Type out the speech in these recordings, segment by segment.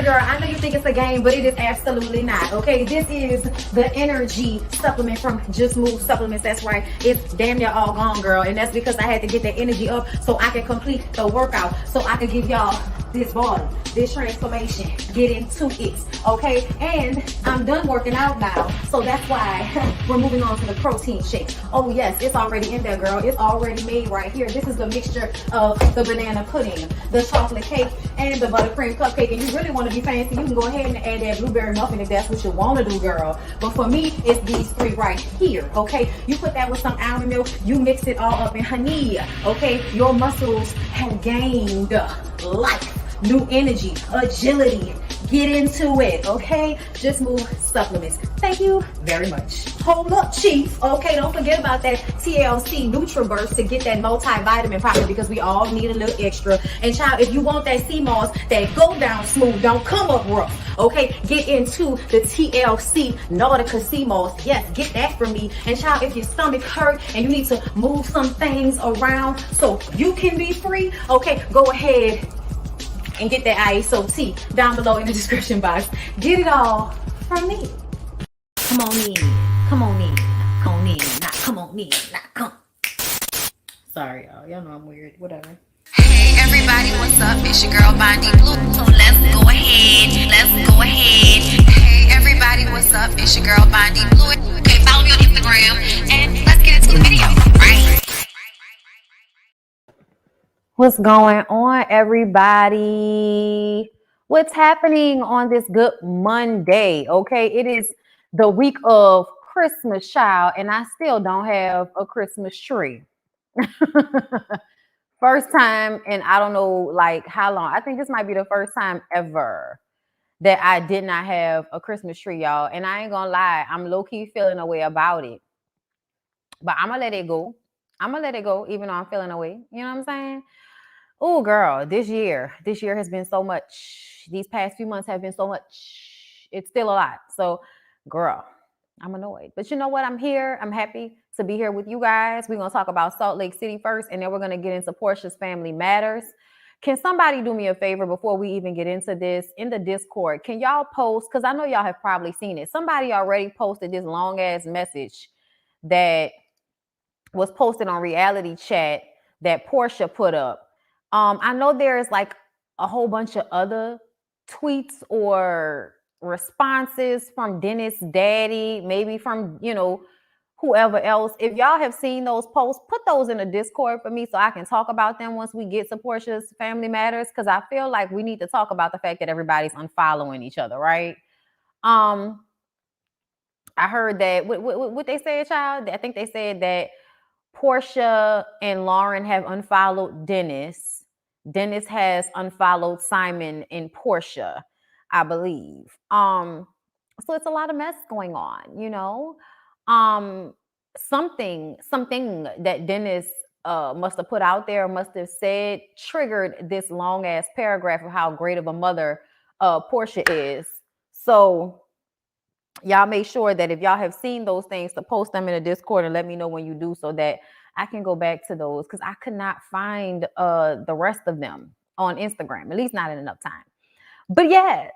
here, girl. I know you think it's a game, but it is absolutely not, okay? This is the energy supplement from Just Move Supplements. That's right. It's damn near all gone, girl. And that's because I had to get that energy up so I can complete the workout, so I can give y'all this body, this transformation, get into it, okay? And I'm done working out now, so that's why we're moving on to the protein shake. Oh yes, it's already in there, girl. It's already made right here. This is the mixture of the banana pudding, the chocolate cake, and the buttercream cupcake. And you really want to be fancy, you can go ahead and add that blueberry muffin if that's what you want to do, girl. But for me, it's these three right here, okay? You put that with some almond milk, you mix it all up in honey, okay? Your muscles have gained life, new energy, agility. Get into it, okay? Just Move Supplements. Thank you very much. Hold up, Chief. Okay, don't forget about that TLC NutriBurst to get that multivitamin popping, because we all need a little extra. And child, if you want that sea moss that go down smooth, don't come up rough, okay? Get into the TLC Nautica sea moss. Yes, get that from me. And child, if your stomach hurt and you need to move some things around so you can be free, okay, go ahead and get that ISOT down below in the description box. Get it all from me. Come on in, come on in, come on in, not come on in, not come. Sorry, y'all know I'm weird, whatever. Hey everybody, what's up? It's your girl BondyBlue. So let's go ahead. Hey everybody, what's up? It's your girl BondyBlue. Okay, follow me on Instagram and let's get into the video, right? What's going on, everybody? What's happening on this good Monday? Okay, it is the week of Christmas, child, and I still don't have a Christmas tree. First time, and I don't know like how long. I think this might be the first time ever that I did not have a Christmas tree, y'all. And I ain't gonna lie, I'm low-key feeling a way about it. But I'm gonna let it go. Even though I'm feeling away. You know what I'm saying? Oh, girl, this year has been so much. These past few months have been so much. It's still a lot. So, girl, I'm annoyed. But you know what? I'm here. I'm happy to be here with you guys. We're going to talk about Salt Lake City first, and then we're going to get into Porsha's Family Matters. Can somebody do me a favor before we even get into this? In the Discord, can y'all post? Because I know y'all have probably seen it. Somebody already posted this long-ass message that was posted on Reality Chat that Porsha put up. I know there's like a whole bunch of other tweets or responses from Dennis' daddy, maybe from, whoever else. If y'all have seen those posts, put those in the Discord for me so I can talk about them once we get to Porsha's Family Matters, because I feel like we need to talk about the fact that everybody's unfollowing each other, right? I heard that, what they said, child? I think they said that Porsha and Lauren have unfollowed Dennis. Dennis has unfollowed Simon and Porsha, I believe. So it's a lot of mess going on, Something that Dennis must have put out there, must have said, triggered this long ass paragraph of how great of a mother Porsha is. So y'all make sure that if y'all have seen those things, to post them in the Discord and let me know when you do, so that I can go back to those, because I could not find the rest of them on Instagram, at least not in enough time. But yes,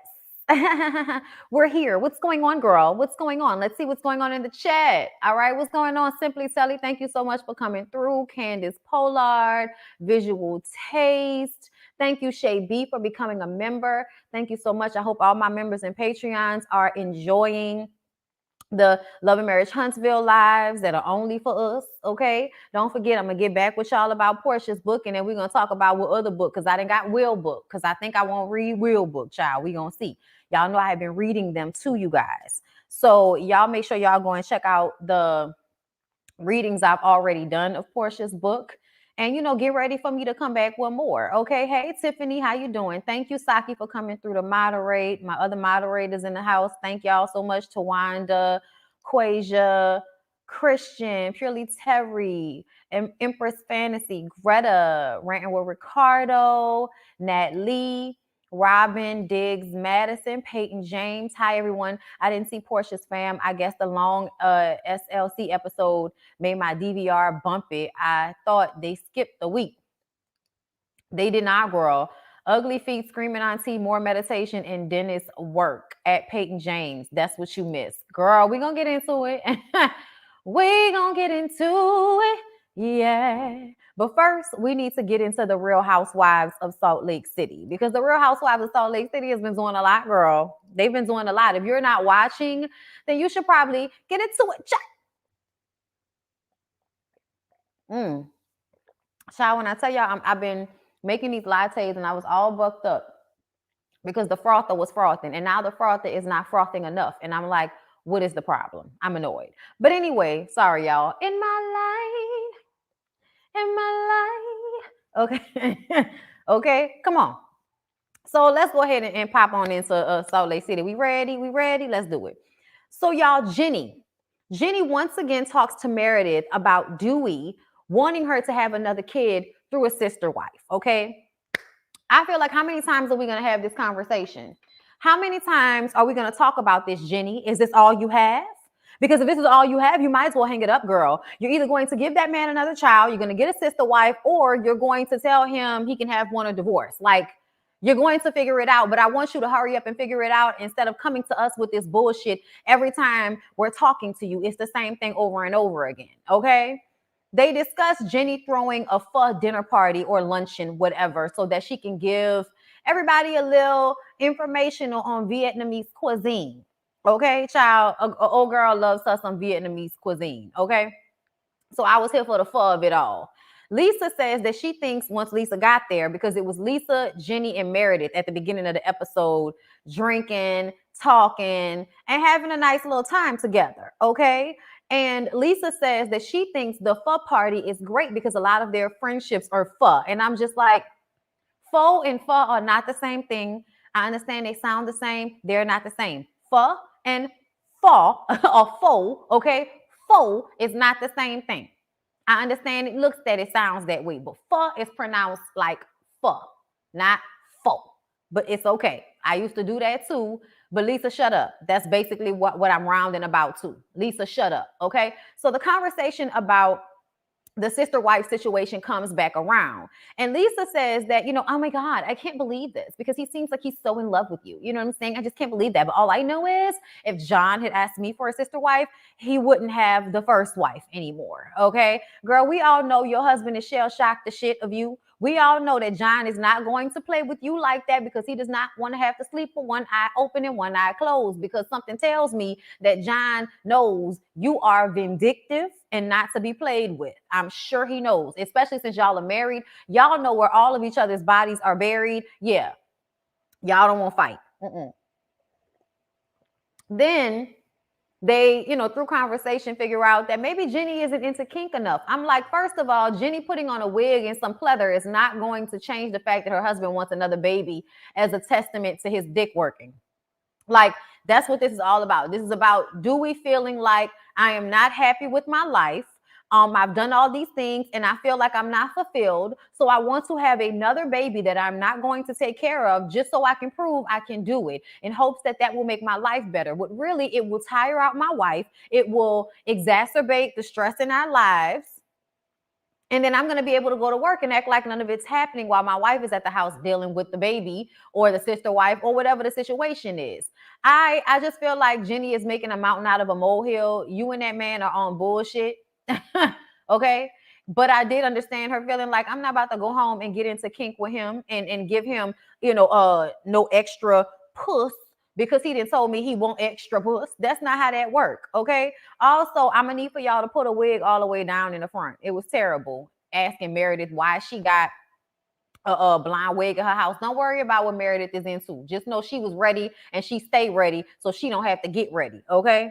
we're here. What's going on, girl? What's going on? Let's see what's going on in the chat. All right, what's going on? Simply Sally, thank you so much for coming through. Candace Pollard, Visual Taste. Thank you, Shay B, for becoming a member. Thank you so much. I hope all my members and Patreons are enjoying the Love and Marriage Huntsville lives that are only for us, okay? Don't forget, I'm going to get back with y'all about Porsha's book, and then we're going to talk about what other book, because I done got Will book, because I think I won't read Will book, child. We're going to see. Y'all know I have been reading them to you guys. So y'all make sure y'all go and check out the readings I've already done of Porsha's book. And, get ready for me to come back with more. Okay. Hey, Tiffany, how you doing? Thank you, Saki, for coming through to moderate. My other moderators in the house, thank y'all so much. Tawanda, Quasia, Christian, Purely Terry, Empress Fantasy, Greta, Ranting with Ricardo, Nat Lee, Robin, Diggs, Madison, Peyton, James. Hi, everyone. I didn't see Porsha's fam. I guess the long SLC episode made my DVR bump it. I thought they skipped the week. They did not, girl. Ugly feet, screaming auntie, more meditation, and dentist work at Peyton James. That's what you missed. Girl, we gonna get into it. We gonna get into it. Yeah. But first, we need to get into the Real Housewives of Salt Lake City because the Real Housewives of Salt Lake City has been doing a lot, girl. They've been doing a lot. If you're not watching, then you should probably get into it. Mm. Child, when I tell y'all, I've been making these lattes and I was all bucked up because the frother was frothing and now the frother is not frothing enough. And I'm like, what is the problem? I'm annoyed. But anyway, sorry, y'all. In my life. Okay. Okay, come on. So let's go ahead and pop on into Salt Lake City. We ready? We ready? Let's do it. So y'all, Jenny once again talks to Meredith about Dewey wanting her to have another kid through a sister wife. Okay. I feel like how many times are we going to have this conversation? How many times are we going to talk about this, Jenny? Is this all you have? Because if this is all you have, you might as well hang it up, girl. You're either going to give that man another child, you're going to get a sister wife, or you're going to tell him he can have one or divorce. Like, you're going to figure it out, but I want you to hurry up and figure it out instead of coming to us with this bullshit every time we're talking to you. It's the same thing over and over again, okay? They discussed Jenny throwing a pho dinner party or luncheon, whatever, so that she can give everybody a little information on Vietnamese cuisine. Okay, child, a old girl loves her some Vietnamese cuisine. Okay, so I was here for the pho of it all. Lisa says that she thinks once Lisa got there, because it was Lisa, Jenny, and Meredith at the beginning of the episode, drinking, talking, and having a nice little time together. Okay. And Lisa says that she thinks the pho party is great because a lot of their friendships are pho. And I'm just like, pho and pho are not the same thing. I understand they sound the same. They're not the same. Pho and pho or pho, okay? Pho is not the same thing. I understand it looks that it sounds that way, but pho is pronounced like pho, not pho. But it's okay. I used to do that too. But Lisa, shut up. That's basically what I'm rounding about too. Lisa, shut up. Okay. So the conversation about the sister wife situation comes back around. And Lisa says that, oh my God, I can't believe this because he seems like he's so in love with you. You know what I'm saying? I just can't believe that. But all I know is if John had asked me for a sister wife, he wouldn't have the first wife anymore. Okay. Girl, we all know your husband is shell shocked the shit of you. We all know that John is not going to play with you like that because he does not want to have to sleep with one eye open and one eye closed, because something tells me that John knows you are vindictive and not to be played with. I'm sure he knows, especially since y'all are married. Y'all know where all of each other's bodies are buried. Yeah, y'all don't want to fight. Then they, through conversation, figure out that maybe Jenny isn't into kink enough. I'm like, first of all, Jenny putting on a wig and some pleather is not going to change the fact that her husband wants another baby as a testament to his dick working. Like, that's what this is all about. This is about Dewey feeling like I am not happy with my life. I've done all these things and I feel like I'm not fulfilled. So I want to have another baby that I'm not going to take care of just so I can prove I can do it in hopes that that will make my life better. But really, it will tire out my wife. It will exacerbate the stress in our lives. And then I'm going to be able to go to work and act like none of it's happening while my wife is at the house dealing with the baby or the sister wife or whatever the situation is. I just feel like Jenny is making a mountain out of a molehill. You and that man are on bullshit. Okay. But I did understand her feeling like I'm not about to go home and get into kink with him and give him, no extra puss because he didn't told me he want extra puss. That's not how that work. Okay. Also, I'm gonna need for y'all to put a wig all the way down in the front. It was terrible. Asking Meredith why she got a blind wig at her house. Don't worry about what Meredith is into. Just know she was ready and she stayed ready, so she don't have to get ready. Okay.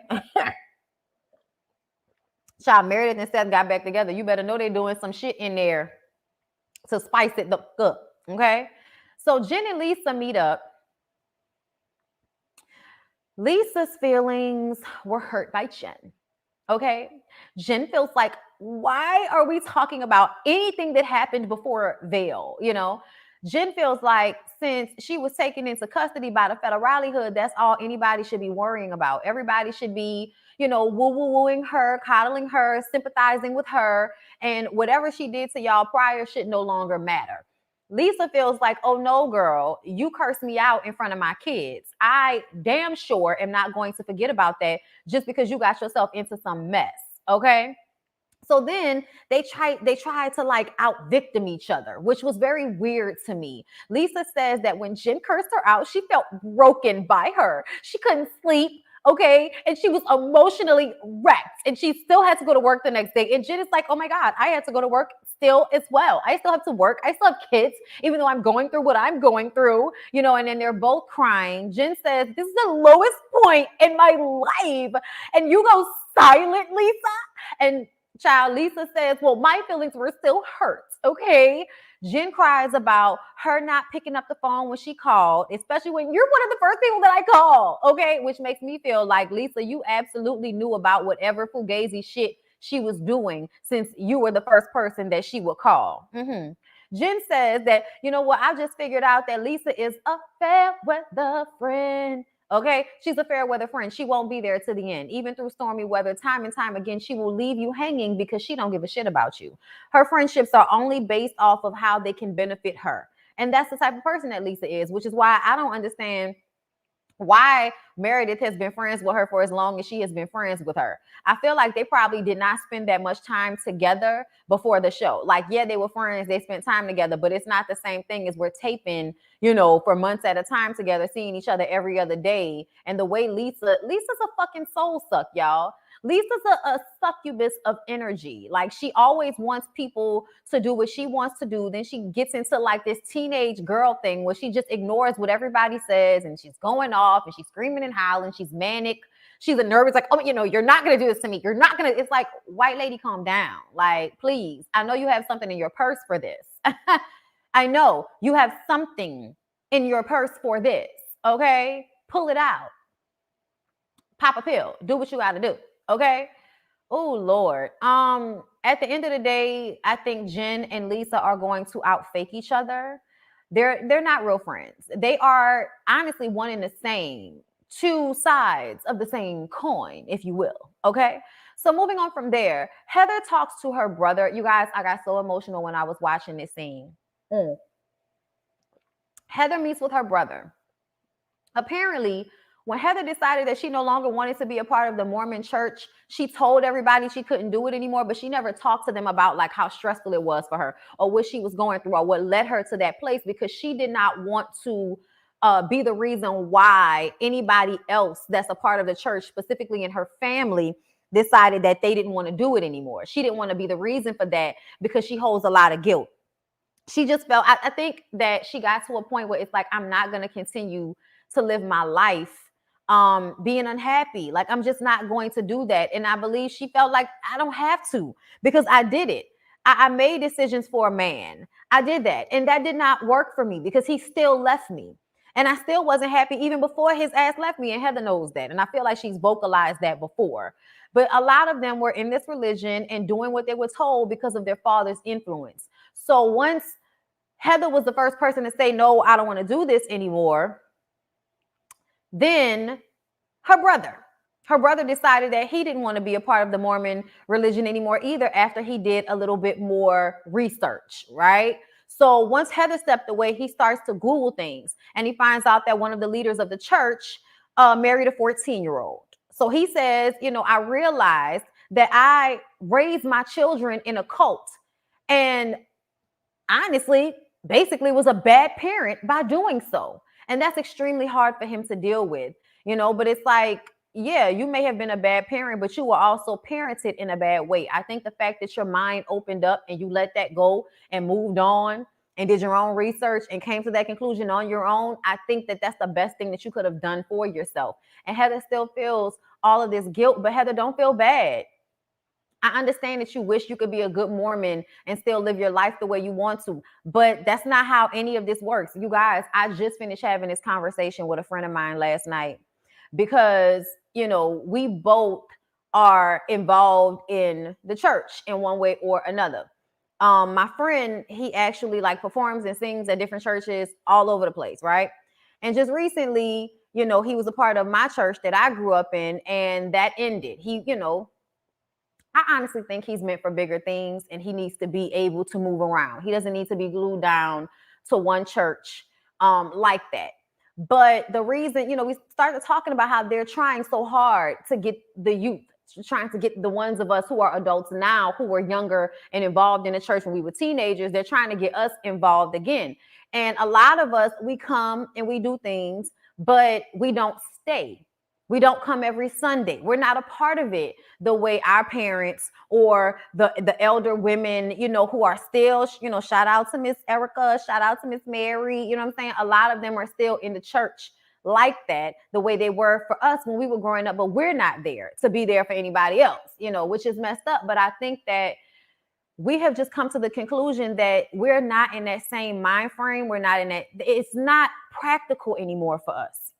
Child, Meredith and Seth got back together. You better know they're doing some shit in there to spice it up. Okay. So Jen and Lisa meet up. Lisa's feelings were hurt by Jen. Okay. Jen feels like, why are we talking about anything that happened before Vail? Jen feels like since she was taken into custody by the federale hood, that's all anybody should be worrying about. Everybody should be, woo-wooing her, coddling her, sympathizing with her. And whatever she did to y'all prior should no longer matter. Lisa feels like, oh no, girl, you cursed me out in front of my kids. I damn sure am not going to forget about that just because you got yourself into some mess. Okay. So then they tried to like out victim each other, which was very weird to me. Lisa says that when Jen cursed her out, she felt broken by her. She couldn't sleep. Okay. And she was emotionally wrecked and she still had to go to work the next day. And Jen is like, oh my God, I had to go to work still as well. I still have to work. I still have kids, even though I'm going through what I'm going through, and then they're both crying. Jen says, this is the lowest point in my life. And you go silent, Lisa. And child, Lisa says, well, my feelings were still hurt. Okay. Jen cries about her not picking up the phone when she called, especially when you're one of the first people that I call. Okay. Which makes me feel like, Lisa, you absolutely knew about whatever fugazi shit she was doing since you were the first person that she would call. Jen says that, you know what, I just figured out that Lisa is a fair weather friend. Okay, she's a fair weather friend. She won't be there to the end. Even through stormy weather, time and time again, she will leave you hanging because she don't give a shit about you. Her friendships are only based off of how they can benefit her. And that's the type of person that Lisa is, which is why I don't understand why Meredith has been friends with her for as long as she has been friends with her. I feel like they probably did not spend that much time together before the show. Like, yeah, they were friends, they spent time together, but it's not the same thing as we're taping, for months at a time together, seeing each other every other day. And the way Lisa's a fucking soul suck, y'all. Lisa's a succubus of energy. Like, she always wants people to do what she wants to do. Then she gets into like this teenage girl thing where she just ignores what everybody says and she's going off and she's screaming and howling. She's manic. She's a nervous, like, oh, you're not going to do this to me. You're not going to. It's like, white lady, calm down. Like, please. I know you have something in your purse for this. I know you have something in your purse for this. Okay. Pull it out. Pop a pill. Do what you got to do. Okay. Oh Lord. At the end of the day, I think Jen and Lisa are going to outfake each other. They're not real friends. They are honestly one and the same, two sides of the same coin, if you will. Okay. So moving on from there, Heather talks to her brother. You guys, I got so emotional when I was watching this scene. Heather meets with her brother. Apparently, when Heather decided that she no longer wanted to be a part of the Mormon church, she told everybody she couldn't do it anymore, but she never talked to them about like how stressful it was for her or what she was going through or what led her to that place, because she did not want to be the reason why anybody else that's a part of the church, specifically in her family, decided that they didn't want to do it anymore. She didn't want to be the reason for that because she holds a lot of guilt. She just felt, I think that she got to a point where it's like, I'm not going to continue to live my life being unhappy. Like, I'm just not going to do that. And I believe she felt like I don't have to because I did it. I made decisions for a man. I did that. And that did not work for me because he still left me. And I still wasn't happy even before his ass left me. And Heather knows that. And I feel like she's vocalized that before. But a lot of them were in this religion and doing what they were told because of their father's influence. So once Heather was the first person to say, no, I don't want to do this anymore, then her brother decided that he didn't want to be a part of the Mormon religion anymore either after he did a little bit more research, right? So once Heather stepped away, he starts to Google things and he finds out that one of the leaders of the church married a 14-year-old. So he says, I realized that I raised my children in a cult and honestly, basically was a bad parent by doing so. And that's extremely hard for him to deal with, but it's like, yeah, you may have been a bad parent, but you were also parented in a bad way. I think the fact that your mind opened up and you let that go and moved on and did your own research and came to that conclusion on your own, I think that that's the best thing that you could have done for yourself. And Heather still feels all of this guilt, but Heather, don't feel bad. I understand that you wish you could be a good Mormon and still live your life the way you want to, but that's not how any of this works. You guys, I just finished having this conversation with a friend of mine last night because, we both are involved in the church in one way or another. My friend, he actually like performs and sings at different churches all over the place, right? And just recently, he was a part of my church that I grew up in, and that ended. I honestly think he's meant for bigger things and he needs to be able to move around. He doesn't need to be glued down to one church like that. But the reason, we started talking about how they're trying so hard to get the youth, trying to get the ones of us who are adults now, who were younger and involved in the church when we were teenagers. They're trying to get us involved again. And a lot of us, we come and we do things, but we don't stay. We don't come every Sunday. We're not a part of it the way our parents or the elder women, who are still, shout out to Miss Erica, shout out to Miss Mary, you know what I'm saying? A lot of them are still in the church like that, the way they were for us when we were growing up, but we're not there to be there for anybody else, which is messed up. But I think that we have just come to the conclusion that we're not in that same mind frame. We're not in that. It's not practical anymore for us.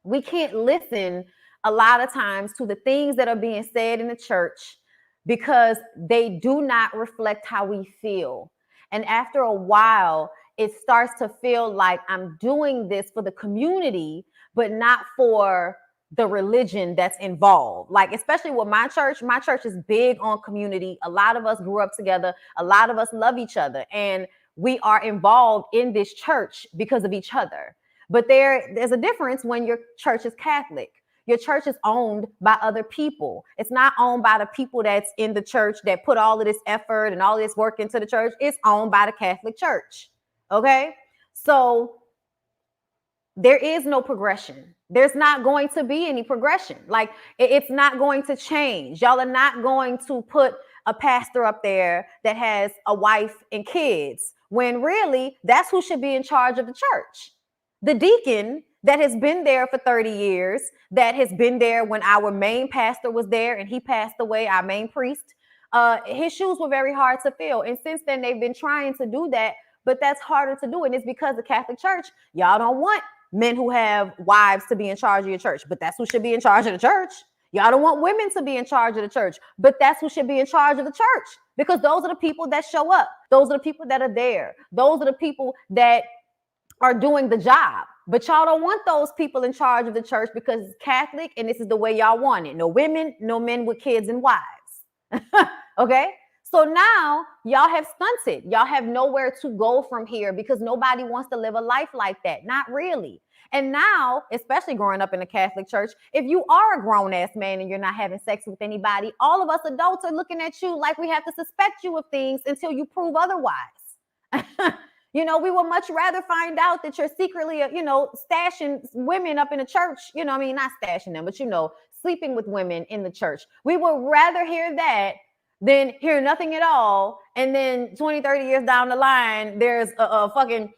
We can't listen a lot of times to the things that are being said in the church because they do not reflect how we feel. And after a while, it starts to feel like I'm doing this for the community, but not for the religion that's involved. Like, especially with my church is big on community. A lot of us grew up together. A lot of us love each other. And we are involved in this church because of each other. But there's a difference when your church is Catholic. Your church is owned by other people. It's not owned by the people that's in the church that put all of this effort and all this work into the church. It's owned by the Catholic Church. Okay? So there is no progression. There's not going to be any progression. Like, it's not going to change. Y'all are not going to put a pastor up there that has a wife and kids when really that's who should be in charge of the church. The deacon that has been there for 30 years, that has been there when our main pastor was there and he passed away, our main priest, his shoes were very hard to fill. And since then, they've been trying to do that, but that's harder to do. And it's because the Catholic Church, y'all don't want men who have wives to be in charge of your church, but that's who should be in charge of the church. Y'all don't want women to be in charge of the church, but that's who should be in charge of the church, because those are the people that show up. Those are the people that are there. Those are the people that are doing the job. But y'all don't want those people in charge of the church because it's Catholic and this is the way y'all want it. No women, no men with kids and wives. Okay? So now y'all have stunted. Y'all have nowhere to go from here because nobody wants to live a life like that. Not really. And now, especially growing up in the Catholic Church, if you are a grown-ass man and you're not having sex with anybody, all of us adults are looking at you like we have to suspect you of things until you prove otherwise. We would much rather find out that you're secretly, stashing women up in the church, not stashing them, but, sleeping with women in the church. We would rather hear that than hear nothing at all. And then 20, 30 years down the line, there's a fucking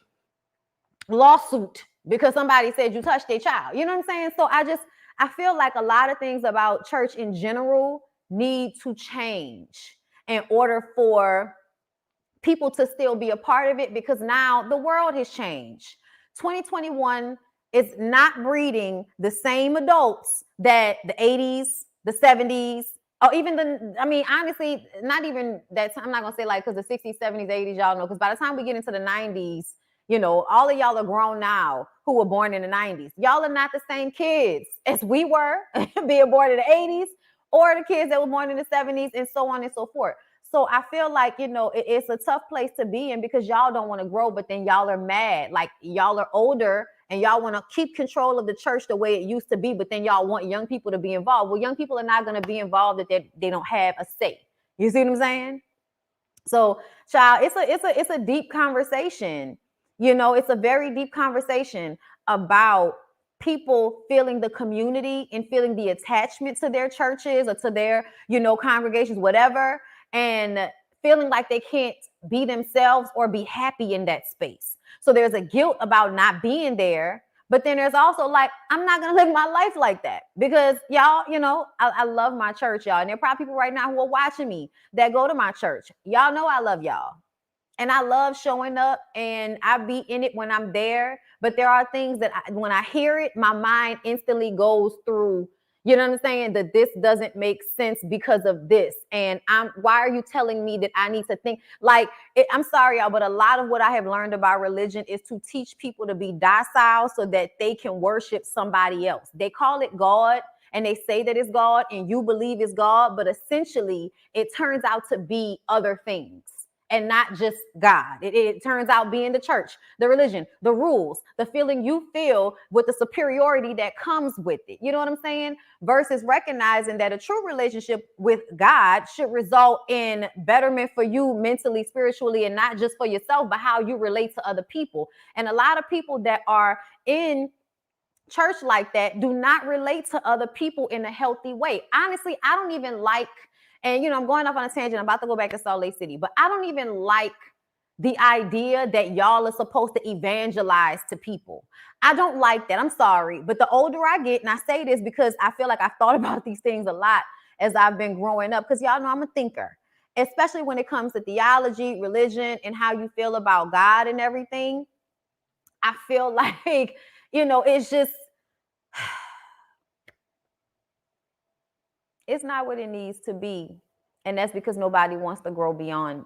lawsuit because somebody said you touched their child. You know what I'm saying? So I feel like a lot of things about church in general need to change in order for people to still be a part of it, because now the world has changed. 2021 is not breeding the same adults that the 80s, the 70s, or even honestly, not even that time. I'm not going to say like, because the 60s, 70s, 80s, y'all know, because by the time we get into the 90s, all of y'all are grown now who were born in the 90s. Y'all are not the same kids as we were being born in the 80s, or the kids that were born in the 70s, and so on and so forth. So I feel like, it's a tough place to be in because y'all don't want to grow, but then y'all are mad. Like, y'all are older and y'all want to keep control of the church the way it used to be, but then y'all want young people to be involved. Well, young people are not going to be involved if they don't have a say. You see what I'm saying? So, child, it's a deep conversation. It's a very deep conversation about people feeling the community and feeling the attachment to their churches or to their, congregations, whatever, and feeling like they can't be themselves or be happy in that space. So there's a guilt about not being there, but then there's also like, I'm not going to live my life like that because y'all, I love my church, y'all. And there are probably people right now who are watching me that go to my church. Y'all know I love y'all. And I love showing up and I be in it when I'm there. But there are things that when I hear it, my mind instantly goes through, you know what I'm saying? That this doesn't make sense because of this. And why are you telling me that I need to think like, I'm sorry, y'all, but a lot of what I have learned about religion is to teach people to be docile so that they can worship somebody else. They call it God and they say that it's God and you believe it's God, but essentially it turns out to be other things. and not just God. It turns out being the church, the religion, the rules, the feeling you feel with the superiority that comes with it. You know what I'm saying? Versus recognizing that a true relationship with God should result in betterment for you mentally, spiritually, and not just for yourself, but how you relate to other people. And a lot of people that are in church like that do not relate to other people in a healthy way. Honestly, I don't even like, and I'm going off on a tangent. I'm about to go back to Salt Lake City, but I don't even like the idea that y'all are supposed to evangelize to people. I don't like that. I'm sorry. But the older I get, and I say this because I feel like I've thought about these things a lot as I've been growing up, because y'all know I'm a thinker, especially when it comes to theology, religion, and how you feel about God and everything. I feel like, it's just, it's not what it needs to be. And that's because nobody wants to grow beyond,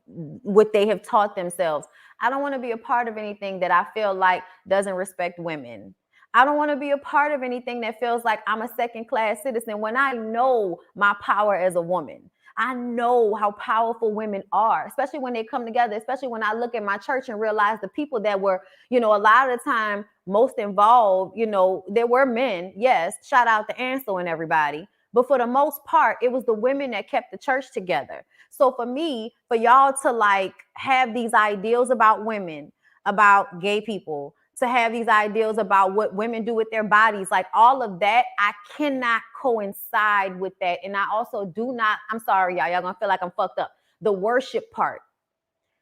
what they have taught themselves. I don't want to be a part of anything that I feel like doesn't respect women. I don't want to be a part of anything that feels like I'm a second class citizen when I know my power as a woman. I know how powerful women are, especially when they come together, especially when I look at my church and realize the people that were, a lot of the time most involved, there were men. Yes. Shout out to Ansel and everybody. But for the most part, it was the women that kept the church together. So for me, for y'all to like have these ideals about women, about gay people, to have these ideals about what women do with their bodies, like all of that, I cannot coincide with that. And I also do not, I'm sorry, y'all gonna feel like I'm fucked up. The worship part.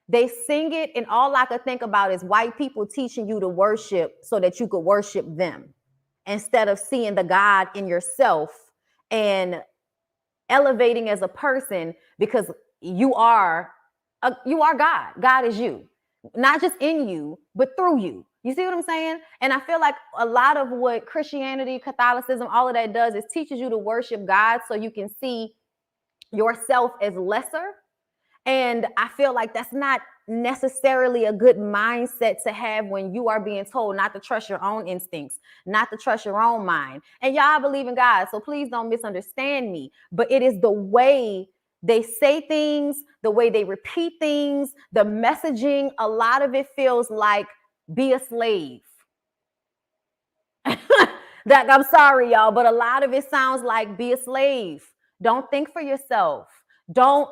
They sing it, and all I could think about is white people teaching you to worship so that you could worship them instead of seeing the God in yourself and elevating as a person, because you are God. God is you, not just in you, but through you. You see what I'm saying? And I feel like a lot of what Christianity, Catholicism, all of that does is teaches you to worship God so you can see yourself as lesser. And I feel like that's not necessarily a good mindset to have when you are being told not to trust your own instincts, not to trust your own mind. And y'all believe in God, so please don't misunderstand me. But it is the way they say things, the way they repeat things, the messaging. A lot of it feels like be a slave. That I'm sorry, y'all, but a lot of it sounds like be a slave. Don't think for yourself. Don't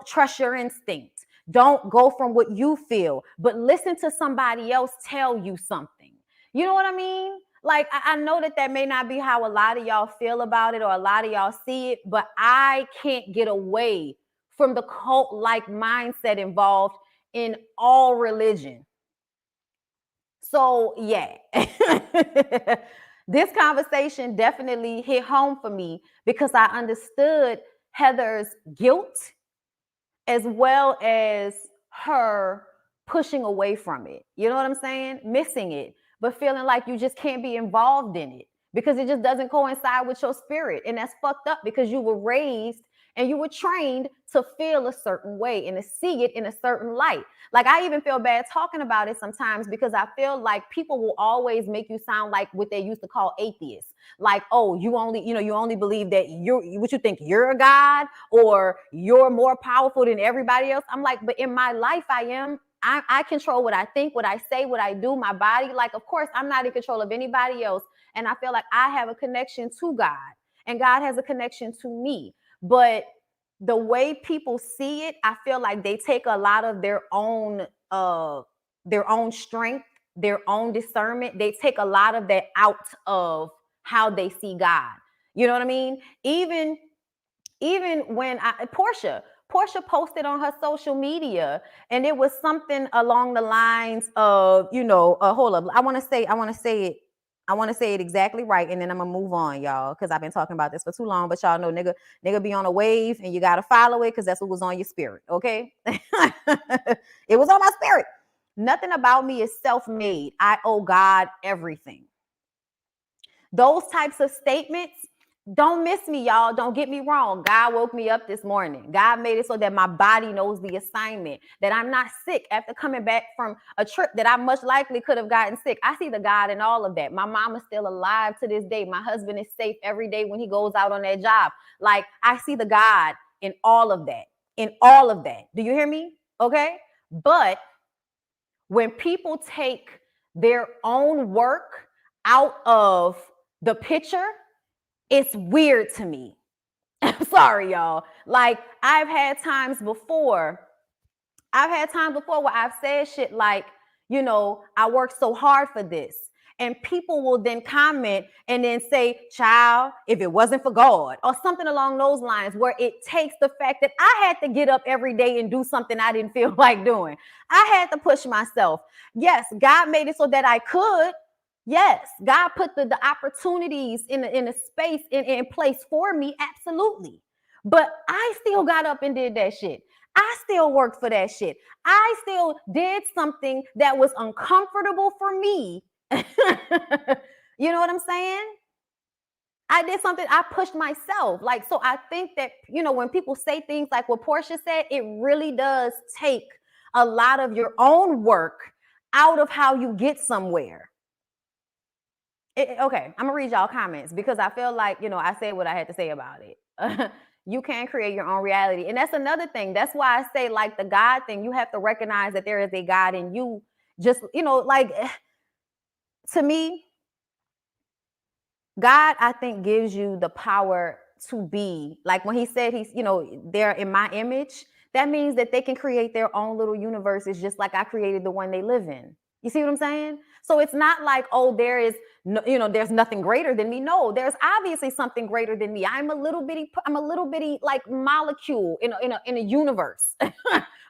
trust your instinct. Don't go from what you feel, but listen to somebody else tell you something. You know what I mean? Like, I know that may not be how a lot of y'all feel about it or a lot of y'all see it, but I can't get away from the cult-like mindset involved in all religion. So, yeah. This conversation definitely hit home for me because I understood Heather's guilt as well as her pushing away from it. You know what I'm saying? Missing it, but feeling like you just can't be involved in it because it just doesn't coincide with your spirit. And that's fucked up because you were raised and you were trained to feel a certain way and to see it in a certain light. Like, I even feel bad talking about it sometimes because I feel like people will always make you sound like what they used to call atheists. Like, oh, you only believe that what you think you're a God or you're more powerful than everybody else. I'm like, but in my life, I control what I think, what I say, what I do, my body. Like, of course, I'm not in control of anybody else. And I feel like I have a connection to God and God has a connection to me. But the way people see it, I feel like they take a lot of their own strength, their own discernment. They take a lot of that out of how they see God. You know what I mean? Even when Porsha posted on her social media, and it was something along the lines of, hold up, I want to say it exactly right, and then I'm gonna move on, y'all, because I've been talking about this for too long. But y'all know, nigga be on a wave, and you gotta follow it because that's what was on your spirit. Okay, it was on my spirit. Nothing about me is self-made. I owe God everything. Those types of statements, don't miss me, y'all. Don't get me wrong. God woke me up this morning. God made it so that my body knows the assignment, that I'm not sick after coming back from a trip that I much likely could have gotten sick. I see the God in all of that. My mom is still alive to this day. My husband is safe every day when he goes out on that job. Like, I see the God in all of that. in all of that. Do you hear me? Okay. But when people take their own work out of the picture, it's weird to me. I'm sorry, y'all. Like, I've had times before where I've said shit like, you know, I worked so hard for this. And people will then comment and then say, child, if it wasn't for God, or something along those lines, where it takes the fact that I had to get up every day and do something I didn't feel like doing. I had to push myself. Yes, God made it so that I could. Yes, God put the opportunities in a space in place for me. Absolutely. But I still got up and did that shit. I still worked for that shit. I still did something that was uncomfortable for me. You know what I'm saying? I did something, I pushed myself. Like, so I think that, you know, when people say things like what Porsha said, it really does take a lot of your own work out of how you get somewhere. Okay, I'm gonna read y'all comments because I feel like, you know, I said what I had to say about it. You can create your own reality. And that's another thing. That's why I say, like, the God thing, you have to recognize that there is a God in you. Just, you know, like, to me, God, I think, gives you the power to be, like, when he said he's, you know, they're in my image, that means that they can create their own little universes just like I created the one they live in. You see what I'm saying? So it's not like, oh, there is no, you know, there's nothing greater than me. No, there's obviously something greater than me. I'm a little bitty like molecule in a universe.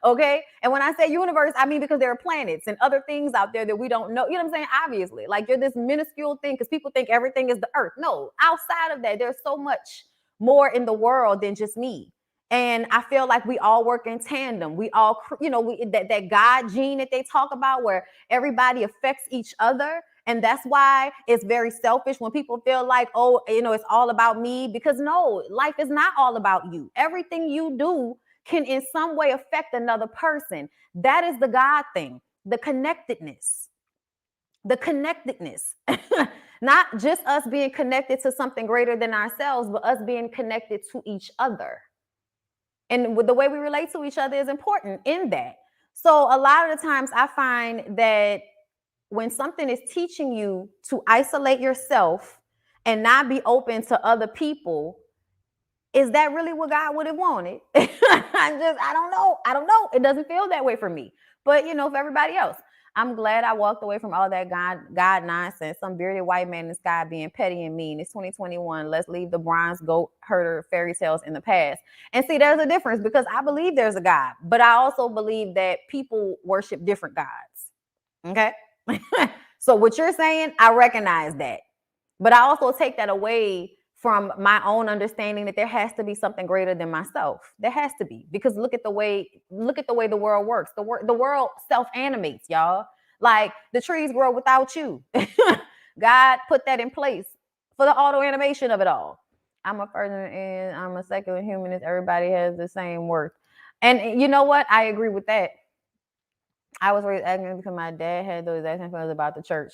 Okay. And when I say universe, I mean because there are planets and other things out there that we don't know. You know what I'm saying? Obviously, like, you're this minuscule thing because people think everything is the earth. No, outside of that, there's so much more in the world than just me. And I feel like we all work in tandem. We all, you know, that God gene that they talk about, where everybody affects each other. And that's why it's very selfish when people feel like, oh, you know, it's all about me. Because no, life is not all about you. Everything you do can in some way affect another person. That is the God thing, the connectedness. The connectedness. Not just us being connected to something greater than ourselves, but us being connected to each other. And the way we relate to each other is important in that. So a lot of the times I find that when something is teaching you to isolate yourself and not be open to other people, is that really what God would have wanted? I don't know. It doesn't feel that way for me. But, you know, for everybody else, I'm glad I walked away from all that God nonsense. Some bearded white man in the sky being petty and mean. It's 2021. Let's leave the bronze goat herder fairy tales in the past. And see, there's a difference because I believe there's a God, but I also believe that people worship different gods. Okay. So what you're saying, I recognize that. But I also take that away from my own understanding that there has to be something greater than myself. There has to be, because look at the way the world works. The world self-animates, y'all. Like, the trees grow without you. God put that in place for the auto animation of it all. I'm a person and I'm a secular humanist. Everybody has the same worth. And you know what? I agree with that. I was raised ignorant because my dad had those exact feelings about the church.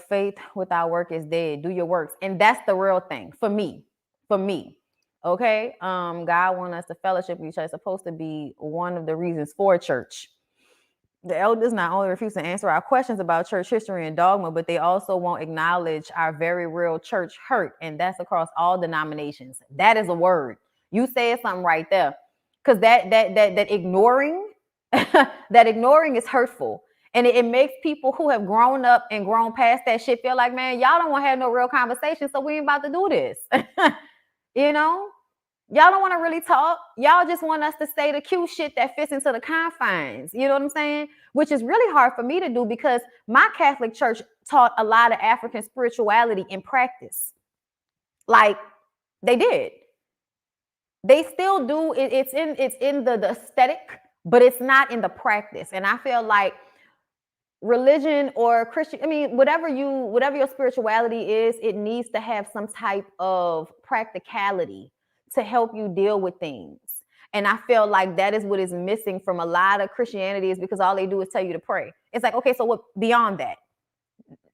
Faith without work is dead. Do your works. And that's the real thing for me. Okay. God wants us to fellowship with each other. It's supposed to be one of the reasons for church. The elders not only refuse to answer our questions about church history and dogma, but they also won't acknowledge our very real church hurt. And that's across all denominations. That is a word. You said something right there. Because that ignoring, that ignoring is hurtful. And it makes people who have grown up and grown past that shit feel like, man, y'all don't want to have no real conversation, so we ain't about to do this. You know? Y'all don't want to really talk. Y'all just want us to say the cute shit that fits into the confines. You know what I'm saying? Which is really hard for me to do because my Catholic church taught a lot of African spirituality in practice. Like, they did. They still do. It's in the aesthetic, but it's not in the practice. And I feel like religion or Christian, I mean, whatever your spirituality is, it needs to have some type of practicality to help you deal with things. And I feel like that is what is missing from a lot of Christianity, is because all they do is tell you to pray. It's like, okay, so what beyond that?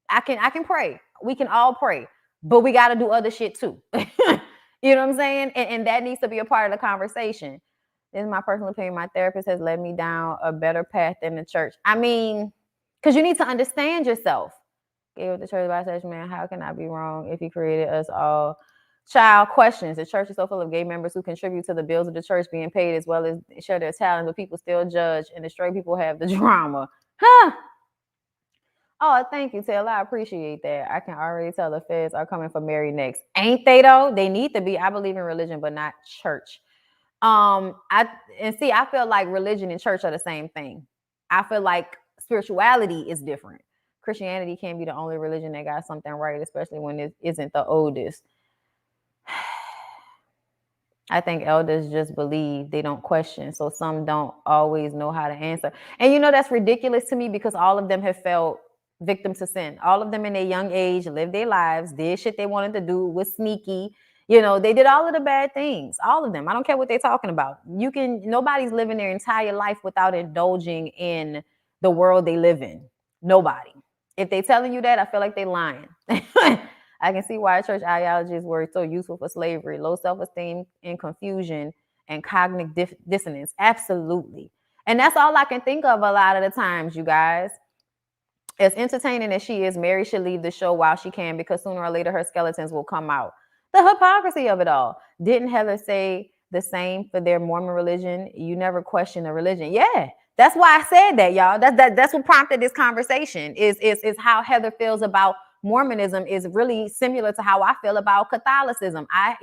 I can pray. We can all pray, but we got to do other shit too. You know what I'm saying? And that needs to be a part of the conversation. This is my personal opinion. My therapist has led me down a better path than the church. I mean, because you need to understand yourself. Gave the church by such man. How can I be wrong if he created us all? Child questions. The church is so full of gay members who contribute to the bills of the church being paid as well as share their talents, but people still judge, and the straight people have the drama. Huh? Oh, thank you, Taylor. I appreciate that. I can already tell the feds are coming for Mary next. Ain't they though? They need to be. I believe in religion, but not church. I feel like religion and church are the same thing. I feel like spirituality is different. Christianity can't be the only religion that got something right, especially when it isn't the oldest. I think elders just believe, they don't question. So some don't always know how to answer. And that's ridiculous to me because all of them have felt victim to sin. All of them in their young age lived their lives, did shit they wanted to do, was sneaky. They did all of the bad things. All of them. I don't care what they're talking about. Nobody's living their entire life without indulging in the world they live in. Nobody. If they telling you that, I feel like they lying. I can see why church ideologies were so useful for slavery, low self-esteem and confusion and cognitive dissonance. Absolutely. And that's all I can think of a lot of the times, you guys. As entertaining as she is, Mary should leave the show while she can because sooner or later her skeletons will come out. The hypocrisy of it all. Didn't Heather say the same for their Mormon religion? You never question a religion. Yeah, that's why I said that, y'all. That's what prompted this conversation is how Heather feels about Mormonism is really similar to how I feel about Catholicism. I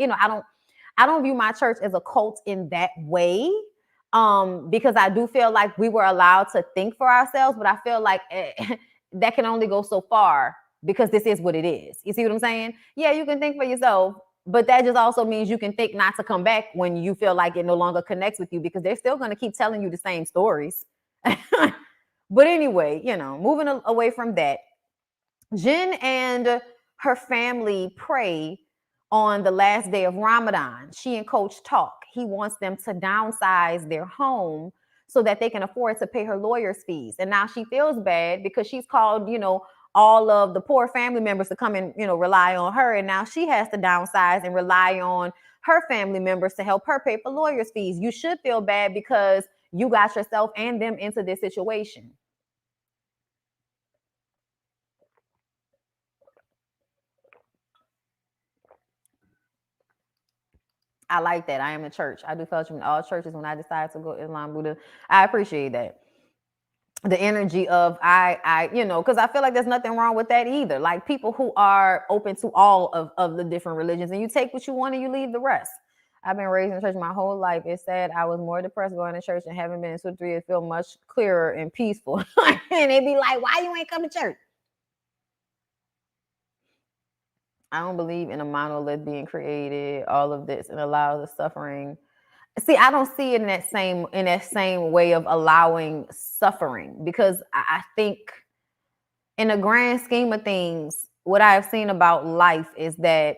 don't view my church as a cult in that way. Because I do feel like we were allowed to think for ourselves, but I feel like that can only go so far because this is what it is. You see what I'm saying? Yeah, you can think for yourself, but that just also means you can think not to come back when you feel like it no longer connects with you because they're still going to keep telling you the same stories. But anyway, moving away from that, Jen and her family pray on the last day of Ramadan. She and Coach talk. He wants them to downsize their home so that they can afford to pay her lawyer's fees. And now she feels bad because she's called, all of the poor family members to come and, rely on her. And now she has to downsize and rely on her family members to help her pay for lawyer's fees. You should feel bad because you got yourself and them into this situation. I like that. I am a church. I do fellowship in all churches when I decide to go Islam, Buddha. I appreciate that. The energy of because I feel like there's nothing wrong with that either. Like people who are open to all of the different religions and you take what you want and you leave the rest. I've been raised in church my whole life. It's sad I was more depressed going to church and haven't been in 2 to 3 years. Feel much clearer and peaceful. And they be like, why you ain't come to church? I don't believe in a monolith being created, all of this, and allow the suffering. See, I don't see it in that same way of allowing suffering because I think in the grand scheme of things, what I've seen about life is that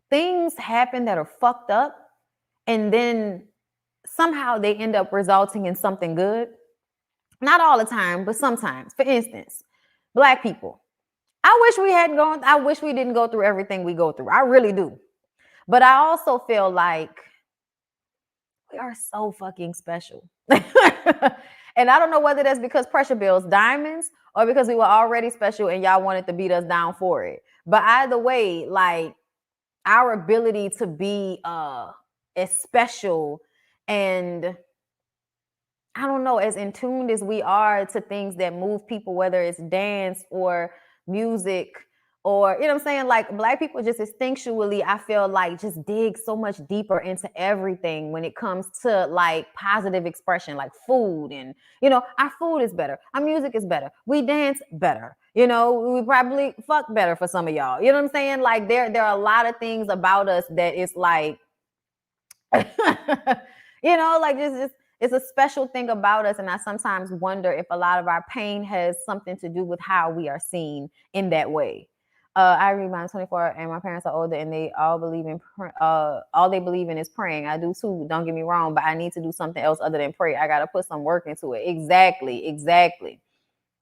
things happen that are fucked up and then somehow they end up resulting in something good. Not all the time, but sometimes. For instance, Black people. I wish we didn't go through everything we go through. I really do. But I also feel like we are so fucking special. And I don't know whether that's because pressure builds diamonds or because we were already special and y'all wanted to beat us down for it. But either way, like our ability to be as special and I don't know, as in tuned as we are to things that move people, whether it's dance or music or, what I'm saying? Like Black people just instinctually, I feel like just dig so much deeper into everything when it comes to like positive expression, like food and, our food is better. Our music is better. We dance better. We probably fuck better for some of y'all. You know what I'm saying? Like there are a lot of things about us that it's like, like just it's a special thing about us. And I sometimes wonder if a lot of our pain has something to do with how we are seen in that way. I read mine 24 and my parents are older and they all believe in, all they believe in is praying. I do too. Don't get me wrong, but I need to do something else other than pray. I got to put some work into it. Exactly.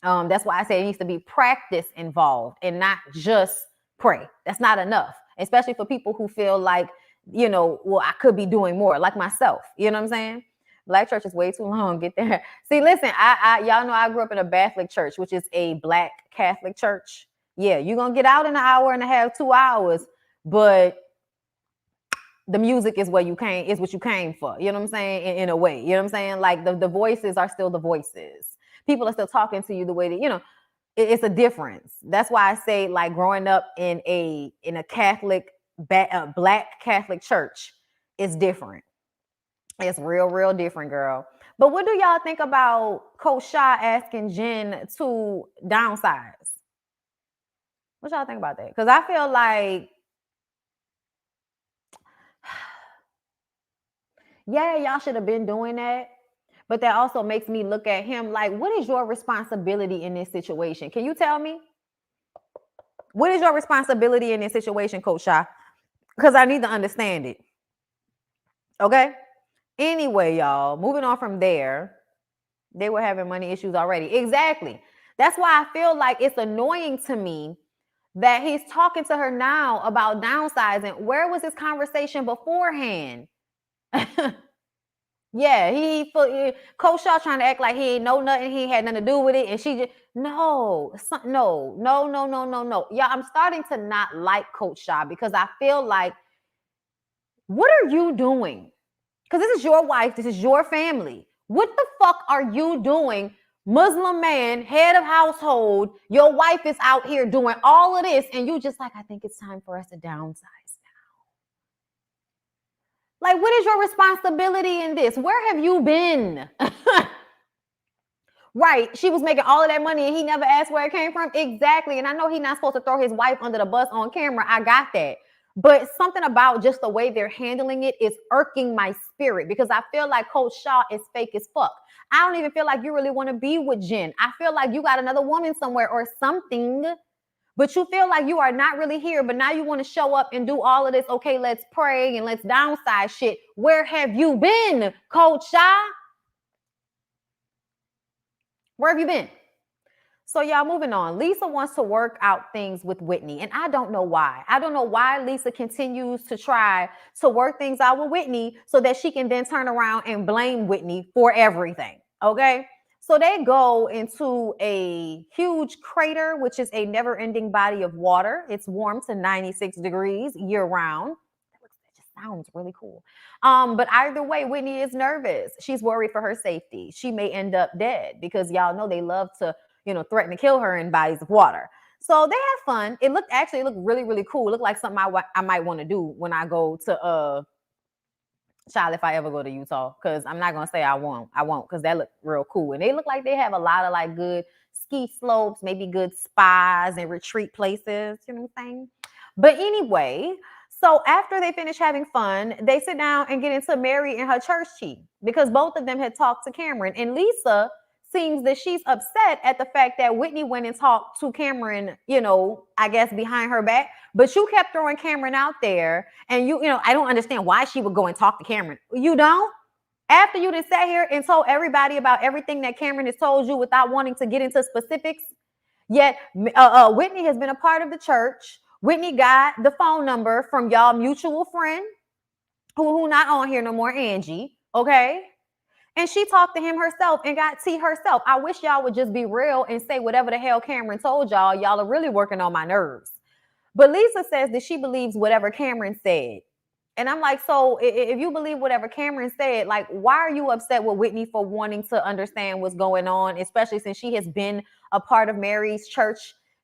That's why I say it needs to be practice involved and not just pray. That's not enough, especially for people who feel like well, I could be doing more, like myself. You know what I'm saying? Black church is way too long. Get there. See, listen, y'all know I grew up in a Catholic church, which is a Black Catholic church. Yeah, you're gonna get out in an hour and a half, 2 hours, but the music is what you came for. You know what I'm saying? In a way, you know what I'm saying? Like the voices are still the voices. People are still talking to you the way that, it's a difference. That's why I say, like, growing up in a Catholic, Black Catholic church is different. It's real different, girl. But what do y'all think about Coach Shaw asking Jen to downsize? What y'all think about that? Because I feel like, yeah, y'all should have been doing that. But that also makes me look at him like, what is your responsibility in this situation? Can you tell me? What is your responsibility in this situation, Coach Shaw? Because I need to understand it. Okay? Anyway, y'all, moving on from there, they were having money issues already. Exactly. That's why I feel like it's annoying to me that he's talking to her now about downsizing. Where was this conversation beforehand? Yeah, Coach Shaw trying to act like he ain't know nothing, he had nothing to do with it, and she just no. Yeah, I'm starting to not like Coach Shaw because I feel like, what are you doing? Because this is your wife, this is your family. What the fuck are you doing? Muslim man, head of household, your wife is out here doing all of this, and you just like, I think it's time for us to downsize now. Like, what is your responsibility in this? Where have you been? Right, she was making all of that money and he never asked where it came from. Exactly. And I know he's not supposed to throw his wife under the bus on camera. I got that. But something about just the way they're handling it is irking my spirit, because I feel like Coach Shaw is fake as fuck. I don't even feel like you really want to be with Jen. I feel like you got another woman somewhere or something, but you feel like you are not really here. But now you want to show up and do all of this. Okay, let's pray and let's downsize shit. Where have you been, Coach Shaw? Where have you been? So y'all, moving on. Lisa wants to work out things with Whitney, and I don't know why. I don't know why Lisa continues to try to work things out with Whitney so that she can then turn around and blame Whitney for everything. Okay? So they go into a huge crater, which is a never-ending body of water. It's warm to 96 degrees year-round. That just sounds really cool. But either way, Whitney is nervous. She's worried for her safety. She may end up dead because y'all know they love to threaten to kill her in bodies of water. So they had fun. It looked really cool. It looked like something I might want to do when I go to child, if I ever go to Utah, because I'm not gonna say I won't, because that looked real cool. And they look like they have a lot of like good ski slopes, maybe good spas and retreat places, you know what I'm saying? But anyway, so after they finish having fun, they sit down and get into Mary and her church chief, because both of them had talked to Cameron. And Lisa seems that she's upset at the fact that Whitney went and talked to Cameron, I guess behind her back, but you kept throwing Cameron out there, and I don't understand why she would go and talk to Cameron. You don't? After you just sat here and told everybody about everything that Cameron has told you without wanting to get into specifics. Yet Whitney has been a part of the church. Whitney got the phone number from y'all mutual friend, who not on here no more, Angie, okay? And she talked to him herself and got tea herself. I wish y'all would just be real and say whatever the hell Cameron told y'all. Y'all are really working on my nerves. But Lisa says that she believes whatever Cameron said. And I'm like, so if you believe whatever Cameron said, like, why are you upset with Whitney for wanting to understand what's going on, especially since she has been a part of Mary's church,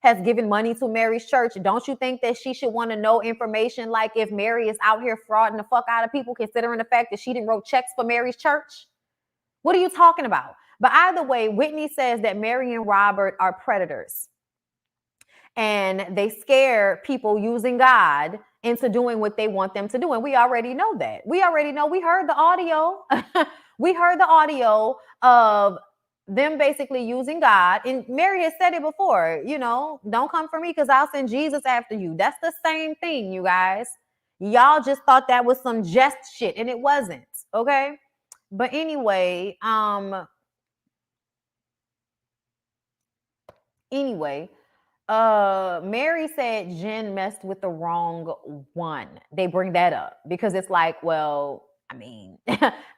has given money to Mary's church? Don't you think that she should want to know information like if Mary is out here frauding the fuck out of people, considering the fact that she didn't wrote checks for Mary's church? What are you talking about? But either way, Whitney says that Mary and Robert are predators, and they scare people using God into doing what they want them to do. And we already know that. We heard the audio. We heard the audio of them basically using God. And Mary has said it before, don't come for me because I'll send Jesus after you. That's the same thing, you guys. Y'all just thought that was some jest shit, and it wasn't, okay? But anyway, Mary said Jen messed with the wrong one. They bring that up because it's like, well, I mean,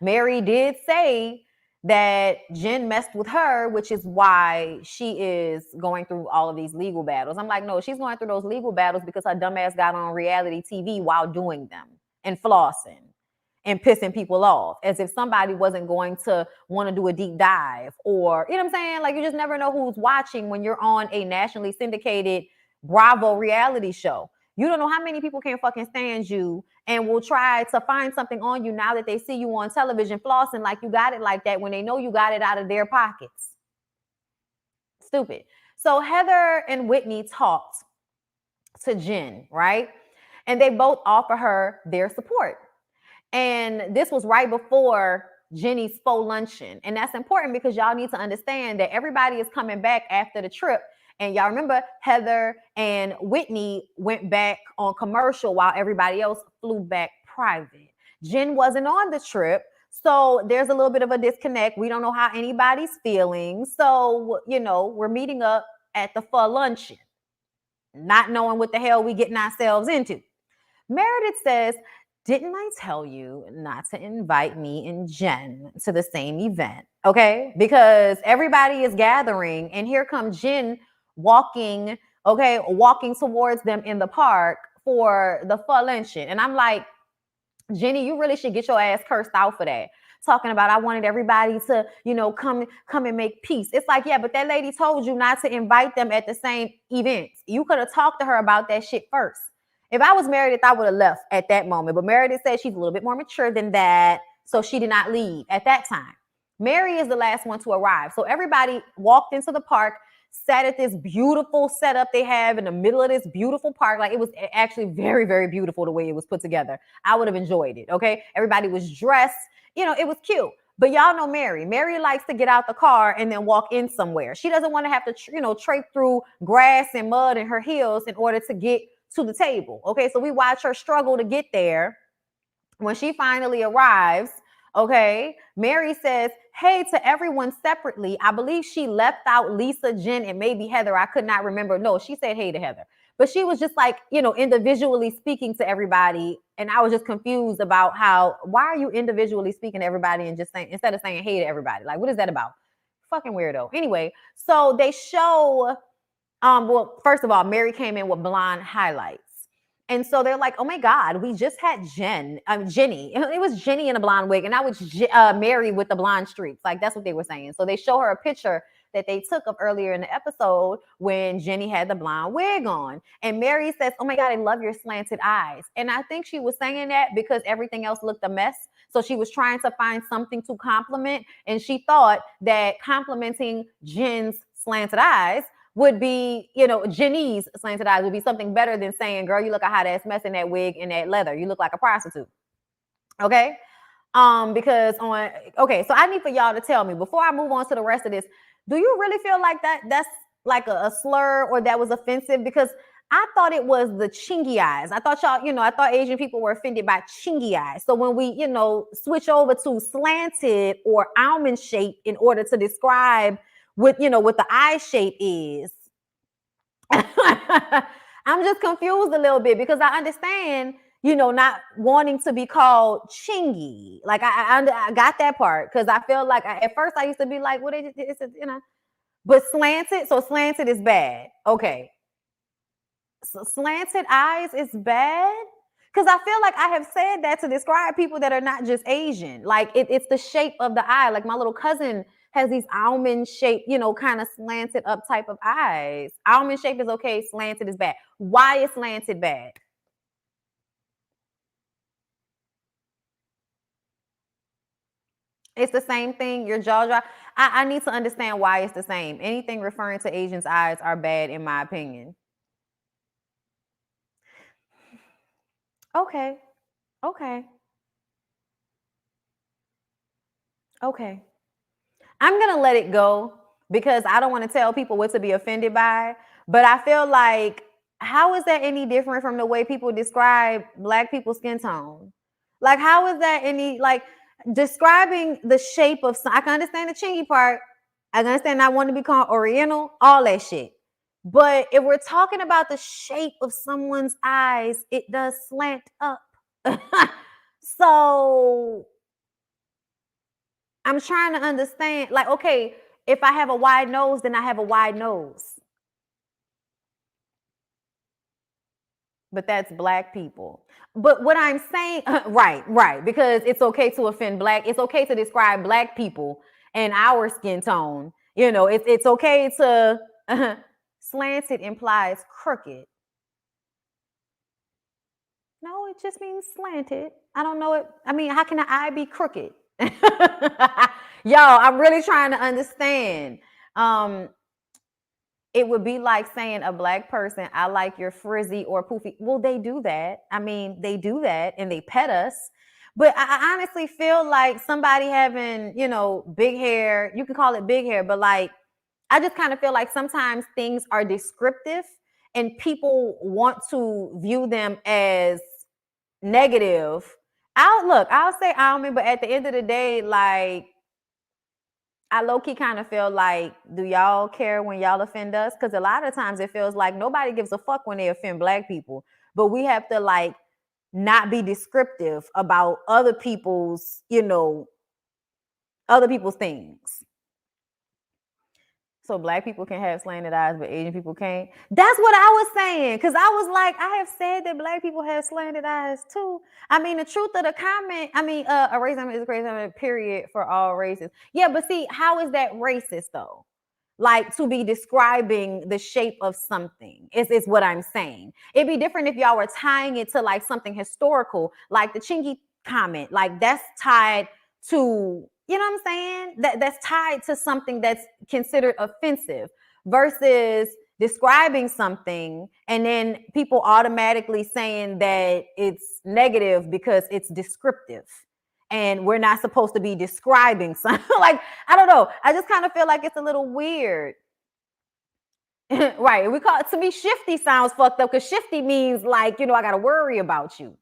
Mary did say that Jen messed with her, which is why she is going through all of these legal battles. I'm like, no, she's going through those legal battles because her dumbass got on reality TV while doing them and flossing and pissing people off, as if somebody wasn't going to want to do a deep dive, or, you know what I'm saying? Like, you just never know who's watching when you're on a nationally syndicated Bravo reality show. You don't know how many people can't fucking stand you and will try to find something on you now that they see you on television flossing like you got it like that when they know you got it out of their pockets. Stupid. So Heather and Whitney talked to Jen, right? And they both offer her their support. And this was right before Jenny's faux luncheon. And that's important because y'all need to understand that everybody is coming back after the trip. And y'all remember Heather and Whitney went back on commercial while everybody else flew back private. Jen wasn't on the trip. So there's a little bit of a disconnect. We don't know how anybody's feeling. So, you know, we're meeting up at the pho luncheon, not knowing what the hell we getting ourselves into. Meredith says, didn't I tell you not to invite me and Jen to the same event? Okay, because everybody is gathering, and here comes Jen walking, okay, walking towards them in the park for the pho luncheon. And I'm like, Jenny, you really should get your ass cursed out for that. Talking about I wanted everybody to, you know, come and make peace. It's like, yeah, but that lady told you not to invite them at the same events. You could have talked to her about that shit first. If I was Meredith, I would have left at that moment. But Meredith said she's a little bit more mature than that, so she did not leave at that time. Mary is the last one to arrive. So everybody walked into the park, sat at this beautiful setup they have in the middle of this beautiful park. Like, it was actually very, very beautiful the way it was put together. I would have enjoyed it, okay? Everybody was dressed. You know, it was cute. But y'all know Mary. Mary likes to get out the car and then walk in somewhere. She doesn't want to have to, you know, trape through grass and mud in her heels in order to get to the table. Okay, so we watch her struggle to get there. When she finally arrives, okay, Mary says, hey to everyone separately. I believe she left out Lisa, Jen, and maybe Heather. I could not remember. No, she said hey to Heather. But she was just like, you know, individually speaking to everybody. And I was just confused about why are you individually speaking to everybody and just saying, instead of saying hey to everybody? Like, what is that about? Fucking weirdo. Anyway, so they show, well, first of all, Mary came in with blonde highlights. And so they're like, oh my God, we just had Jenny. It was Jenny in a blonde wig, and that was Mary with the blonde streaks. Like, that's what they were saying. So they show her a picture that they took of earlier in the episode when Jenny had the blonde wig on. And Mary says, oh my God, I love your slanted eyes. And I think she was saying that because everything else looked a mess. So she was trying to find something to compliment. And she thought that complimenting Jen's slanted eyes would be, you know, Jenny's slanted eyes would be something better than saying, girl, you look a hot ass mess in that wig and that leather. You look like a prostitute. Okay? So I need for y'all to tell me, before I move on to the rest of this, do you really feel like that's like a slur or that was offensive? Because I thought it was the chingy eyes. I thought y'all, you know, I thought Asian people were offended by chingy eyes. So when we, you know, switch over to slanted or almond shape in order to describe what the eye shape is, I'm just confused a little bit because I understand, you know, not wanting to be called chingy. Like I got that part because I feel like at first I used to be like, what is it? You know, but slanted. So slanted is bad. Okay. So slanted eyes is bad. Because I feel like I have said that to describe people that are not just Asian. Like it's the shape of the eye. Like my little cousin has these almond shape, you know, kind of slanted up type of eyes. Almond shape is okay. Slanted is bad. Why is slanted bad? It's the same thing. Your jaw drop. I need to understand why it's the same. Anything referring to Asians' eyes are bad, in my opinion. Okay. Okay. Okay. I'm going to let it go because I don't want to tell people what to be offended by. But I feel like, how is that any different from the way people describe Black people's skin tone? Like, how is that any, like, describing the shape of, I can understand the chingy part. I can understand I want to be called Oriental, all that shit. But if we're talking about the shape of someone's eyes, it does slant up. So I'm trying to understand, like, okay, if I have a wide nose, then I have a wide nose. But that's black people. But what I'm saying, right, because it's okay to offend black. It's okay to describe black people and our skin tone. You know, it's okay to slanted implies crooked. No, it just means slanted. I don't know it. I mean, how can an eye be crooked? Y'all, I'm really trying to understand. Um, it would be like saying a black person, I like your frizzy or poofy. Well, they do that. I mean, they do that and they pet us. But I honestly feel like somebody having, big hair, you can call it big hair, but like, I just kind of feel like sometimes things are descriptive and people want to view them as negative. I'll say almond, but at the end of the day, like, I low-key kind of feel like, do y'all care when y'all offend us? Because a lot of times it feels like nobody gives a fuck when they offend black people. But we have to like not be descriptive about other people's things. So black people can have slanted eyes, but Asian people can't. That's what I was saying. Cause I was like, I have said that black people have slanted eyes too. I mean, the truth of the comment, a race is a crazy period for all races. Yeah, but see, how is that racist though? Like to be describing the shape of something is what I'm saying. It'd be different if y'all were tying it to like something historical, like the Chingy comment. Like that's tied to, you know what I'm saying? That's tied to something that's considered offensive versus describing something and then people automatically saying that it's negative because it's descriptive and we're not supposed to be describing something. Like, I don't know. I just kind of feel like it's a little weird. Right. We call it, to me, shifty sounds fucked up because shifty means like, I got to worry about you.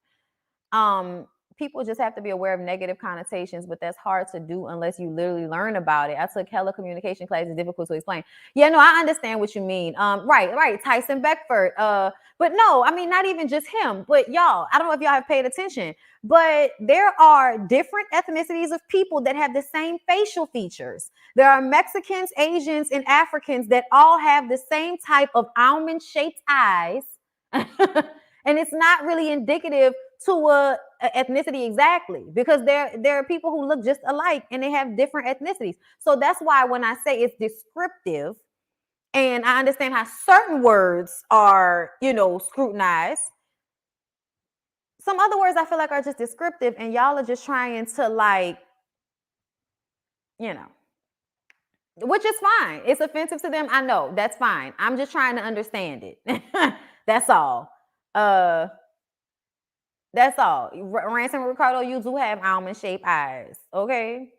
People just have to be aware of negative connotations, but that's hard to do unless you literally learn about it. I took hella communication classes, it's difficult to explain. Yeah, no, I understand what you mean. Right. Tyson Beckford. But no, I mean, not even just him, but y'all, I don't know if y'all have paid attention, but there are different ethnicities of people that have the same facial features. There are Mexicans, Asians, and Africans that all have the same type of almond-shaped eyes. And it's not really indicative to a ethnicity exactly because there are people who look just alike and they have different ethnicities. So that's why when I say it's descriptive, and I understand how certain words are, scrutinized, some other words I feel like are just descriptive and y'all are just trying to like, which is fine. It's offensive to them. I know that's fine. I'm just trying to understand it. That's all. That's all. Ransom Ricardo, you do have almond-shaped eyes, okay?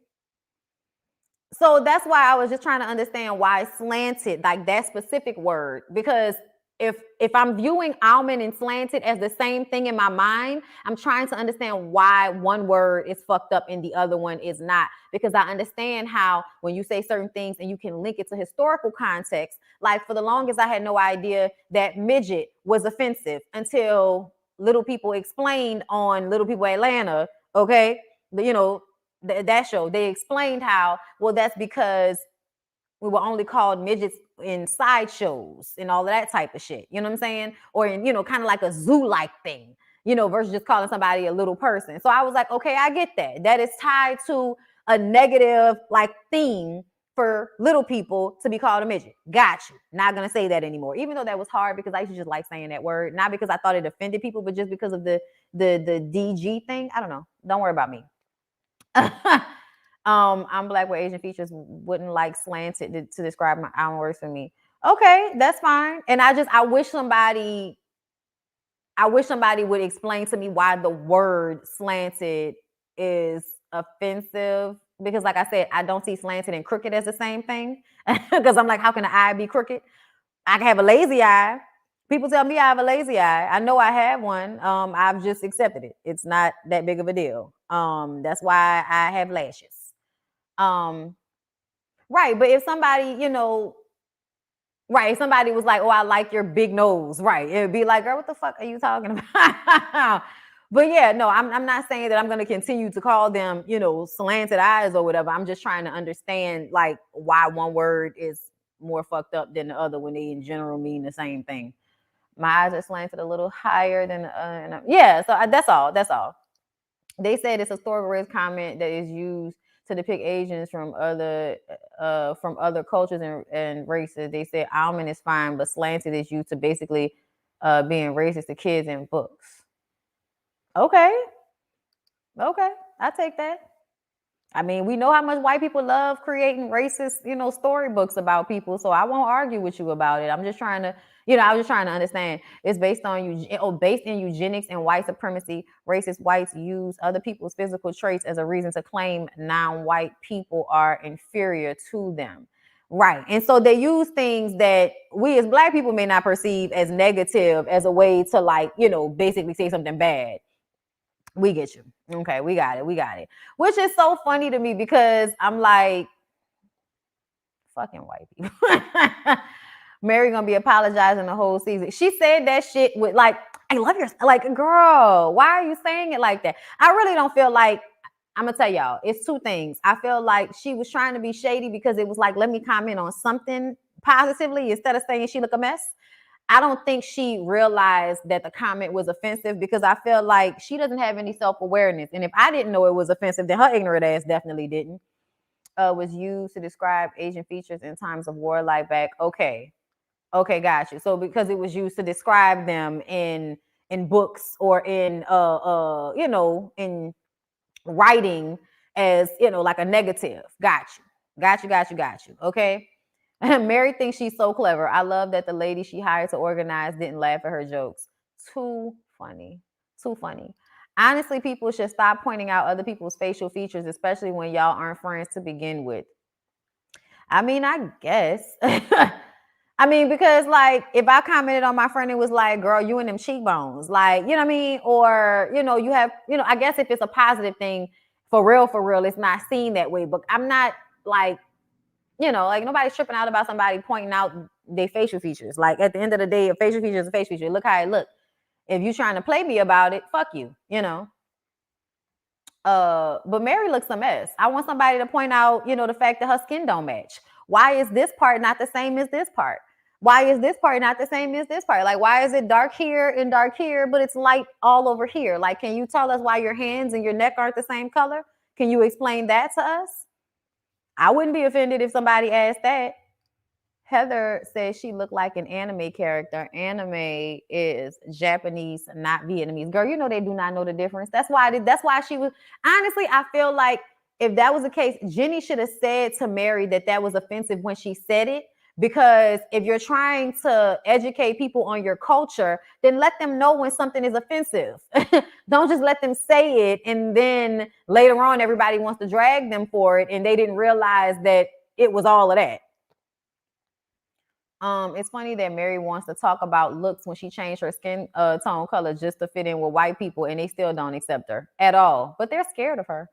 So that's why I was just trying to understand why slanted, like that specific word, because if I'm viewing almond and slanted as the same thing in my mind, I'm trying to understand why one word is fucked up and the other one is not. Because I understand how when you say certain things and you can link it to historical context, like for the longest I had no idea that midget was offensive until Little People explained on Little People Atlanta, okay? That show, they explained how, well, that's because we were only called midgets in sideshows and all of that type of shit. You know what I'm saying? Or in, kind of like a zoo-like thing, versus just calling somebody a little person. So I was like, okay, I get that. That is tied to a negative like theme for little people to be called a midget. Got you. Not gonna say that anymore. Even though that was hard because I used to just like saying that word. Not because I thought it offended people, but just because of the DG thing. I don't know. Don't worry about me. I'm black with Asian features, wouldn't like slanted to describe my own words for me. Okay, that's fine. And I wish somebody would explain to me why the word slanted is offensive. Because like I said, I don't see slanted and crooked as the same thing. Because I'm like, how can an eye be crooked? I can have a lazy eye. People tell me I have a lazy eye. I know I have one. I've just accepted it. It's not that big of a deal. That's why I have lashes. Right. But if somebody, Right. If somebody was like, "Oh, I like your big nose." Right. It would be like, "Girl, what the fuck are you talking about?" But yeah, no, I'm not saying that I'm going to continue to call them, slanted eyes or whatever. I'm just trying to understand like why one word is more fucked up than the other when they in general mean the same thing. My eyes are slanted a little higher than yeah. So that's all. That's all. They said it's a historical comment that is used to depict Asians from other cultures and races. They said almond is fine, but slanted is used to basically being racist to kids in books. Okay, okay, I take that. I mean, we know how much white people love creating racist, storybooks about people. So I won't argue with you about it. I'm just trying to, I was just trying to understand. It's based in eugenics and white supremacy. Racist whites use other people's physical traits as a reason to claim non-white people are inferior to them. Right. And so they use things that we as black people may not perceive as negative as a way to like, basically say something bad. We get you. Okay, we got it. We got it. Which is so funny to me because I'm like, fucking white people. Mary gonna be apologizing the whole season. She said that shit with like, I love your like, girl. Why are you saying it like that? I really don't feel like. I'm gonna tell y'all. It's two things. I feel like she was trying to be shady because it was like, let me comment on something positively instead of saying she look a mess. I don't think she realized that the comment was offensive because I feel like she doesn't have any self-awareness. And if I didn't know it was offensive, then her ignorant ass definitely didn't. Was used to describe Asian features in times of war like back. Okay. Okay, got you. So because it was used to describe them in books or in in writing as, like a negative. Got you. Got you, got you, got you. Okay. Mary thinks she's so clever. I love that the lady she hired to organize didn't laugh at her jokes. Too funny. Too funny. Honestly, people should stop pointing out other people's facial features, especially when y'all aren't friends to begin with. I mean, I guess. I mean, because like if I commented on my friend, it was like, girl, you and them cheekbones. Like, you know what I mean? Or, you have, I guess if it's a positive thing, for real, it's not seen that way. But I'm not like, like nobody's tripping out about somebody pointing out their facial features. Like at the end of the day, a facial feature is a facial feature. Look how it look. If you trying to play me about it, fuck you, but Mary looks a mess. I want somebody to point out, the fact that her skin don't match. Why is this part not the same as this part? Why is this part not the same as this part? Like, why is it dark here and dark here, but it's light all over here? Like, can you tell us why your hands and your neck aren't the same color? Can you explain that to us? I wouldn't be offended if somebody asked that. Heather says she looked like an anime character. Anime is Japanese, not Vietnamese. Girl, they do not know the difference. That's why she was honestly, I feel like if that was the case, Jenny should have said to Mary that was offensive when she said it. Because if you're trying to educate people on your culture, then let them know when something is offensive. Don't just let them say it and then later on everybody wants to drag them for it and they didn't realize that it was all of that. It's funny that Mary wants to talk about looks when she changed her skin tone color just to fit in with white people, and they still don't accept her at all. But they're scared of her.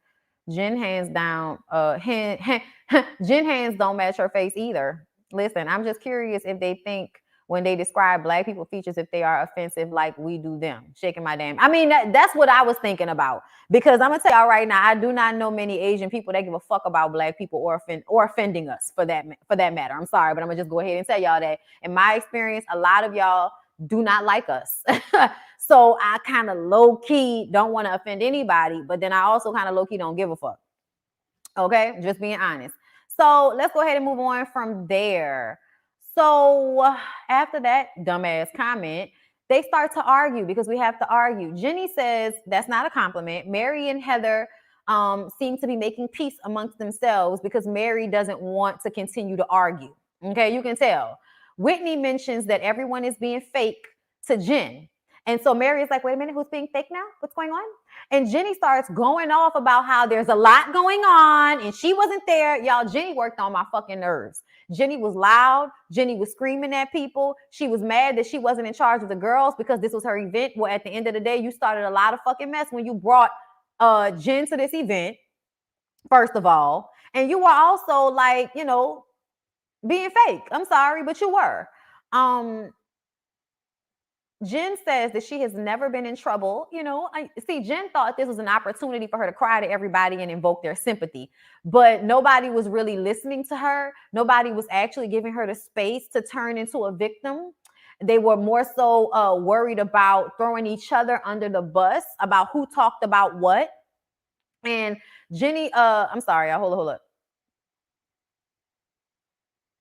Jen hands down, Jen hands don't match her face either. Listen, I'm just curious if they think when they describe black people features if they are offensive like we do them. Shaking my damn. I mean, that's what I was thinking about. Because I'm gonna tell y'all right now, I do not know many Asian people that give a fuck about black people or offending us for that matter. I'm sorry, but I'm gonna just go ahead and tell y'all that in my experience, a lot of y'all do not like us. So I kind of low key don't want to offend anybody, but then I also kind of low key don't give a fuck. Okay, just being honest. So let's go ahead and move on from there. So after that dumbass comment, they start to argue because we have to argue. Jenny says that's not a compliment. Mary and Heather seem to be making peace amongst themselves because Mary doesn't want to continue to argue. Okay, you can tell. Whitney mentions that everyone is being fake to Jen. And so Mary is like, wait a minute, who's being fake now? What's going on? And Jenny starts going off about how there's a lot going on and she wasn't there. Y'all, Jenny worked on my fucking nerves. Jenny was loud. Jenny was screaming at people. She was mad that she wasn't in charge of the girls because this was her event. Well, at the end of the day, you started a lot of fucking mess when you brought Jen to this event, first of all. And you were also like, being fake. I'm sorry, but you were. Jen says that she has never been in trouble. Jen thought this was an opportunity for her to cry to everybody and invoke their sympathy, but nobody was really listening to her. Nobody was actually giving her the space to turn into a victim. They were more so worried about throwing each other under the bus about who talked about what. And Jenny, I'm sorry, hold up.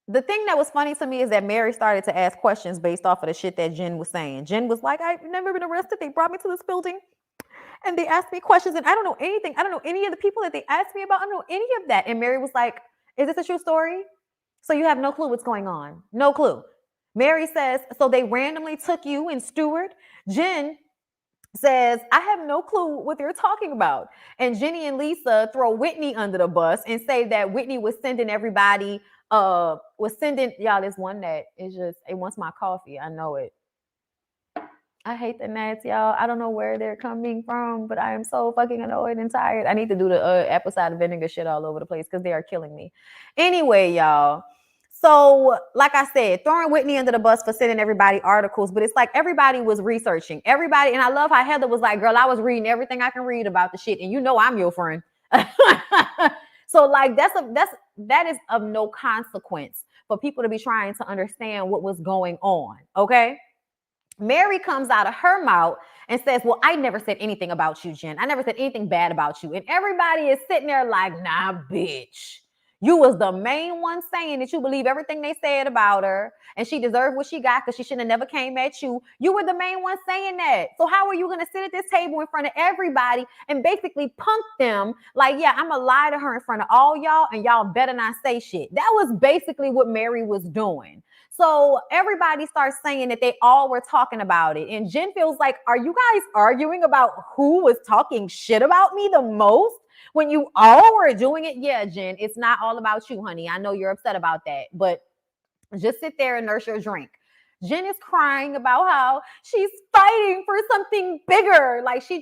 The thing that was funny to me is that Mary started to ask questions based off of the shit that Jen was saying. Jen was like, I've never been arrested. They brought me to this building and they asked me questions and I don't know anything. I don't know any of the people that they asked me about. I don't know any of that. And Mary was like, is this a true story? So you have no clue what's going on. No clue. Mary says, so they randomly took you and Stewart. Jen says, I have no clue what they're talking about. And Jenny and Lisa throw Whitney under the bus and say that Whitney was sending everybody, y'all, this one that is just, it wants my coffee. I know it. I hate the gnats, y'all. I don't know where they're coming from, but I am so fucking annoyed and tired. I need to do the apple cider vinegar shit all over the place because they are killing me. Anyway, y'all. So, like I said, throwing Whitney under the bus for sending everybody articles, but it's like everybody was researching. Everybody, and I love how Heather was like, girl, I was reading everything I can read about the shit, and you know I'm your friend. So, like, that is of no consequence for people to be trying to understand what was going on, okay? Mary comes out of her mouth and says, well, I never said anything about you, Jen. I never said anything bad about you. And everybody is sitting there like, nah, bitch. You was the main one saying that you believe everything they said about her and she deserved what she got because she shouldn't have never came at you. You were the main one saying that. So how are you going to sit at this table in front of everybody and basically punk them like, yeah, I'm going to lie to her in front of all y'all and y'all better not say shit. That was basically what Mary was doing. So everybody starts saying that they all were talking about it. And Jen feels like, are you guys arguing about who was talking shit about me the most? When you all were doing it, yeah, Jen, it's not all about you, honey. I know you're upset about that, but just sit there and nurse your drink. Jen is crying about how she's fighting for something bigger. Like she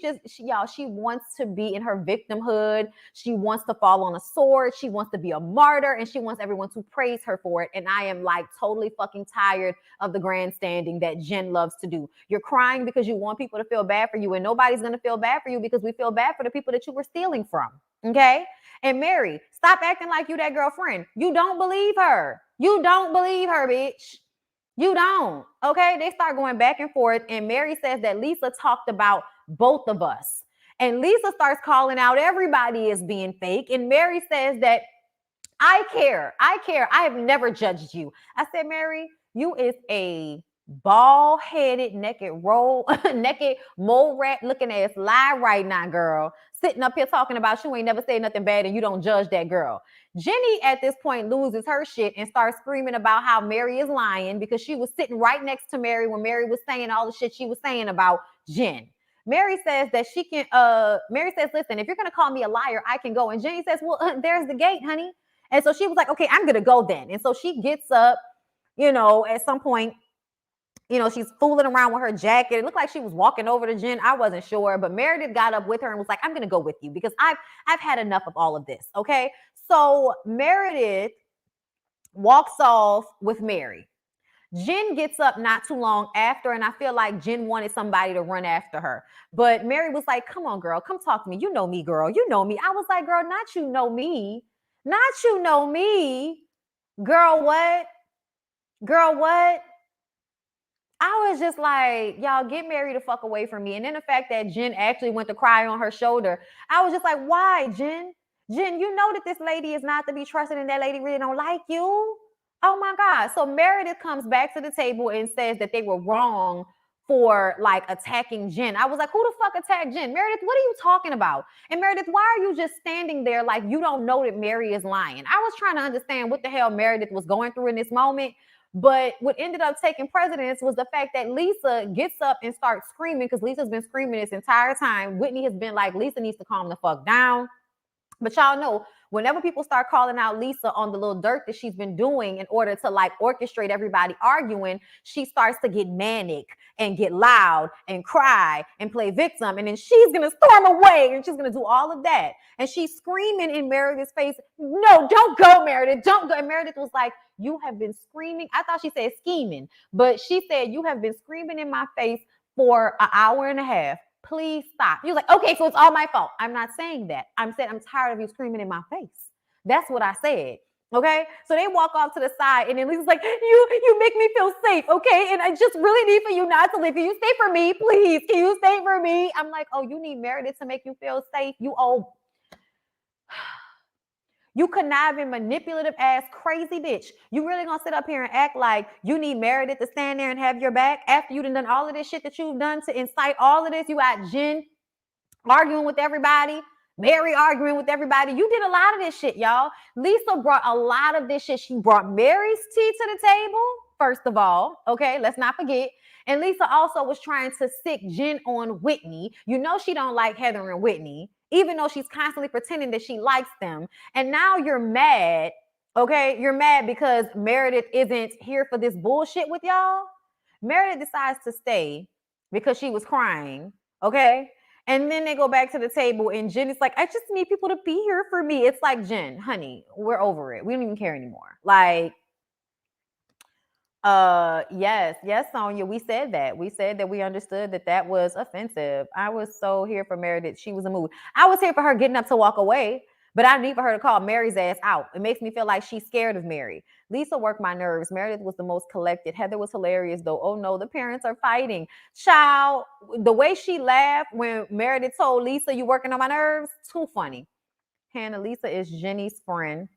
wants to be in her victimhood. She wants to fall on a sword. She wants to be a martyr and she wants everyone to praise her for it. And I am like totally fucking tired of the grandstanding that Jen loves to do. You're crying because you want people to feel bad for you and nobody's going to feel bad for you because we feel bad for the people that you were stealing from. Okay. And Mary, stop acting like you that girlfriend. You don't believe her. You don't believe her, bitch. You don't. Okay. They start going back and forth. And Mary says that Lisa talked about both of us. And Lisa starts calling out everybody as being fake. And Mary says that I care. I have never judged you. I said, Mary, you is a bald-headed, naked mole rat looking ass lie right now, girl. Sitting up here talking about you ain't never said nothing bad and you don't judge that girl. Jenny at this point loses her shit and starts screaming about how Mary is lying because she was sitting right next to Mary when Mary was saying all the shit she was saying about Jen. Mary says that she can, Mary says, listen, if you're going to call me a liar, I can go. And Jenny says, well, there's the gate, honey. And so she was like, okay, I'm going to go then. And so she gets up, at some point, she's fooling around with her jacket. It looked like she was walking over to Jen. I wasn't sure, but Meredith got up with her and was like, I'm going to go with you because I've had enough of all of this. Okay. So Meredith walks off with Mary. Jen gets up not too long after, and I feel like Jen wanted somebody to run after her. But Mary was like, come on, girl, come talk to me. You know me, girl. You know me. I was like, girl, not you know me. Not you know me. Girl, what? Girl, what? I was just like, y'all get Mary the fuck away from me. And then the fact that Jen actually went to cry on her shoulder, I was just like, why, Jen? Jen, you know that this lady is not to be trusted and that lady really don't like you. Oh my God. So Meredith comes back to the table and says that they were wrong for like attacking Jen. I was like, who the fuck attacked Jen? Meredith, what are you talking about? And Meredith, why are you just standing there like you don't know that Mary is lying? I was trying to understand what the hell Meredith was going through in this moment. But what ended up taking precedence was the fact that Lisa gets up and starts screaming because Lisa's been screaming this entire time. Whitney has been like, Lisa needs to calm the fuck down. But y'all know Whenever people start calling out Lisa on the little dirt that she's been doing in order to like orchestrate everybody arguing, she starts to get manic and get loud and cry and play victim. And then she's going to storm away and she's going to do all of that. And she's screaming in Meredith's face, no, don't go, Meredith, don't go. And Meredith was like, you have been screaming. I thought she said scheming, but she said, you have been screaming in my face for an hour and a half. Please stop. He was like, okay, so it's all my fault. I'm not saying that. I'm saying I'm tired of you screaming in my face. That's what I said. Okay, so they walk off to the side, and then Lisa's like, "You make me feel safe, okay? And I just really need for you not to leave. Can you stay for me, please? Can you stay for me?" I'm like, "Oh, you need Meredith to make you feel safe? You you conniving, manipulative ass, crazy bitch. You really gonna sit up here and act like you need Meredith to stand there and have your back after you done all of this shit that you've done to incite all of this? You got Jen arguing with everybody, Mary arguing with everybody. You did a lot of this shit, y'all. Lisa brought a lot of this shit. She brought Mary's tea to the table, first of all. Okay, let's not forget. And Lisa also was trying to sick Jen on Whitney. You know she don't like Heather and Whitney, even though she's constantly pretending that she likes them. And now you're mad, okay? You're mad because Meredith isn't here for this bullshit with y'all. Meredith decides to stay because she was crying, okay? And then they go back to the table and Jen is like, I just need people to be here for me. It's like, Jen, honey, we're over it. We don't even care anymore. Like, yes, Sonia, we said that. We said that we understood that that was offensive. I was so here for Meredith. She was a mood. I was here for her getting up to walk away, but I need for her to call Mary's ass out. It makes me feel like she's scared of Mary. Lisa worked my nerves. Meredith was the most collected. Heather was hilarious, though. Oh no, the parents are fighting. Child, the way she laughed when Meredith told Lisa, you working on my nerves, too funny. Hannah, Lisa is Jenny's friend.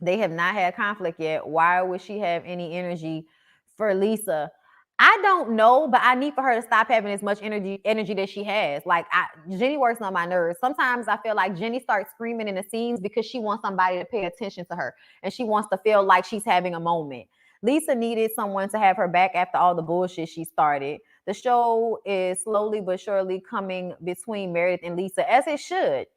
They have not had conflict yet. Why would she have any energy for Lisa? I don't know, but I need for her to stop having as much energy that she has. Like, Jenny works on my nerves. Sometimes I feel like Jenny starts screaming in the scenes because she wants somebody to pay attention to her and she wants to feel like she's having a moment. Lisa needed someone to have her back after all the bullshit she started. The show is slowly but surely coming between Meredith and Lisa, as it should.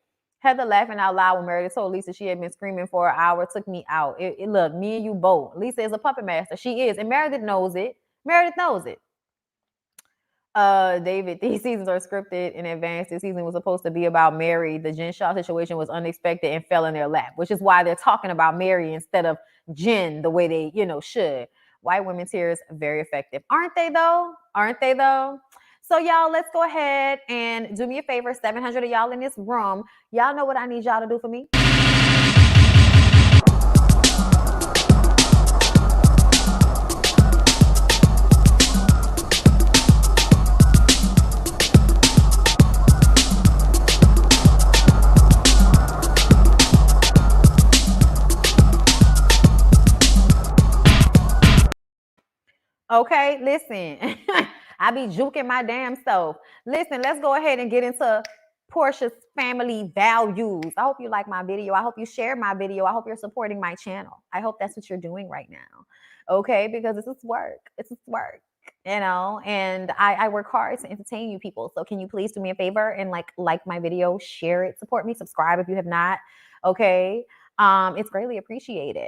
Heather laughing out loud when Meredith told Lisa she had been screaming for an hour, took me out. Look, me and you both. Lisa is a puppet master. She is. And Meredith knows it. Meredith knows it. David, these seasons are scripted in advance. This season was supposed to be about Mary. The Jen Shaw situation was unexpected and fell in their lap, which is why they're talking about Mary instead of Jen the way they, should. White women tears, very effective. Aren't they though? Aren't they though? So y'all, let's go ahead and do me a favor. 700 of y'all in this room. Y'all know what I need y'all to do for me? Okay, listen. I be juking my damn self. Listen, let's go ahead and get into Porsha's family values. I hope you like my video. I hope you share my video. I hope you're supporting my channel. I hope that's what you're doing right now. Okay, because this is work. It's work, and I work hard to entertain you people. So can you please do me a favor and like my video, share it, support me, subscribe if you have not. Okay. It's greatly appreciated.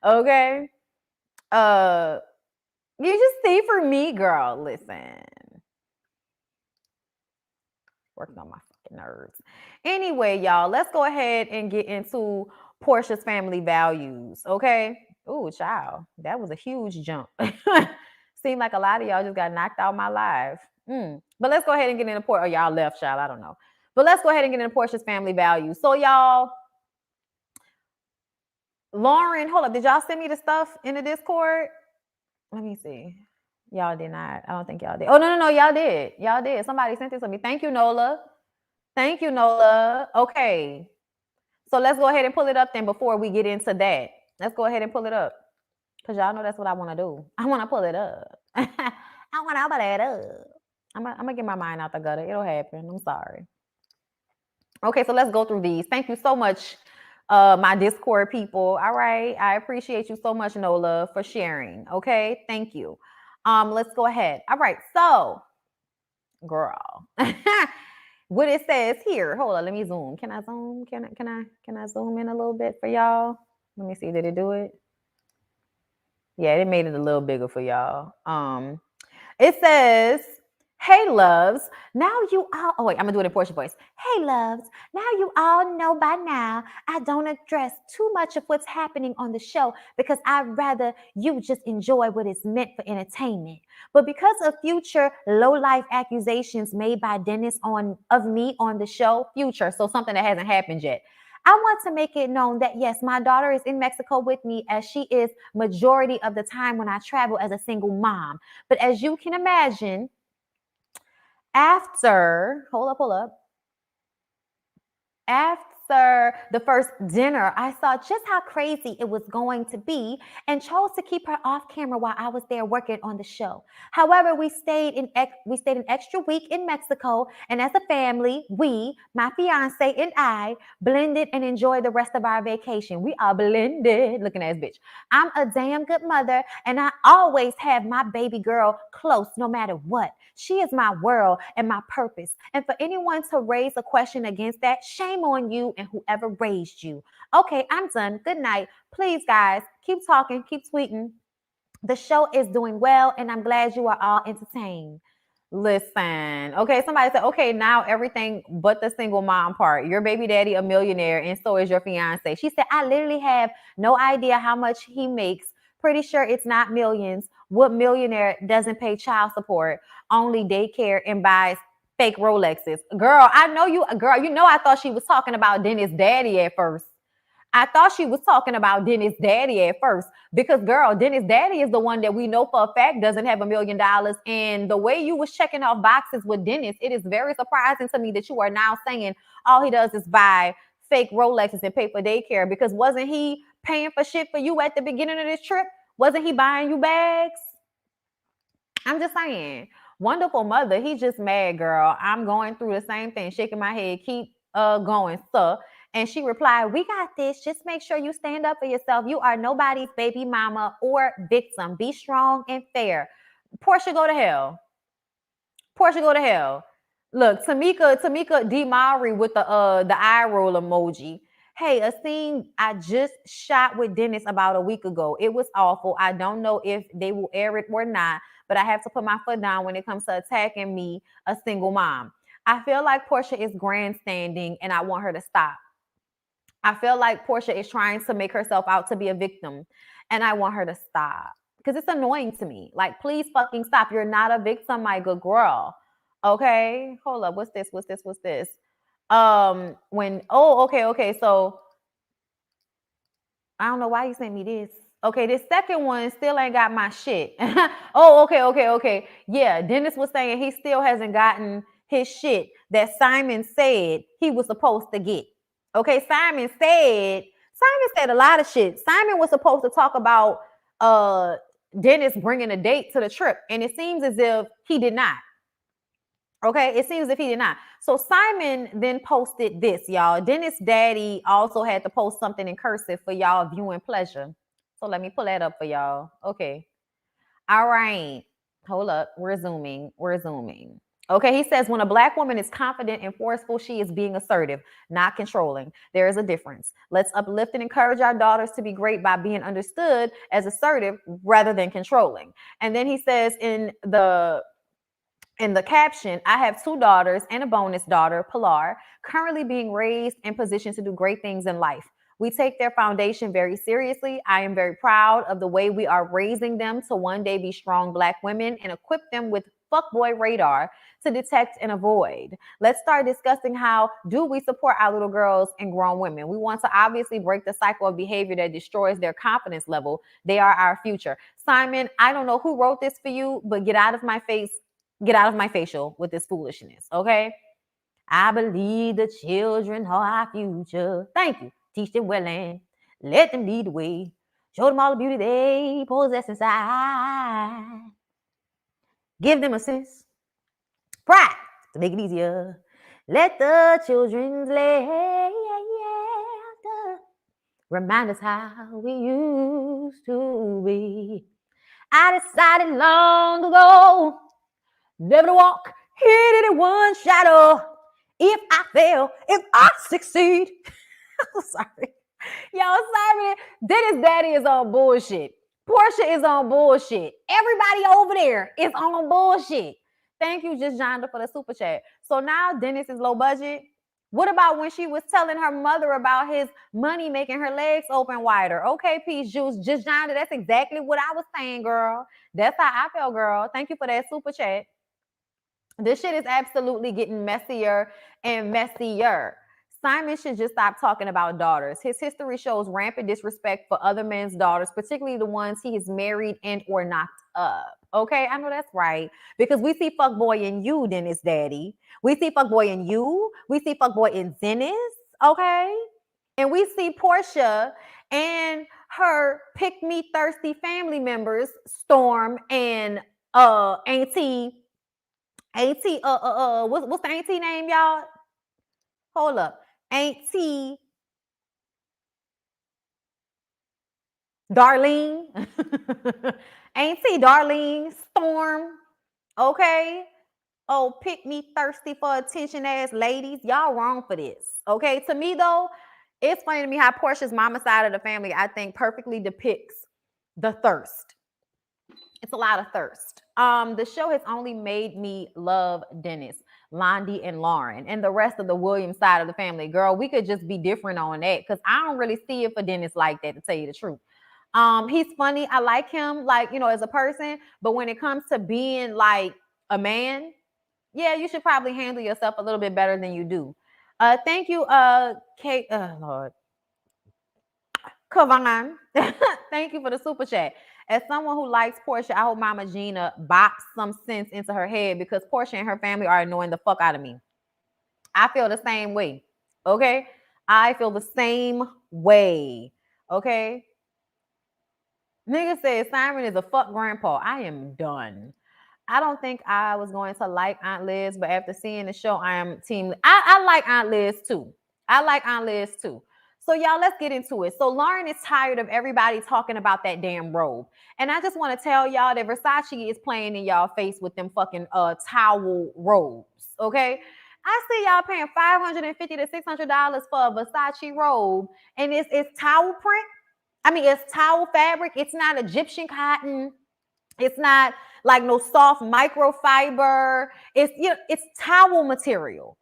Okay. You just stay for me, girl. Listen. Working on my fucking nerves. Anyway, y'all, let's go ahead and get into Porsha's family values, okay? Ooh, child, that was a huge jump. Seemed like a lot of y'all just got knocked out my life. But let's go ahead and get into Porsha. Oh, y'all left, child. I don't know. But let's go ahead and get into Porsha's family values. So, y'all, Lauren, hold up. Did y'all send me the stuff in the Discord? Let me see. Y'all did not. I don't think y'all did. Oh, no. Y'all did. Y'all did. Somebody sent this to me. Thank you, Nola. Thank you, Nola. Okay. So let's go ahead and pull it up then before we get into that. Let's go ahead and pull it up. Because y'all know that's what I want to do. I want to pull it up. I want to pull it up. I'm going to get my mind out the gutter. It'll happen. I'm sorry. Okay, so let's go through these. Thank you so much, my Discord people. All right. I appreciate you so much, Nola, for sharing. Okay. Thank you. Let's go ahead. All right. So, girl, what it says here. Hold on, let me zoom. Can I zoom? Can I zoom in a little bit for y'all? Let me see. Did it do it? Yeah, it made it a little bigger for y'all. It says, "Hey loves, now you all." Oh wait, I'm gonna do it in Porsche voice. "Hey loves, now you all know by now I don't address too much of what's happening on the show because I'd rather you just enjoy what is meant for entertainment. But because of future low life accusations made by Dennis of me on the show, future, so something that hasn't happened yet." I want to make it known that yes, my daughter is in Mexico with me as she is majority of the time when I travel as a single mom. But as you can imagine, after, hold up, after the first dinner, I saw just how crazy it was going to be and chose to keep her off camera while I was there working on the show. However, we stayed an extra week in Mexico, and as a family, we, my fiance and I, blended and enjoyed the rest of our vacation. We are blended, looking at this bitch. I'm a damn good mother, and I always have my baby girl close no matter what. She is my world and my purpose. And for anyone to raise a question against that, shame on you and whoever raised you. Okay, I'm done. Good night. Please, guys, keep talking, keep tweeting. The show is doing well, and I'm glad you are all entertained. Listen, okay, somebody said, okay, now everything but the single mom part. Your baby daddy a millionaire, and so is your fiance. She said, I literally have no idea how much he makes. Pretty sure it's not millions. What millionaire doesn't pay child support, only daycare, and buys fake Rolexes? Girl, you know, I thought she was talking about Dennis' daddy at first. I thought she was talking about Dennis' daddy at first because, girl, Dennis' daddy is the one that we know for a fact doesn't have $1 million. And the way you was checking off boxes with Dennis, it is very surprising to me that you are now saying all he does is buy fake Rolexes and pay for daycare, because wasn't he paying for shit for you at the beginning of this trip? Wasn't he buying you bags? I'm just saying. Wonderful mother. He's just mad, girl. I'm going through the same thing, shaking my head. Keep going, sir. And she replied, we got this. Just make sure you stand up for yourself. You are nobody's baby mama or victim. Be strong and fair. Porsha, go to hell. Porsha, go to hell. Look, Tamika D. Mowry with the eye roll emoji. Hey, a scene I just shot with Dennis about a week ago. It was awful. I don't know if they will air it or not, but I have to put my foot down when it comes to attacking me, a single mom. I feel like Porsha is grandstanding, and I want her to stop. I feel like Porsha is trying to make herself out to be a victim, and I want her to stop because it's annoying to me. Like, please fucking stop. You're not a victim, my good girl. Okay, hold up. What's this? Okay. So I don't know why you sent me this. Okay, this second one still ain't got my shit. Okay. Yeah, Dennis was saying he still hasn't gotten his shit that Simon said he was supposed to get. Okay, Simon said a lot of shit. Simon was supposed to talk about Dennis bringing a date to the trip, and it seems as if he did not. Okay, it seems as if he did not. So Simon then posted this, y'all. Dennis' daddy also had to post something in cursive for y'all viewing pleasure. So let me pull that up for y'all. Okay. All right. Hold up. We're zooming. Okay, he says when a Black woman is confident and forceful, she is being assertive, not controlling. There is a difference. Let's uplift and encourage our daughters to be great by being understood as assertive rather than controlling. And then he says in the caption, I have 2 daughters and a bonus daughter, Pilar, currently being raised and positioned to do great things in life. We take their foundation very seriously. I am very proud of the way we are raising them to one day be strong Black women and equip them with fuckboy radar to detect and avoid. Let's start discussing how do we support our little girls and grown women. We want to obviously break the cycle of behavior that destroys their confidence level. They are our future. Simon, I don't know who wrote this for you, but get out of my face. Get out of my facial with this foolishness, okay? I believe the children are our future. Thank you. Teach them well and let them lead the way. Show them all the beauty they possess inside. Give them a sense, pride to make it easier. Let the children's laughter remind us how we used to be. I decided long ago never to walk in any one shadow. If I fail, if I succeed. I'm sorry. Yo, Simon, Dennis Daddy is on bullshit. Porsha is on bullshit. Everybody over there is on bullshit. Thank you, Just Jonda, for the super chat. So now Dennis is low budget. What about when she was telling her mother about his money making her legs open wider? Okay, Peace Juice, Just Jonda, that's exactly what I was saying, girl. That's how I feel, girl. Thank you for that super chat. This shit is absolutely getting messier and messier. Simon should just stop talking about daughters. His history shows rampant disrespect for other men's daughters, particularly the ones he has married and or knocked up. Okay, I know that's right. Because we see fuckboy in you, Dennis Daddy. We see fuckboy in you. We see fuckboy in Dennis. Okay? And we see Porsha and her pick me thirsty family members, Storm and Auntie what's the auntie name, y'all? Hold up. Auntie Darlene. Auntie Darlene Storm. Okay. Oh, pick me thirsty for attention ass ladies. Y'all wrong for this. Okay. To me, though, it's funny to me how Porsha's mama side of the family, I think, perfectly depicts the thirst. It's a lot of thirst. The show has only made me love Dennis, Londi, and Lauren, and the rest of the Williams side of the family. Girl, we could just be different on that because I don't really see it for Dennis like that, to tell you the truth. He's funny. I like him, like, you know, as a person, but when it comes to being like a man, yeah, you should probably handle yourself a little bit better than you do. Thank you, Kate. Lord. Kavan. Thank you for the super chat. As someone who likes Porsha, I hope Mama Gina bops some sense into her head because Porsha and her family are annoying the fuck out of me. I feel the same way. Okay? I feel the same way. Okay? Nigga said Simon is a fuck grandpa. I am done. I don't think I was going to like Aunt Liz, but after seeing the show, I am team. I like Aunt Liz too. I like Aunt Liz too. So y'all, let's get into it. So Lauren is tired of everybody talking about that damn robe. And I just want to tell y'all that Versace is playing in y'all face with them fucking towel robes. Okay. I see y'all paying $550 to $600 for a Versace robe, and it's towel print. I mean, it's towel fabric. It's not Egyptian cotton. It's not like no soft microfiber. It's, you know, it's towel material,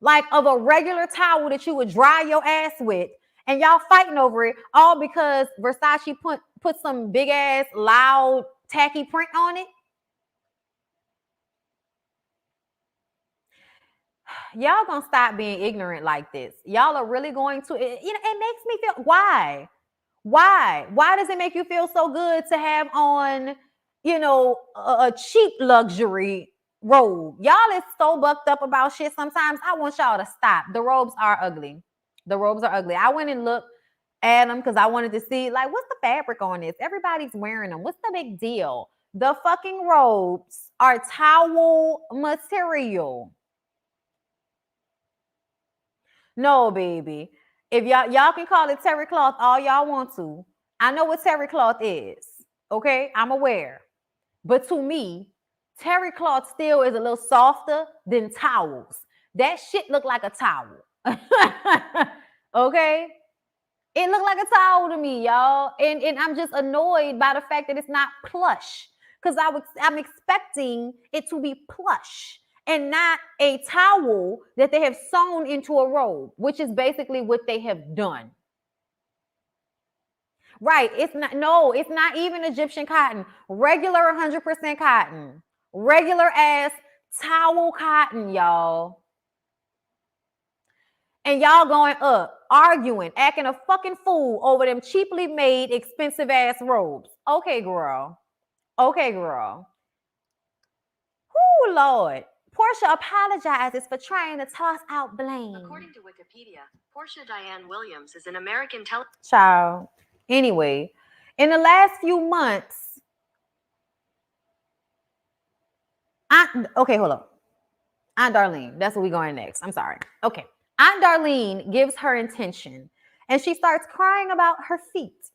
like of a regular towel that you would dry your ass with, and y'all fighting over it all because Versace put some big ass loud tacky print on it. Y'all gonna stop being ignorant like this. Y'all are really going to, you know, it makes me feel, why? Why does it make you feel so good to have on, you know, a cheap luxury robe? Y'all is so bucked up about shit sometimes. I want y'all to stop. The robes are ugly. The robes are ugly. I went and looked at them because I wanted to see, like, what's the fabric on this? Everybody's wearing them. What's the big deal? The fucking robes are towel material. No, baby. If y'all can call it terry cloth all y'all want to. I know what terry cloth is. Okay, I'm aware. But to me, terry cloth still is a little softer than towels. That shit look like a towel. Okay? It looked like a towel to me, y'all. And I'm just annoyed by the fact that it's not plush. Because I'm expecting it to be plush and not a towel that they have sewn into a robe, which is basically what they have done. Right. It's not even Egyptian cotton. Regular 100% cotton. Regular ass towel cotton, y'all. And y'all going up, arguing, acting a fucking fool over them cheaply made, expensive ass robes. Okay, girl. Okay, girl. Whoo, Lord. Porsha apologizes for trying to toss out blame. According to Wikipedia, Porsha Diane Williams is an American child. Anyway, in the last few months, okay, hold up. Aunt Darlene, that's where we going next. I'm sorry. Okay. Aunt Darlene gives her intention, and she starts crying about her feet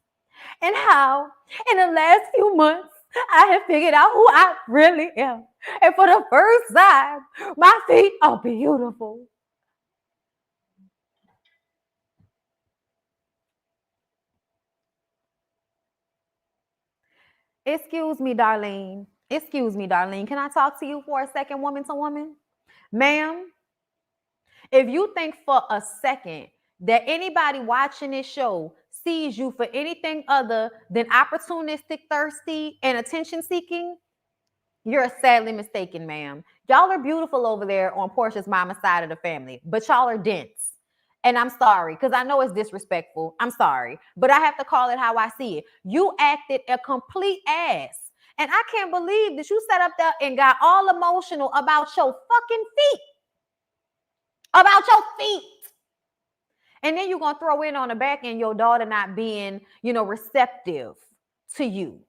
and how in the last few months, I have figured out who I really am. And for the first time, my feet are beautiful. Excuse me, Darlene. Excuse me, Darlene. Can I talk to you for a second, woman to woman? Ma'am, if you think for a second that anybody watching this show sees you for anything other than opportunistic, thirsty, and attention seeking, you're sadly mistaken, ma'am. Y'all are beautiful over there on Portia's mama's side of the family, but y'all are dense. And I'm sorry, because I know it's disrespectful. I'm sorry, but I have to call it how I see it. You acted a complete ass. And I can't believe that you sat up there and got all emotional about your fucking feet. About your feet. And then you're going to throw in on the back end your daughter not being, receptive to you.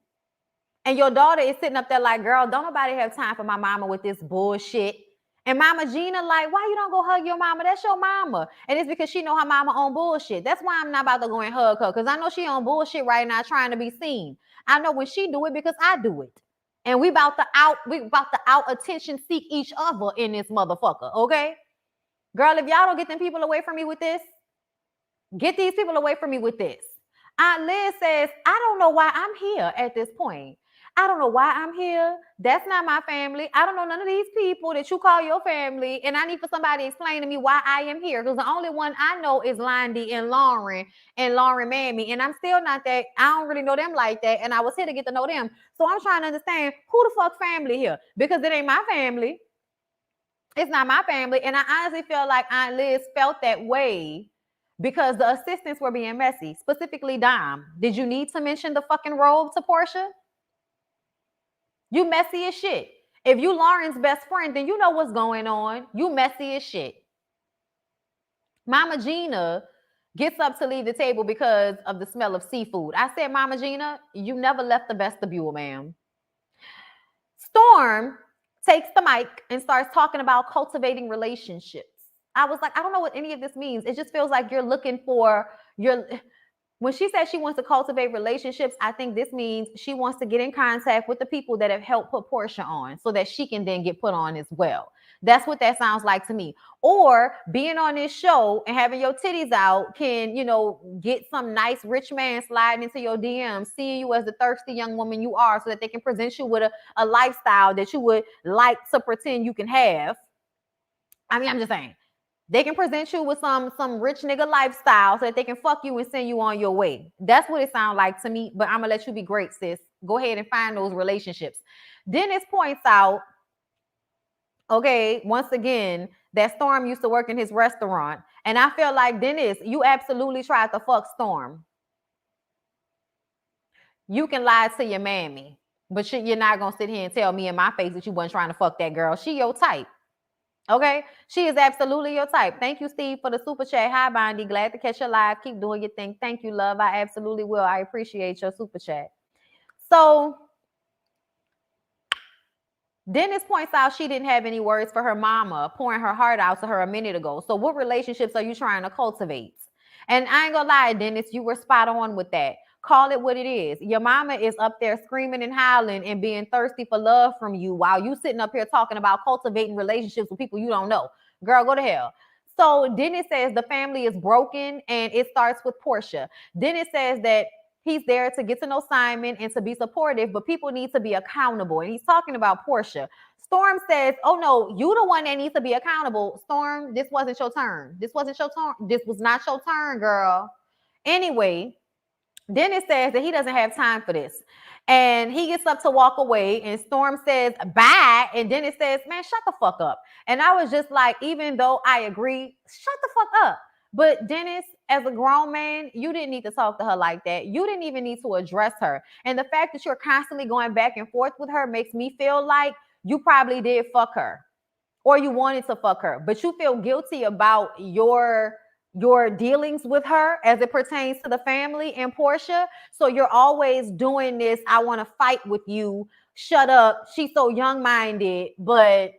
And your daughter is sitting up there like, girl, don't nobody have time for my mama with this bullshit. And Mama Gina like, why you don't go hug your mama? That's your mama. And it's because she know her mama on bullshit. That's why I'm not about to go and hug her, because I know she on bullshit right now trying to be seen. I know when she do it because I do it. And we about to out attention seek each other in this motherfucker, okay? Girl, if y'all don't get them people away from me with this, get these people away from me with this. Aunt Liz says, I don't know why I'm here at this point. I don't know why I'm here. That's not my family. I don't know none of these people that you call your family. And I need for somebody to explain to me why I am here. Because the only one I know is Lindy and Lauren Mammy. And I'm still not that. I don't really know them like that. And I was here to get to know them. So I'm trying to understand who the fuck family here. Because it ain't my family. It's not my family. And I honestly feel like Aunt Liz felt that way because the assistants were being messy. Specifically Dom. Did you need to mention the fucking robe to Porsha? You messy as shit. If you Lauren's best friend, then you know what's going on. You messy as shit. Mama Gina gets up to leave the table because of the smell of seafood. I said, Mama Gina, you never left the vestibule, ma'am. Storm takes the mic and starts talking about cultivating relationships. I was like, I don't know what any of this means. It just feels like you're looking for when she said she wants to cultivate relationships, I think this means she wants to get in contact with the people that have helped put Porsha on so that she can then get put on as well. That's what that sounds like to me. Or being on this show and having your titties out can, get some nice rich man sliding into your DMs, seeing you as the thirsty young woman you are so that they can present you with a lifestyle that you would like to pretend you can have. I mean, I'm just saying. They can present you with some rich nigga lifestyle so that they can fuck you and send you on your way. That's what it sounds like to me, but I'm going to let you be great, sis. Go ahead and find those relationships. Dennis points out, okay, once again, that Storm used to work in his restaurant. And I feel like, Dennis, you absolutely tried to fuck Storm. You can lie to your mammy, but you're not going to sit here and tell me in my face that you wasn't trying to fuck that girl. She your type. Okay, she is absolutely your type. Thank you, Steve, for the super chat. Hi, Bondy. Glad to catch you live. Keep doing your thing. Thank you, love. I absolutely will. I appreciate your super chat. So Dennis points out she didn't have any words for her mama, pouring her heart out to her a minute ago. So what relationships are you trying to cultivate? And I ain't gonna lie, Dennis, you were spot on with that. Call it what it is. Your mama is up there screaming and howling and being thirsty for love from you while you sitting up here talking about cultivating relationships with people you don't know. Girl, go to hell. So Dennis says the family is broken and it starts with Porsha. Dennis says that he's there to get to know Simon and to be supportive, but people need to be accountable. And he's talking about Porsha. Storm says, oh no, you the one that needs to be accountable. Storm, this wasn't your turn. This wasn't your turn. This was not your turn, girl. Anyway, Dennis says that he doesn't have time for this. And he gets up to walk away and Storm says, bye. And Dennis says, man, shut the fuck up. And I was just like, even though I agree, shut the fuck up. But Dennis, as a grown man, you didn't need to talk to her like that. You didn't even need to address her. And the fact that you're constantly going back and forth with her makes me feel like you probably did fuck her or you wanted to fuck her, but you feel guilty about your dealings with her as it pertains to the family and Porsha. So you're always doing this. I want to fight with you. Shut up. She's so young-minded, but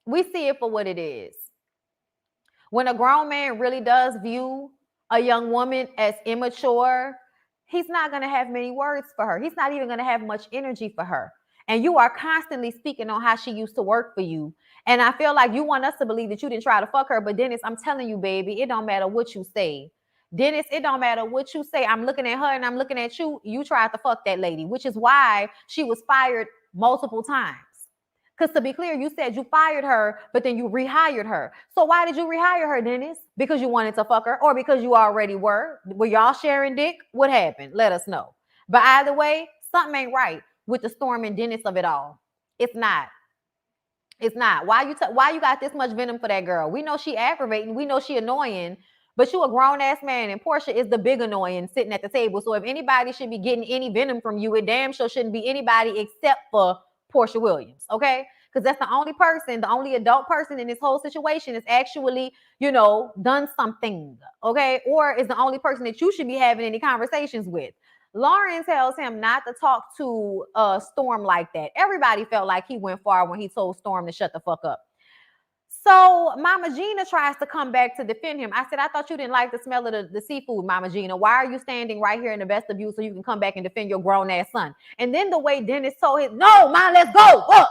we see it for what it is. When a grown man really does view a young woman as immature, he's not going to have many words for her. He's not even going to have much energy for her. And you are constantly speaking on how she used to work for you. And I feel like you want us to believe that you didn't try to fuck her. But Dennis, I'm telling you, baby, it don't matter what you say. Dennis, it don't matter what you say. I'm looking at her and I'm looking at you. You tried to fuck that lady, which is why she was fired multiple times. Because to be clear, you said you fired her, but then you rehired her. So why did you rehire her, Dennis? Because you wanted to fuck her or because you already were? Were y'all sharing dick? What happened? Let us know. But either way, something ain't right with the Storm and Dennis of it all. It's not. It's not. Why you got this much venom for that girl? We know she aggravating. We know she annoying. But you a grown ass man, and Porsha is the big annoying sitting at the table. So if anybody should be getting any venom from you, it damn sure shouldn't be anybody except for Porsha Williams, okay? Because that's the only person, the only adult person in this whole situation is actually, done something, okay? Or is the only person that you should be having any conversations with. Lauren tells him not to talk to Storm like that. Everybody felt like he went far when he told Storm to shut the fuck up. So Mama Gina tries to come back to defend him. I said, I thought you didn't like the smell of the seafood, Mama Gina. Why are you standing right here in the vestibule so you can come back and defend your grown ass son? And then the way Dennis told him, no, Mom, let's go. Up.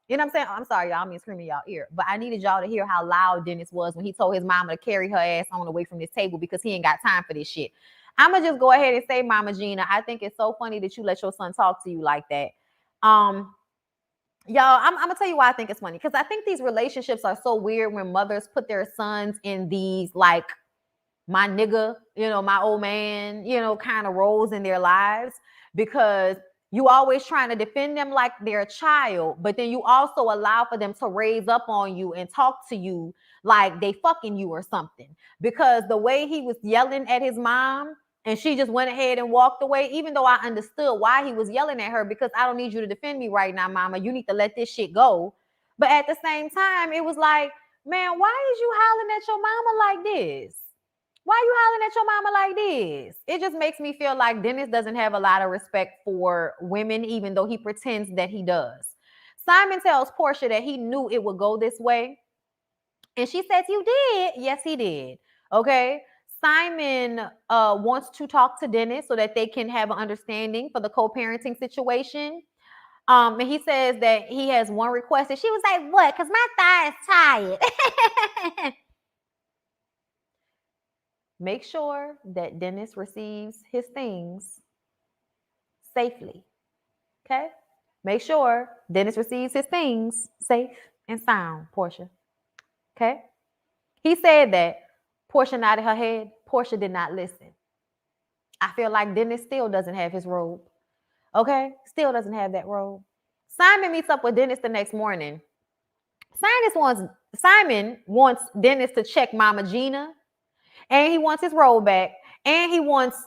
You know what I'm saying? I'm sorry, y'all. I'm screaming y'all ear. But I needed y'all to hear how loud Dennis was when he told his mama to carry her ass on away from this table because he ain't got time for this shit. I'm going to just go ahead and say, Mama Gina, I think it's so funny that you let your son talk to you like that. Y'all, I'm gonna tell you why I think it's funny, because I think these relationships are so weird when mothers put their sons in these like my nigga, my old man, kind of roles in their lives, because you always trying to defend them like they're a child, but then you also allow for them to raise up on you and talk to you like they fucking you or something. Because the way he was yelling at his mom, and she just went ahead and walked away, even though I understood why he was yelling at her, because I don't need you to defend me right now, mama. You need to let this shit go. But at the same time, it was like, man, why is you hollering at your mama like this? Why are you hollering at your mama like this? It just makes me feel like Dennis doesn't have a lot of respect for women, even though he pretends that he does. Simon tells Porsha that he knew it would go this way. And she says, you did? Yes, he did. Okay. Simon wants to talk to Dennis so that they can have an understanding for the co-parenting situation. And he says that he has one request. And she was like, what? Because my thigh is tired. Make sure that Dennis receives his things safely. Okay? Make sure Dennis receives his things safe and sound, Porsha. Okay? He said that. Porsha nodded her head. Porsha did not listen. I feel like Dennis still doesn't have his robe. Okay? Still doesn't have that robe. Simon meets up with Dennis the next morning. Simon wants Dennis to check Mama Gina, and he wants his robe back, and he wants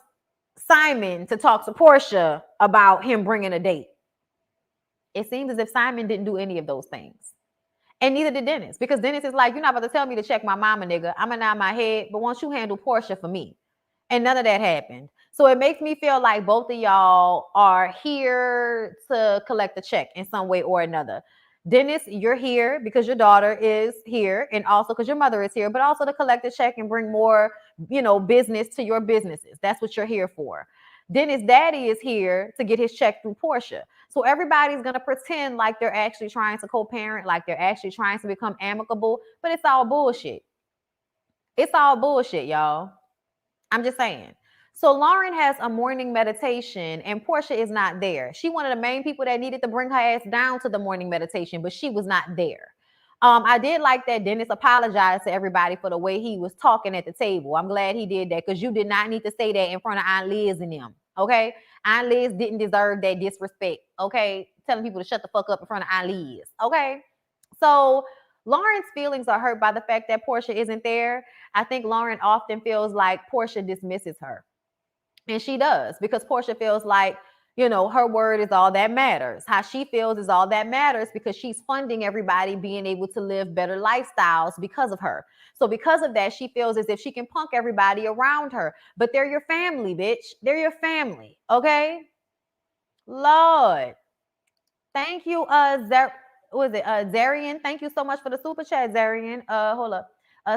Simon to talk to Porsha about him bringing a date. It seems as if Simon didn't do any of those things. And neither did Dennis, because Dennis is like, you're not about to tell me to check my mama, nigga. I'm going to nod my head, but once you handle Porsha for me. And none of that happened. So it makes me feel like both of y'all are here to collect a check in some way or another. Dennis, you're here because your daughter is here, and also because your mother is here, but also to collect a check and bring more, business to your businesses. That's what you're here for. Dennis' daddy is here to get his check through Porsha. So everybody's going to pretend like they're actually trying to co-parent, like they're actually trying to become amicable, but it's all bullshit. It's all bullshit, y'all. I'm just saying. So Lauren has a morning meditation and Porsha is not there. She one of the main people that needed to bring her ass down to the morning meditation, but she was not there. I did like that Dennis apologized to everybody for the way he was talking at the table. I'm glad he did that, because you did not need to say that in front of Aunt Liz and them. Okay? Aunt Liz didn't deserve that disrespect. Okay? Telling people to shut the fuck up in front of Aunt Liz. Okay? So Lauren's feelings are hurt by the fact that Porsha isn't there. I think Lauren often feels like Porsha dismisses her. And she does, because Porsha feels like, her word is all that matters. How she feels is all that matters, because she's funding everybody being able to live better lifestyles because of her. So because of that, she feels as if she can punk everybody around her. But they're your family, bitch. They're your family. Okay? Lord. Thank you, Zarian. Thank you so much for the super chat, Zarian. Hold up.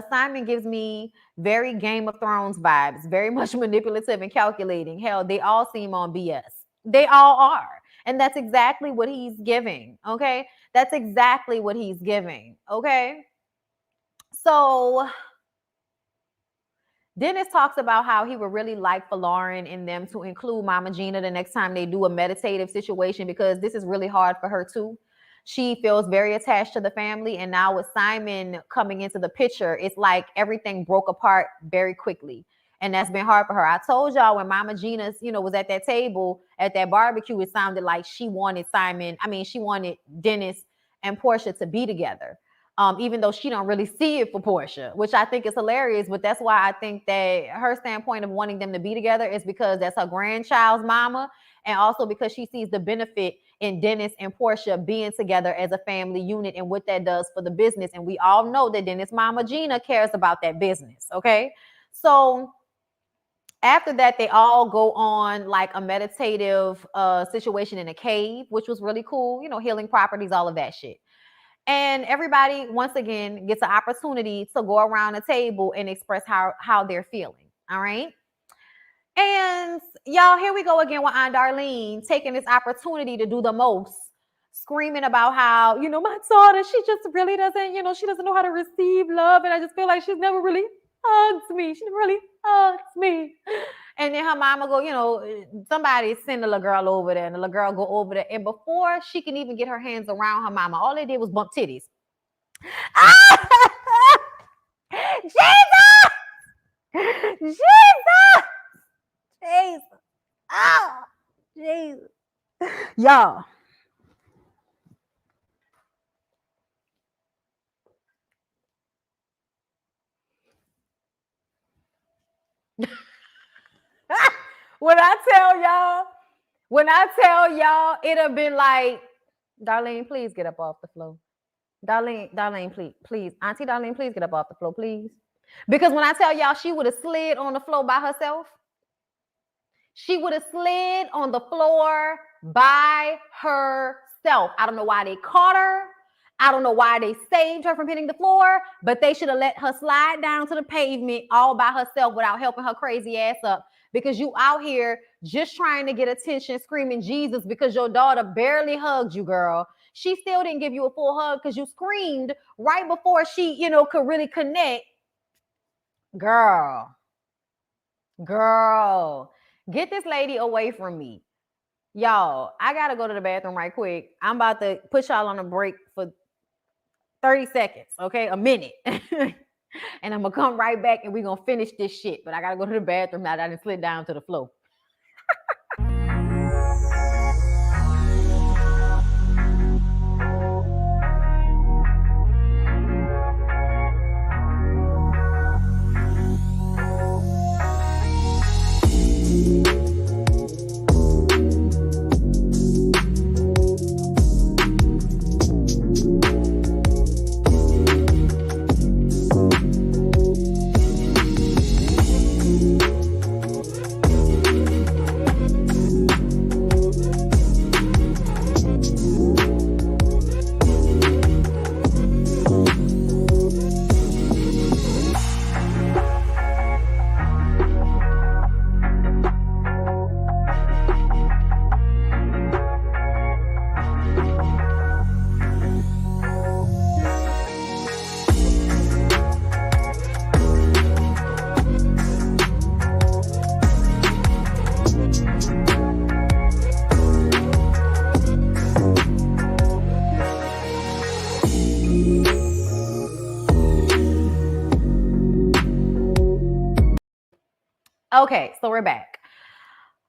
Simon gives me very Game of Thrones vibes, very much manipulative and calculating. Hell, they all seem on BS. They all are. And that's exactly what he's giving. Okay. That's exactly what he's giving. Okay. So Dennis talks about how he would really like for Lauren and them to include Mama Gina the next time they do a meditative situation, because this is really hard for her too. She feels very attached to the family, and now with Simon coming into the picture, it's like everything broke apart very quickly. And that's been hard for her. I told y'all when Mama Gina's, was at that table at that barbecue, it sounded like she wanted she wanted Dennis and Porsha to be together. Even though she don't really see it for Porsha, which I think is hilarious. But that's why I think that her standpoint of wanting them to be together is because that's her grandchild's mama, and also because she sees the benefit in Dennis and Porsha being together as a family unit and what that does for the business. And we all know that Dennis' mama Gina cares about that business. Okay, so after that, they all go on like a meditative situation in a cave, which was really cool. Healing properties, all of that shit. And everybody, once again, gets an opportunity to go around the table and express how they're feeling. All right. And y'all, here we go again with Aunt Darlene taking this opportunity to do the most, screaming about how, my daughter, she just really doesn't, she doesn't know how to receive love. And I just feel like she's never really hugged me. She never really hugged me. And then her mama go, somebody send the little girl over there, and the little girl go over there. And before she can even get her hands around her mama, all they did was bump titties. Jesus! Jesus! Jesus! Ah! Jesus! Y'all. When I tell y'all, it'd have been like, Darlene, please get up off the floor. Darlene, please. Auntie Darlene, please get up off the floor, please. Because when I tell y'all, she would have slid on the floor by herself. She would have slid on the floor by herself. I don't know why they caught her. I don't know why they saved her from hitting the floor, but they should have let her slide down to the pavement all by herself without helping her crazy ass up. Because you out here just trying to get attention, screaming Jesus because your daughter barely hugged you, girl. She still didn't give you a full hug because you screamed right before she, could really connect. Girl, get this lady away from me. Y'all, I got to go to the bathroom right quick. I'm about to put y'all on a break for 30 seconds, okay? A minute. And I'm going to come right back and we're going to finish this shit. But I got to go to the bathroom now that I done slid down to the floor. Okay, so we're back.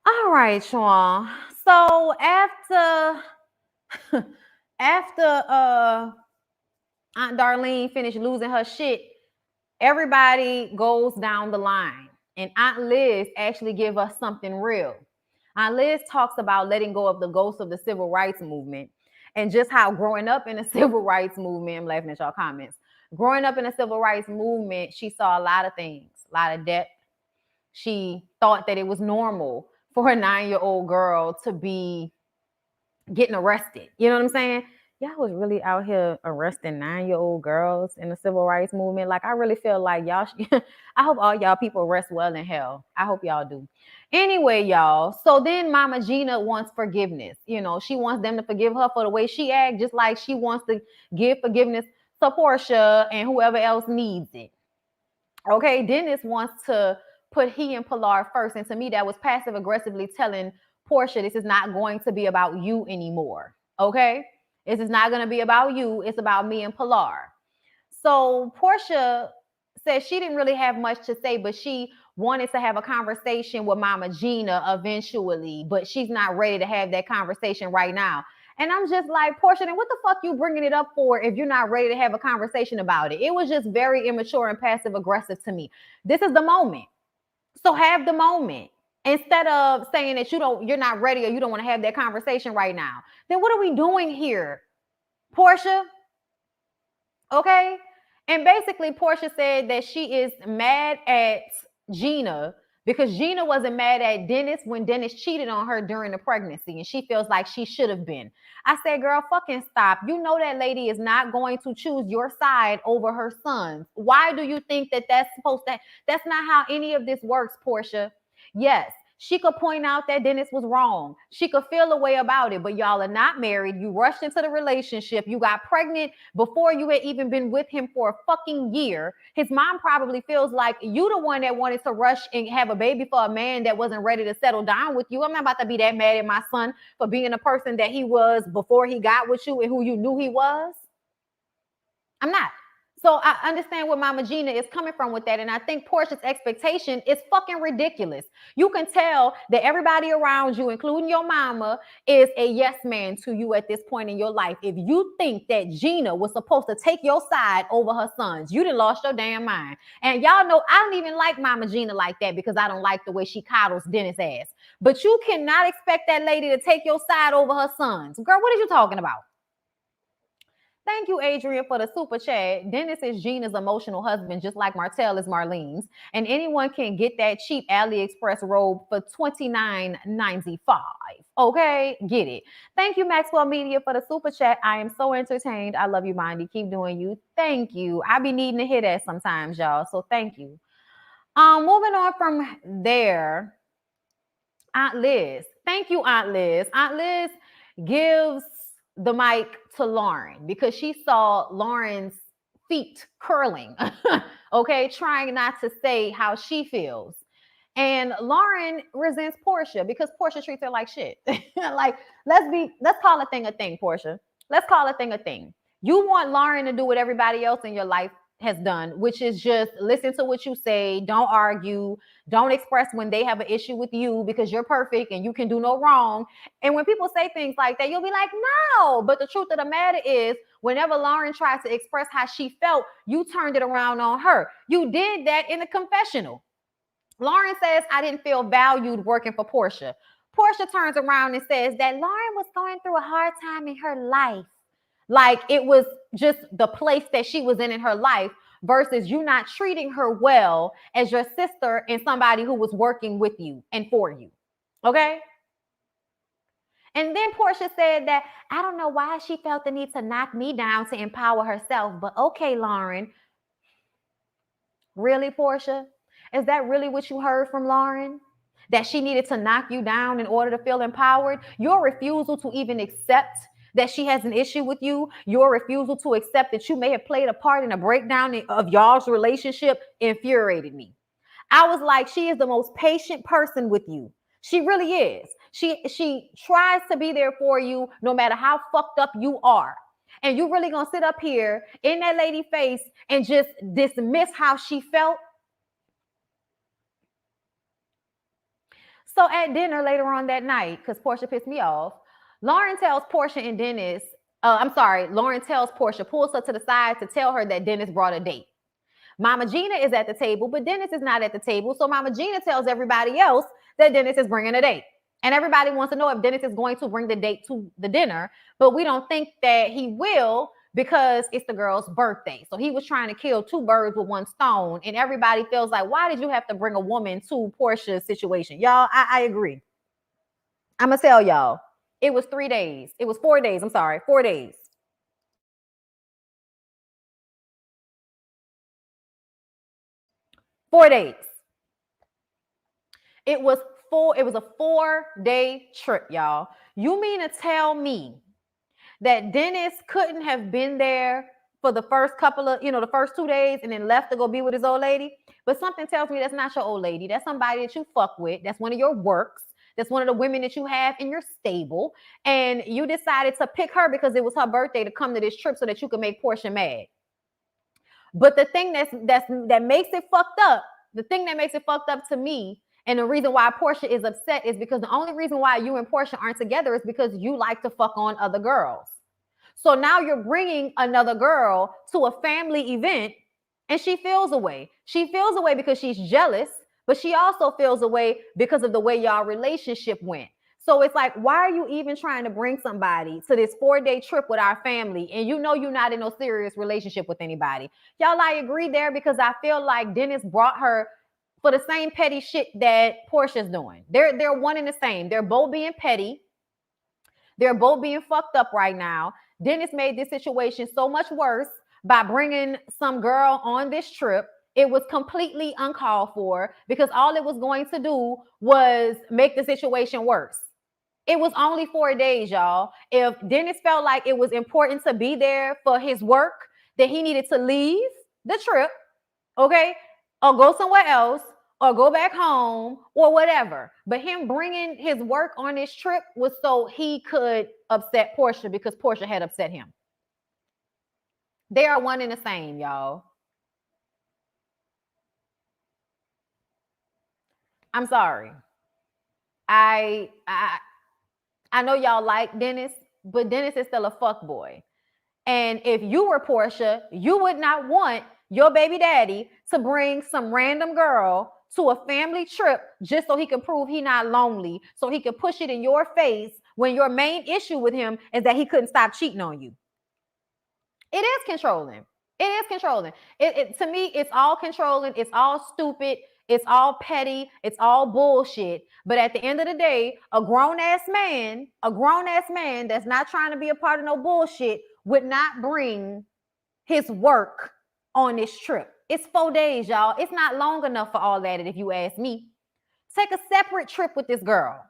All right, y'all. So after Aunt Darlene finished losing her shit, everybody goes down the line. And Aunt Liz actually give us something real. Aunt Liz talks about letting go of the ghost of the civil rights movement and just how growing up in the civil rights movement, I'm laughing at y'all comments, growing up in the civil rights movement, she saw a lot of things, a lot of death. She thought that it was normal for a 9-year-old girl to be getting arrested. You know what I'm saying? Y'all was really out here arresting 9-year-old girls in the civil rights movement. Like, I really feel like y'all, I hope all y'all people rest well in hell. I hope y'all do. Anyway, y'all, so then Mama Gina wants forgiveness. She wants them to forgive her for the way she acts, just like she wants to give forgiveness to Porsha and whoever else needs it. Okay, Dennis wants to put he and Pilar first. And to me, that was passive aggressively telling Porsha, this is not going to be about you anymore. Okay? This is not going to be about you. It's about me and Pilar. So Porsha said she didn't really have much to say, but she wanted to have a conversation with Mama Gina eventually, but she's not ready to have that conversation right now. And I'm just like, Porsha, then what the fuck you bringing it up for if you're not ready to have a conversation about it? It was just very immature and passive aggressive to me. This is the moment. So have the moment. Instead of saying that you're not ready or you don't want to have that conversation right now. Then what are we doing here? Porsha? Okay. And basically, Porsha said that she is mad at Gina because Gina wasn't mad at Dennis when Dennis cheated on her during the pregnancy, and she feels like she should have been. I said, girl, fucking stop. You know that lady is not going to choose your side over her sons. Why do you think that that's supposed to? That's not how any of this works, Porsha. Yes, she could point out that Dennis was wrong. She could feel a way about it, but y'all are not married. You rushed into the relationship. You got pregnant before you had even been with him for a fucking year. His mom probably feels like you the one that wanted to rush and have a baby for a man that wasn't ready to settle down with you. I'm not about to be that mad at my son for being a person that he was before he got with you and who you knew he was. I'm not. So I understand where Mama Gina is coming from with that. And I think Porsha's expectation is fucking ridiculous. You can tell that everybody around you, including your mama, is a yes man to you at this point in your life. If you think that Gina was supposed to take your side over her sons, you done lost your damn mind. And y'all know I don't even like Mama Gina like that because I don't like the way she coddles Dennis' ass. But you cannot expect that lady to take your side over her sons. Girl, what are you talking about? Thank you, Adrian, for the super chat. Dennis is Gina's emotional husband, just like Martell is Marlene's. And anyone can get that cheap AliExpress robe for $29.95. Okay, get it. Thank you, Maxwell Media, for the super chat. I am so entertained. I love you, Mindy. Keep doing you. Thank you. I be needing to hear that sometimes, y'all. So thank you. Moving on from there, Aunt Liz. Thank you, Aunt Liz. Aunt Liz gives the mic to Lauren because she saw Lauren's feet curling, okay, trying not to say how she feels. And Lauren resents Porsha because Porsha treats her like shit. Like, let's call a thing, Porsha. Let's call a thing a thing. You want Lauren to do what everybody else in your life has done, which is just listen to what you say, don't argue, don't express when they have an issue with you because you're perfect and you can do no wrong. And when people say things like that, you'll be like, no. But the truth of the matter is, whenever Lauren tried to express how she felt, you turned it around on her. You did that in the confessional. Lauren says, I didn't feel valued working for Porsha. Porsha turns around and says that Lauren was going through a hard time in her life. Like it was just the place that she was in her life versus you not treating her well as your sister and somebody who was working with you and for you. Okay? And then Porsha said that I don't know why she felt the need to knock me down to empower herself, but okay, Lauren. Really, Porsha? Is that really what you heard from Lauren? That she needed to knock you down in order to feel empowered? Your refusal to even accept that she has an issue with you, your refusal to accept that you may have played a part in a breakdown of y'all's relationship infuriated me. I was like, she is the most patient person with you. She really is. She tries to be there for you no matter how fucked up you are. And you really gonna sit up here in that lady face and just dismiss how she felt? So at dinner later on that night, because Porsha pissed me off, Lauren tells Porsha and Dennis, Lauren tells Porsha, pulls her to the side to tell her that Dennis brought a date. Mama Gina is at the table, but Dennis is not at the table. So Mama Gina tells everybody else that Dennis is bringing a date. And everybody wants to know if Dennis is going to bring the date to the dinner, but we don't think that he will because it's the girl's birthday. So he was trying to kill two birds with one stone. And everybody feels like, why did you have to bring a woman to Porsha's situation? Y'all, I agree. I'm going to tell y'all. It was 3 days. It was 4 days. I'm sorry, 4 days. 4 days. It was a 4-day trip, y'all. You mean to tell me that Dennis couldn't have been there for the first couple of, the first 2 days and then left to go be with his old lady. But something tells me that's not your old lady. That's somebody that you fuck with. That's one of your works. That's one of the women that you have in your stable. And you decided to pick her because it was her birthday to come to this trip so that you could make Porsha mad. But the thing that makes it fucked up, the thing that makes it fucked up to me, and the reason why Porsha is upset is because the only reason why you and Porsha aren't together is because you like to fuck on other girls. So now you're bringing another girl to a family event and she feels away. She feels away because she's jealous, but she also feels away because of the way y'all relationship went. So it's like, why are you even trying to bring somebody to this 4-day trip with our family? And you know you're not in no serious relationship with anybody. Y'all, I agree there because I feel like Dennis brought her for the same petty shit that Porsha's doing. They're one and the same. They're both being petty. They're both being fucked up right now. Dennis made this situation so much worse by bringing some girl on this trip. It was completely uncalled for because all it was going to do was make the situation worse. It was only 4 days, y'all. If Dennis felt like it was important to be there for his work, then he needed to leave the trip, okay, or go somewhere else, or go back home, or whatever. But him bringing his work on this trip was so he could upset Porsha because Porsha had upset him. They are one and the same, y'all. I'm sorry. I know y'all like Dennis, but Dennis is still a fuck boy. And if you were Porsha, you would not want your baby daddy to bring some random girl to a family trip just so he can prove he's not lonely, so he can push it in your face when your main issue with him is that he couldn't stop cheating on you. It is controlling. It is controlling. To me, it's all controlling. It's all stupid. It's all petty. It's all bullshit. But at the end of the day, a grown-ass man that's not trying to be a part of no bullshit would not bring his work on this trip. It's 4 days, y'all. It's not long enough for all that, if you ask me. Take a separate trip with this girl.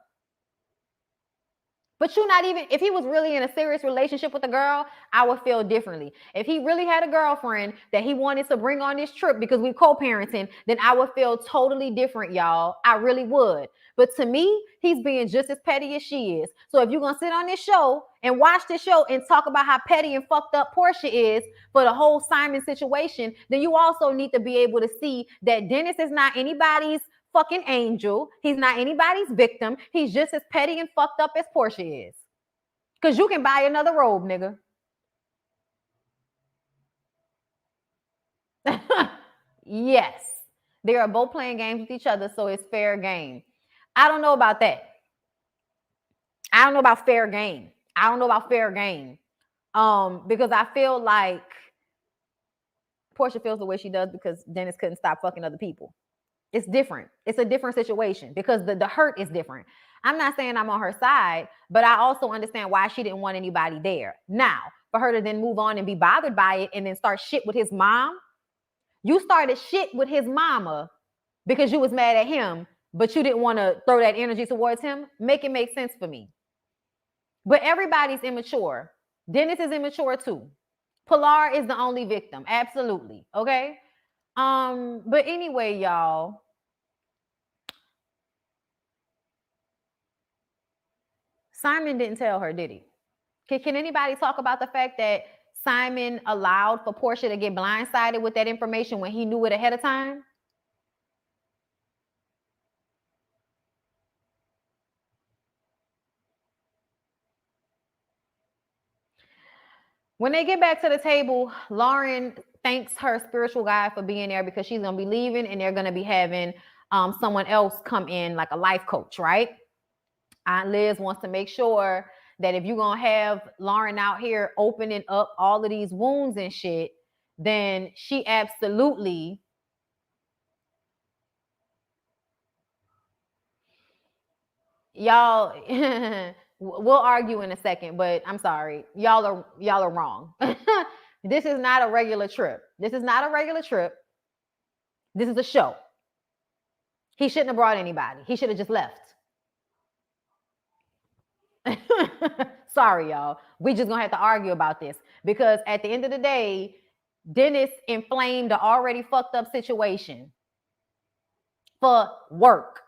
But you're not even, if he was really in a serious relationship with a girl, I would feel differently. If he really had a girlfriend that he wanted to bring on this trip because we co-parenting, then I would feel totally different, y'all. I really would. But to me, he's being just as petty as she is. So if you're going to sit on this show and watch this show and talk about how petty and fucked up Porsha is for the whole Simon situation, then you also need to be able to see that Dennis is not anybody's fucking angel. He's not anybody's victim. He's just as petty and fucked up as Porsha is. Because you can buy another robe, nigga. Yes. They are both playing games with each other, so it's fair game. I don't know about that. I don't know about fair game. Because I feel like Porsha feels the way she does because Dennis couldn't stop fucking other people. It's different. It's a different situation because the hurt is different. I'm not saying I'm on her side, but I also understand why she didn't want anybody there. Now, for her to then move on and be bothered by it and then start shit with his mom, you started shit with his mama because you was mad at him, but you didn't want to throw that energy towards him. Make it make sense for me. But everybody's immature. Dennis is immature too. Pilar is the only victim. Absolutely. Okay. But anyway, y'all. Simon didn't tell her, did he? Can anybody talk about the fact that Simon allowed for Porsha to get blindsided with that information when he knew it ahead of time? When they get back to the table, Lauren thanks her spiritual guide for being there because she's going to be leaving and they're going to be having someone else come in like a life coach, right? Aunt Liz wants to make sure that if you're going to have Lauren out here opening up all of these wounds and shit, then she absolutely y'all we'll argue in a second, but I'm sorry. Y'all are wrong. This is not a regular trip. This is a show. He shouldn't have brought anybody. He should have just left. Sorry, y'all. We just gonna have to argue about this because at the end of the day, Dennis inflamed the already fucked up situation for work.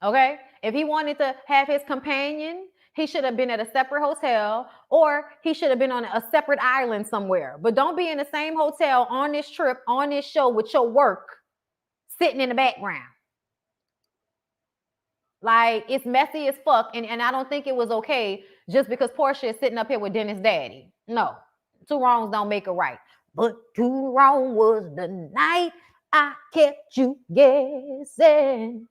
Okay? If he wanted to have his companion, he should have been at a separate hotel, or he should have been on a separate island somewhere. But don't be in the same hotel on this trip, on this show with your work sitting in the background. Like, it's messy as fuck, and I don't think it was okay just because Porsha is sitting up here with Dennis' daddy. No, two wrongs don't make a right. But too wrong was the night I kept you guessing.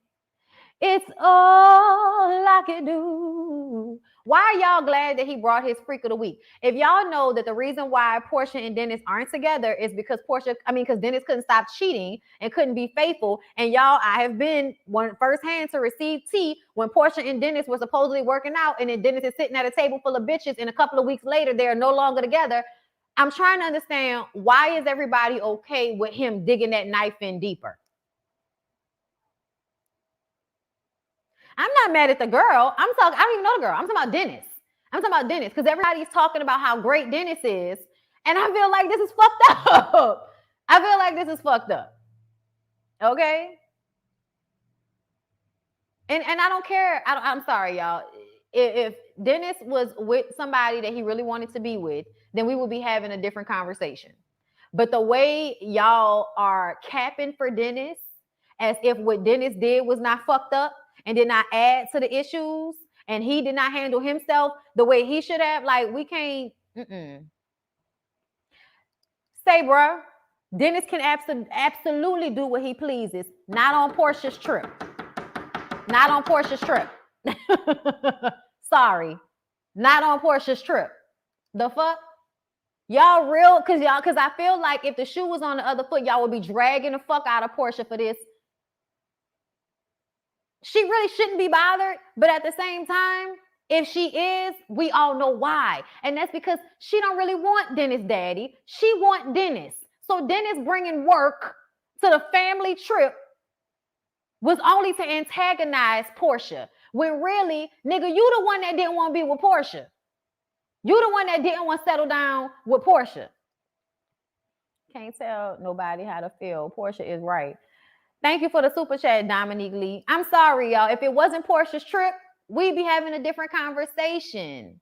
It's all I can do. Why are y'all glad that he brought his freak of the week? If y'all know that the reason why Porsha and Dennis aren't together is because because Dennis couldn't stop cheating and couldn't be faithful. And y'all, I have been one firsthand to receive tea when Porsha and Dennis were supposedly working out, and then Dennis is sitting at a table full of bitches, and a couple of weeks later, they are no longer together. I'm trying to understand, why is everybody okay with him digging that knife in deeper? I'm not mad at the girl. I don't even know the girl. I'm talking about Dennis. Because everybody's talking about how great Dennis is. And I feel like this is fucked up. Okay? And I don't care. I'm sorry, y'all. If Dennis was with somebody that he really wanted to be with, then we would be having a different conversation. But the way y'all are capping for Dennis, as if what Dennis did was not fucked up and did not add to the issues, and he did not handle himself the way he should have, like, we can't. Say, bro, Dennis can absolutely do what he pleases. Not on Porsha's trip. Sorry. Not on Porsha's trip. The fuck? Y'all real? Because I feel like if the shoe was on the other foot, y'all would be dragging the fuck out of Porsha for this. She really shouldn't be bothered, but at the same time, if she is, we all know why. And that's because she don't really want Dennis' daddy. She want Dennis. So Dennis bringing work to the family trip was only to antagonize Porsha. When really, nigga, you the one that didn't want to be with Porsha. You the one that didn't want to settle down with Porsha. Can't tell nobody how to feel. Porsha is right. Thank you for the super chat, Dominique Lee. I'm sorry, y'all. If it wasn't Porsha's trip, we'd be having a different conversation.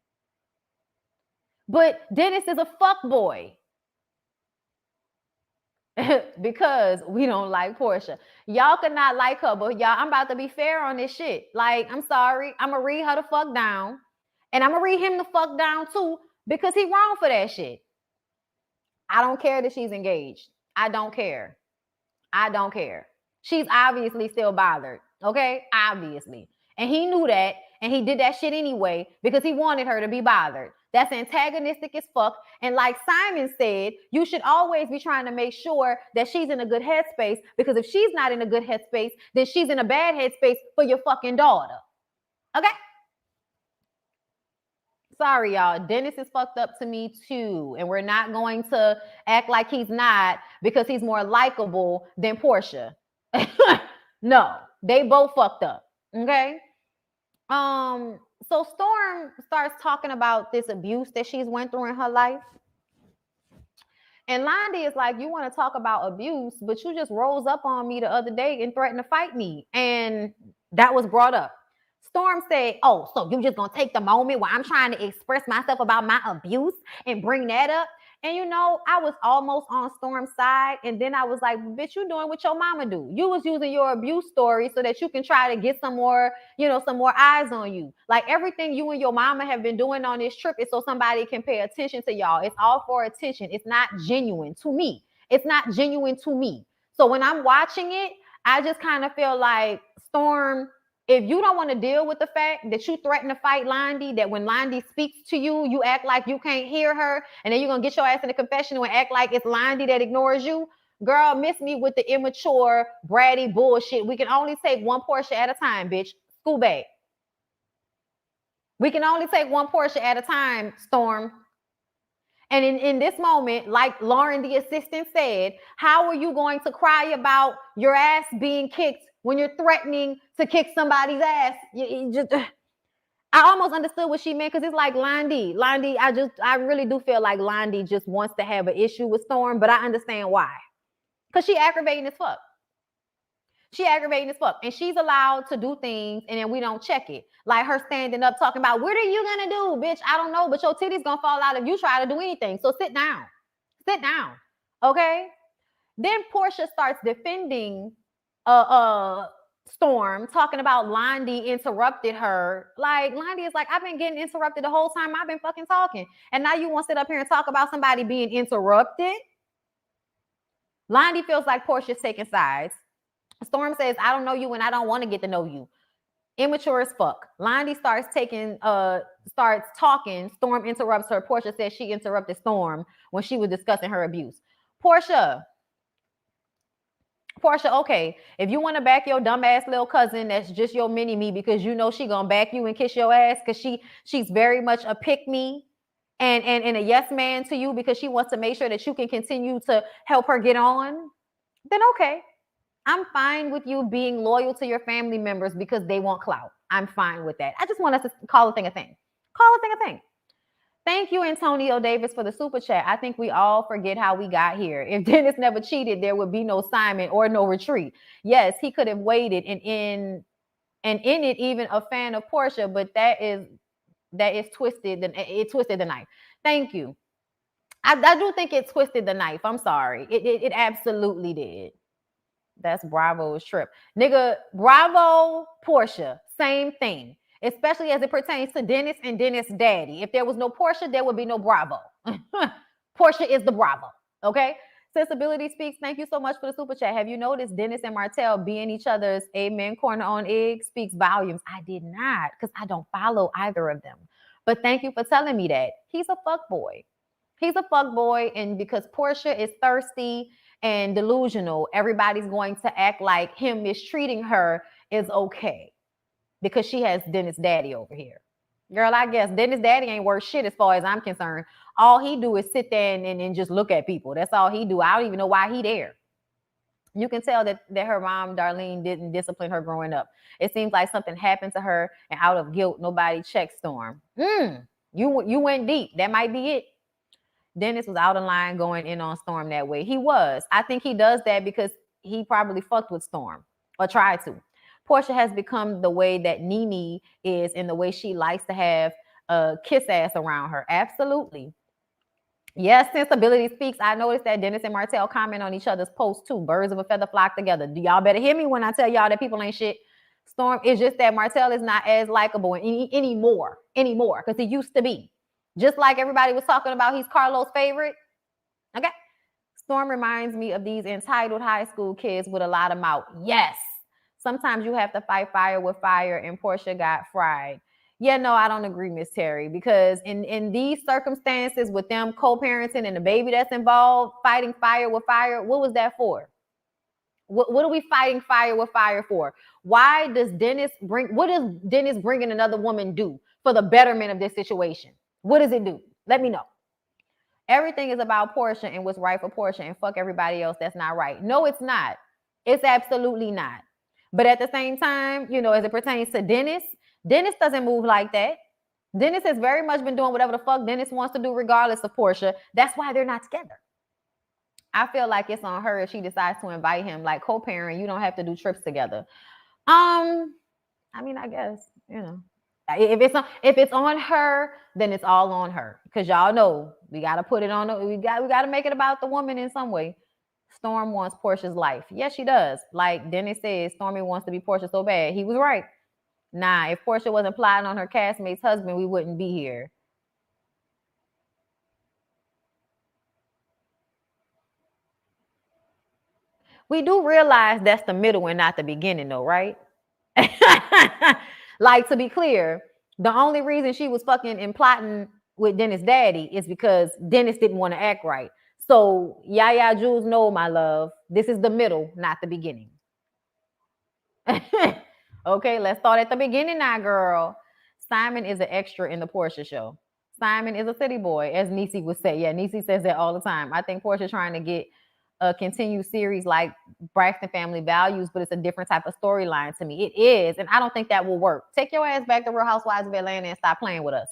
But Dennis is a fuckboy. Because we don't like Porsha. Y'all could not like her, but y'all, I'm about to be fair on this shit. Like, I'm sorry. I'm going to read her the fuck down. And I'm going to read him the fuck down too, because he wrong for that shit. I don't care that she's engaged. I don't care. She's obviously still bothered, okay? Obviously. And he knew that, and he did that shit anyway because he wanted her to be bothered. That's antagonistic as fuck. And like Simon said, you should always be trying to make sure that she's in a good headspace, because if she's not in a good headspace, then she's in a bad headspace for your fucking daughter, okay? Sorry, y'all. Dennis is fucked up to me too. And we're not going to act like he's not, because he's more likable than Porsha. No, they both fucked up. Okay. So Storm starts talking about this abuse that she's went through in her life. And Londy is like, you want to talk about abuse, but you just rose up on me the other day and threatened to fight me. And that was brought up. Storm said, oh, so you just gonna take the moment where I'm trying to express myself about my abuse and bring that up? And you know, I was almost on Storm's side. And then I was like, bitch, you doing what your mama do. You was using your abuse story so that you can try to get some more, some more eyes on you. Like, everything you and your mama have been doing on this trip is so somebody can pay attention to y'all. It's all for attention. It's not genuine to me. So when I'm watching it, I just kind of feel like, Storm, if you don't want to deal with the fact that you threaten to fight Londy, that when Londy speaks to you, you act like you can't hear her, and then you're going to get your ass in the confessional and act like it's Londy that ignores you, girl, miss me with the immature, bratty bullshit. We can only take one Porsha at a time, bitch. School bag. We can only take one Porsha at a time, Storm. And in this moment, like Lauren, the assistant, said, how are you going to cry about your ass being kicked when you're threatening to kick somebody's ass? I almost understood what she meant because it's like Londi. I really do feel like Londi just wants to have an issue with Storm, but I understand why. Because she aggravating as fuck. She aggravating as fuck. And she's allowed to do things and then we don't check it. Like her standing up talking about, what are you gonna do? Bitch, I don't know, but your titty's gonna fall out if you try to do anything. So sit down. Sit down. Okay? Then Porsha starts defending Storm, talking about Londi interrupted her. Like, Londi is like, I've been getting interrupted the whole time I've been fucking talking. And now you want to sit up here and talk about somebody being interrupted? Londi feels like Porsha's taking sides. Storm says, I don't know you and I don't want to get to know you. Immature as fuck. Londi starts talking. Storm interrupts her. Porsha says she interrupted Storm when she was discussing her abuse. Porsha, okay, if you want to back your dumbass little cousin, that's just your mini-me because you know she gonna back you and kiss your ass because she's very much a pick-me and a yes man to you because she wants to make sure that you can continue to help her get on, then okay. I'm fine with you being loyal to your family members because they want clout. I'm fine with that. I just want us to call a thing a thing. Call a thing a thing. Thank you, Antonio Davis, for the super chat. I think we all forget how we got here. If Dennis never cheated, there would be no Simon or no retreat. Yes, he could have waited and in it, even a fan of Porsha, but that is twisted. It twisted the knife. Thank you. I do think it twisted the knife. I'm sorry. It absolutely did. That's Bravo's trip. Nigga, Bravo, Porsha, same thing. Especially as it pertains to Dennis and Dennis' daddy. If there was no Porsha, there would be no Bravo. Porsha is the Bravo, okay? Sensibility Speaks, thank you so much for the super chat. Have you noticed Dennis and Martell being each other's amen corner on egg speaks volumes? I did not, because I don't follow either of them. But thank you for telling me that. He's a fuck boy. He's a fuck boy, and because Porsha is thirsty and delusional, everybody's going to act like him mistreating her is okay because she has Dennis' daddy over here. Girl, I guess Dennis' daddy ain't worth shit as far as I'm concerned. All he do is sit there and just look at people. That's all he do. I don't even know why he there. You can tell that her mom, Darlene, didn't discipline her growing up. It seems like something happened to her, and out of guilt, nobody checked Storm. You went deep. That might be it. Dennis was out of line going in on Storm that way. He was. I think he does that because he probably fucked with Storm or tried to. Porsha has become the way that Nene is in the way she likes to have a kiss ass around her. Absolutely. Yes, Sensibility Speaks. I noticed that Dennis and Martell comment on each other's posts too. Birds of a feather flock together. Do y'all better hear me when I tell y'all that people ain't shit? Storm, is just that Martell is not as likable anymore because he used to be. Just like everybody was talking about, he's Carlo's favorite. Okay. Storm reminds me of these entitled high school kids with a lot of mouth. Yes. Sometimes you have to fight fire with fire, and Porsha got fried. Yeah, no, I don't agree, Miss Terry, because in these circumstances with them co-parenting and the baby that's involved, fighting fire with fire, what was that for? What are we fighting fire with fire for? Why does Dennis what does Dennis bringing another woman do for the betterment of this situation? What does it do? Let me know. Everything is about Porsha and what's right for Porsha, and fuck everybody else that's not right. No, it's not. It's absolutely not. But at the same time, you know, as it pertains to Dennis doesn't move like that. Dennis has very much been doing whatever the fuck Dennis wants to do regardless of Porsha. That's why they're not together. I feel like it's on her if she decides to invite him. Like co-parent, you don't have to do trips together. I mean, I guess, you know. If it's on her, then it's all on her. Because y'all know we gotta put it on. We gotta make it about the woman in some way. Storm wants Porsha's life. Yes, she does. Like Dennis says, Stormy wants to be Porsha so bad. He was right. Nah, if Porsha wasn't plotting on her castmate's husband, we wouldn't be here. We do realize that's the middle and not the beginning, though, right? Like, to be clear, the only reason she was fucking and plotting with Dennis' daddy is because Dennis didn't want to act right. So, Yaya Jules, no, my love. This is the middle, not the beginning. Okay, let's start at the beginning now, girl. Simon is an extra in the Porsha show. Simon is a city boy, as Niecy would say. Yeah, Niecy says that all the time. I think Porsha trying to get a continued series like Braxton Family Values, but it's a different type of storyline to me. It is, and I don't think that will work. Take your ass back to Real Housewives of Atlanta and stop playing with us.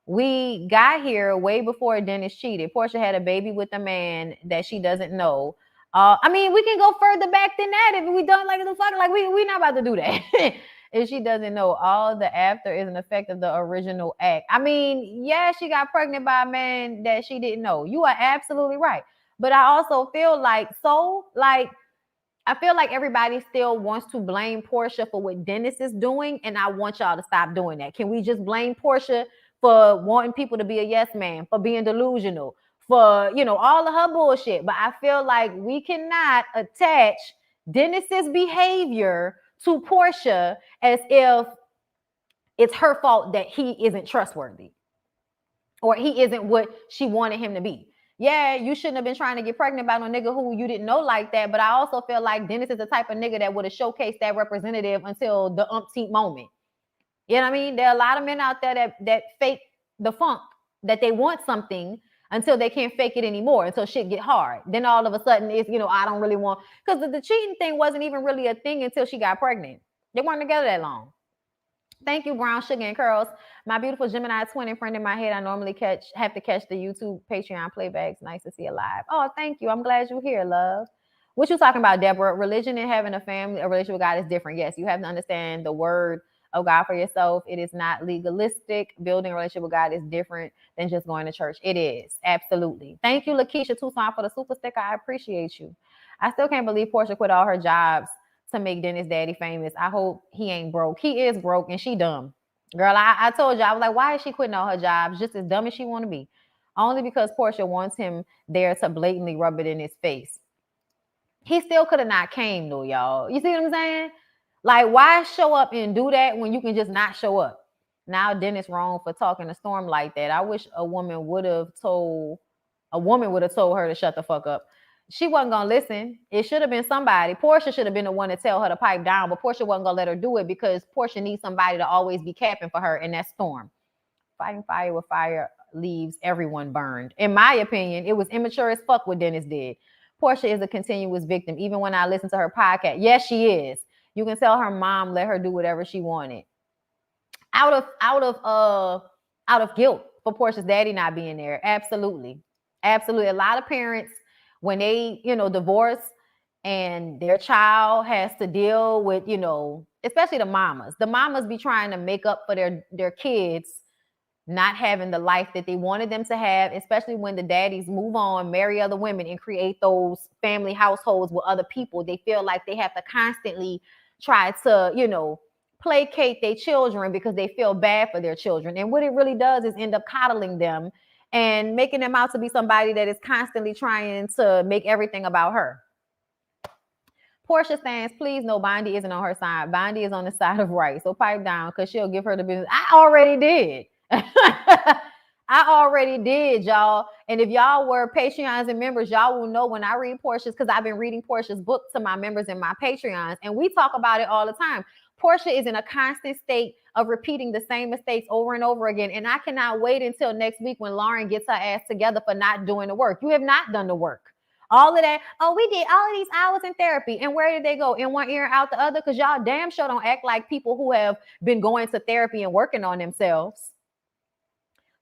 We got here way before Dennis cheated. Porsha had a baby with a man that she doesn't know. I mean, we can go further back than that if we don't like the fuck. Like we not about to do that. If she doesn't know, all the after is an effect of the original act. I mean, yeah, she got pregnant by a man that she didn't know. You are absolutely right. But I also feel like I feel like everybody still wants to blame Porsha for what Dennis is doing, and I want y'all to stop doing that. Can we just blame Porsha for wanting people to be a yes man, for being delusional, for all of her bullshit? But I feel like we cannot attach Dennis's behavior to Porsha as if it's her fault that he isn't trustworthy or he isn't what she wanted him to be. Yeah, you shouldn't have been trying to get pregnant by no nigga who you didn't know like that. But I also feel like Dennis is the type of nigga that would have showcased that representative until the umpteenth moment. You know what I mean? There are a lot of men out there that fake the funk, that they want something until they can't fake it anymore, until shit get hard. Then all of a sudden it's, I don't really want, because the cheating thing wasn't even really a thing until she got pregnant. They weren't together that long. Thank you, Brown Sugar and Curls. My beautiful Gemini twin and friend in my head. I normally have to catch the YouTube Patreon playbacks. Nice to see you live. Oh, thank you. I'm glad you're here, love. What you talking about, Deborah? Religion and having a family, a relationship with God is different. Yes, you have to understand the word of God for yourself. It is not legalistic. Building a relationship with God is different than just going to church. It is. Absolutely. Thank you, Lakeisha Tucson, for the super sticker. I appreciate you. I still can't believe Porsha quit all her jobs to make Dennis daddy famous. I hope he ain't broke. He is broke and she dumb. Girl, I told you, I was like, why is she quitting all her jobs? Just as dumb as she want to be. Only because Porsha wants him there to blatantly rub it in his face. He still could have not came though, y'all. You see what I'm saying? Like, why show up and do that when you can just not show up? Now Dennis wrong for talking to Storm like that. I wish a woman would have told her to shut the fuck up. She wasn't gonna listen. It should have been somebody. Porsha should have been the one to tell her to pipe down, but Porsha wasn't gonna let her do it because Porsha needs somebody to always be capping for her, and that's Storm. Fighting fire with fire leaves everyone burned. In my opinion, it was immature as fuck what Dennis did. Porsha is a continuous victim. Even when I listen to her podcast, yes, she is. You can tell her mom let her do whatever she wanted. Out of guilt for Porsha's daddy not being there. Absolutely. Absolutely. A lot of parents, when they, divorce and their child has to deal with, especially the mamas be trying to make up for their kids not having the life that they wanted them to have, especially when the daddies move on, marry other women, and create those family households with other people. They feel like they have to constantly try to, placate their children because they feel bad for their children. And what it really does is end up coddling them and making them out to be somebody that is constantly trying to make everything about her. Porsha stands, please no, Bondi isn't on her side. Bondi is on the side of right. So pipe down because she'll give her the business. I already did. I already did, y'all. And if y'all were Patreons and members, y'all will know when I read Porsha's, because I've been reading Porsha's book to my members and my Patreons, and we talk about it all the time. Porsha is in a constant state of repeating the same mistakes over and over again. And I cannot wait until next week when Lauren gets her ass together for not doing the work. You have not done the work. All of that. Oh, we did all of these hours in therapy. And where did they go? In one ear and out the other? Because y'all damn sure don't act like people who have been going to therapy and working on themselves.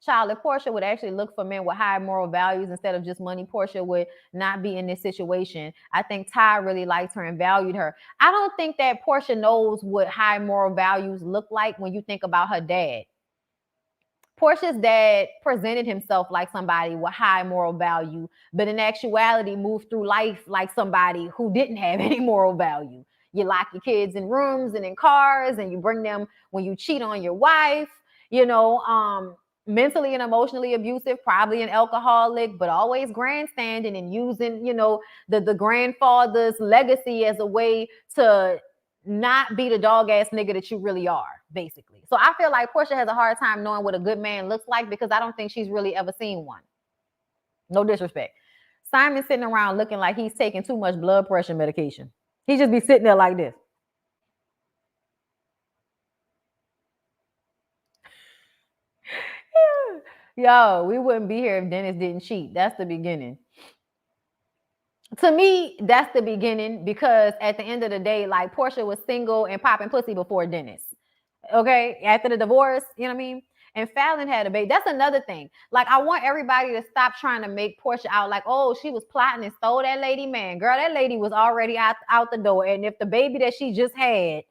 Child, if Porsha would actually look for men with high moral values instead of just money, Porsha would not be in this situation. I think Ty really liked her and valued her. I don't think that Porsha knows what high moral values look like when you think about her dad. Porsha's dad presented himself like somebody with high moral value, but in actuality moved through life like somebody who didn't have any moral value. You lock your kids in rooms and in cars, and you bring them when you cheat on your wife, mentally and emotionally abusive, probably an alcoholic, but always grandstanding and using, the grandfather's legacy as a way to not be the dog ass nigga that you really are, basically. So I feel like Porsha has a hard time knowing what a good man looks like because I don't think she's really ever seen one. No disrespect. Simon's sitting around looking like he's taking too much blood pressure medication. He just be sitting there like this. Yo, we wouldn't be here if Dennis didn't cheat. That's the beginning. To me, that's the beginning, because at the end of the day, like, Porsha was single and popping pussy before Dennis. Okay, after the divorce, you know what I mean? And Fallon had a baby. That's another thing. Like, I want everybody to stop trying to make Porsha out like, oh, she was plotting and stole that lady. Man, girl, that lady was already out the door. And if the baby that she just had,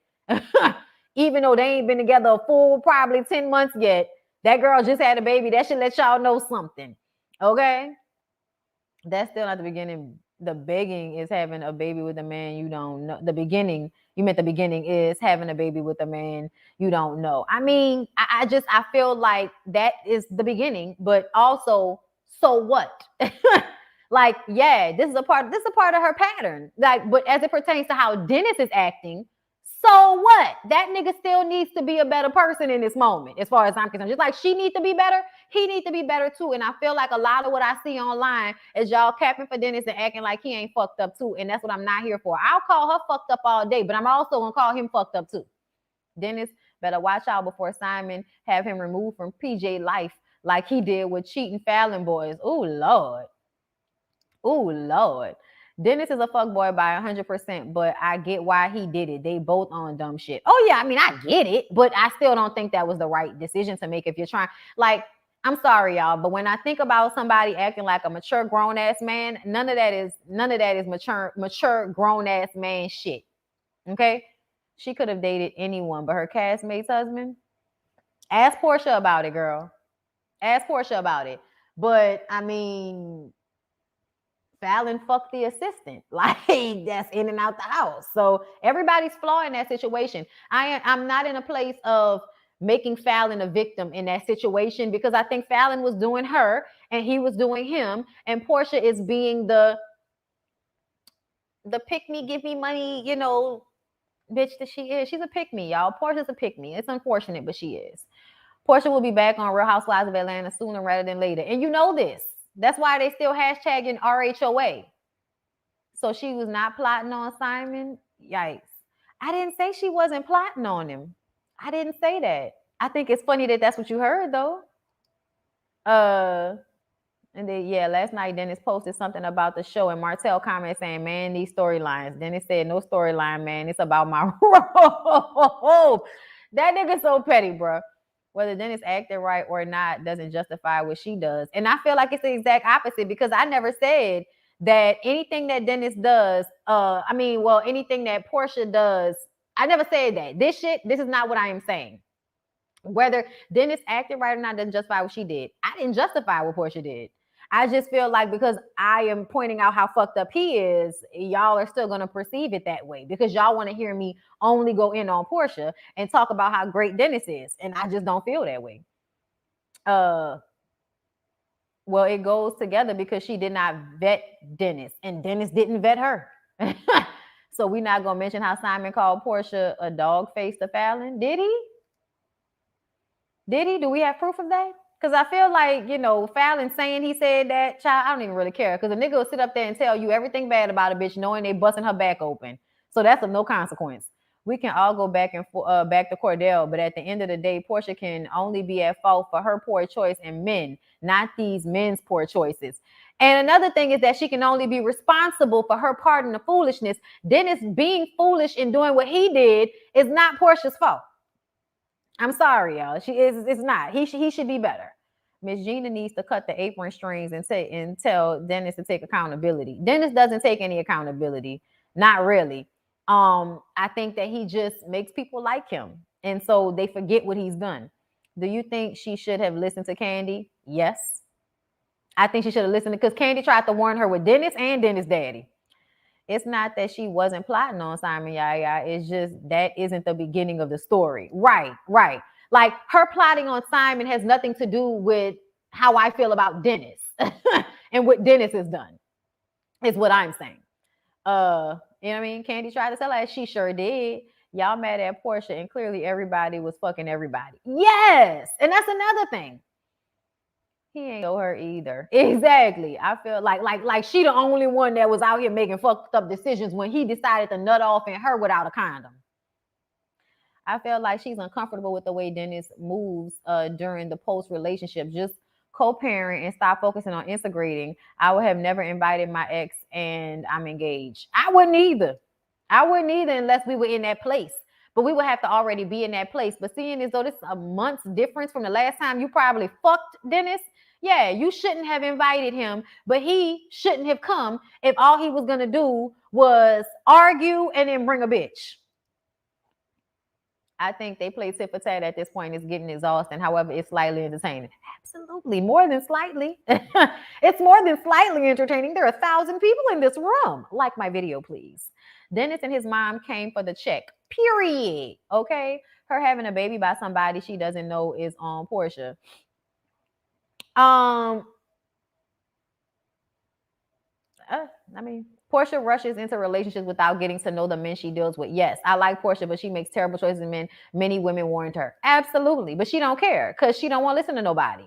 even though they ain't been together a full probably 10 months yet, that girl just had a baby. That should let y'all know something. Okay? That's still not the beginning. The begging is having a baby with a man you don't know. The beginning, you meant the beginning is having a baby with a man you don't know. I mean, I feel like that is the beginning, but also, so what? Like, yeah, this is a part of her pattern. Like, but as it pertains to how Dennis is acting, so what? That nigga still needs to be a better person in this moment, as far as I'm concerned. Just like she needs to be better, he needs to be better too. And I feel like a lot of what I see online is y'all capping for Dennis and acting like he ain't fucked up too. And that's what I'm not here for. I'll call her fucked up all day, but I'm also gonna call him fucked up too. Dennis better watch out before Simon have him removed from PJ life like he did with cheating Fallon boys. Oh Lord. Oh Lord. Dennis is a fuckboy by 100%, but I get why he did it. They both on dumb shit. Oh yeah, I mean, I get it, but I still don't think that was the right decision to make if you're trying. Like, I'm sorry, y'all, but when I think about somebody acting like a mature grown ass man, none of that is mature grown ass man shit. Okay? She could have dated anyone but her castmate's husband. Ask Porsha about it, girl. Ask Porsha about it. But I mean, Fallon fucked the assistant. Like, that's in and out the house. So everybody's flawed in that situation. I'm not in a place of making Fallon a victim in that situation, because I think Fallon was doing her and he was doing him, and Porsha is being the pick me, give me money, you know, bitch that she is. She's a pick me, y'all. Porsha's a pick me. It's unfortunate, but she is. Porsha will be back on Real Housewives of Atlanta sooner rather than later. And you know this. That's why they still hashtagging RHOA. So she was not plotting on Simon? Yikes. I didn't say she wasn't plotting on him. I didn't say that. I think it's funny that that's what you heard, though. And then, yeah, last night Dennis posted something about the show, and Martell commented saying, man, these storylines. Dennis said, no storyline, man. It's about my role. That nigga so petty, bro. Whether Dennis acted right or not doesn't justify what she does. And I feel like it's the exact opposite, because I never said that anything that Dennis does, anything that Porsha does, I never said that. This is not what I am saying. Whether Dennis acted right or not doesn't justify what she did. I didn't justify what Porsha did. I just feel like because I am pointing out how fucked up he is, y'all are still going to perceive it that way, because y'all want to hear me only go in on Porsha and talk about how great Dennis is. And I just don't feel that way. Well, it goes together, because she did not vet Dennis and Dennis didn't vet her. So we're not going to mention how Simon called Porsha a dog face to Fallon. Did he? Did he? Do we have proof of that? Because I feel like, you know, Fallon saying he said that, child, I don't even really care. Because a nigga will sit up there and tell you everything bad about a bitch knowing they busting her back open. So that's of no consequence. We can all go back to Cordell, but at the end of the day, Porsha can only be at fault for her poor choice in men, not these men's poor choices. And another thing is that she can only be responsible for her part in the foolishness. Dennis being foolish and doing what he did is not Porsha's fault. I'm sorry, y'all. It's not. He should be better. Miss Gina needs to cut the apron strings and tell Dennis to take accountability. Dennis doesn't take any accountability. Not really. I think that he just makes people like him. And so they forget what he's done. Do you think she should have listened to Candy? Yes. I think she should have listened, because Candy tried to warn her with Dennis and Dennis' daddy. It's not that she wasn't plotting on Simon Yaya. It's just that isn't the beginning of the story. Right. Like, her plotting on Simon has nothing to do with how I feel about Dennis and what Dennis has done, is what I'm saying. You know what I mean? Candy tried to tell her, she sure did. Y'all mad at Porsha, and clearly everybody was fucking everybody. Yes. And that's another thing. He ain't know her either. Exactly. I feel like she the only one that was out here making fucked up decisions when he decided to nut off in her without a condom. I feel like she's uncomfortable with the way Dennis moves during the post-relationship. Just co-parent and stop focusing on integrating. I would have never invited my ex and I'm engaged. I wouldn't either. Unless we were in that place. But we would have to already be in that place. But seeing as though this is a month's difference from the last time you probably fucked Dennis, yeah, you shouldn't have invited him, but he shouldn't have come if all he was going to do was argue and then bring a bitch. I think they play tit for tat at this point. It's getting exhausting. However, it's slightly entertaining. Absolutely. More than slightly. It's more than slightly entertaining. There are 1,000 people in this room. Like my video, please. Dennis and his mom came for the check. Period. Okay. Her having a baby by somebody she doesn't know is on Porsha. Porsha rushes into relationships without getting to know the men she deals with. Yes, I like Porsha, but she makes terrible choices in men. Many women warned her. Absolutely. But she don't care because she don't want to listen to nobody.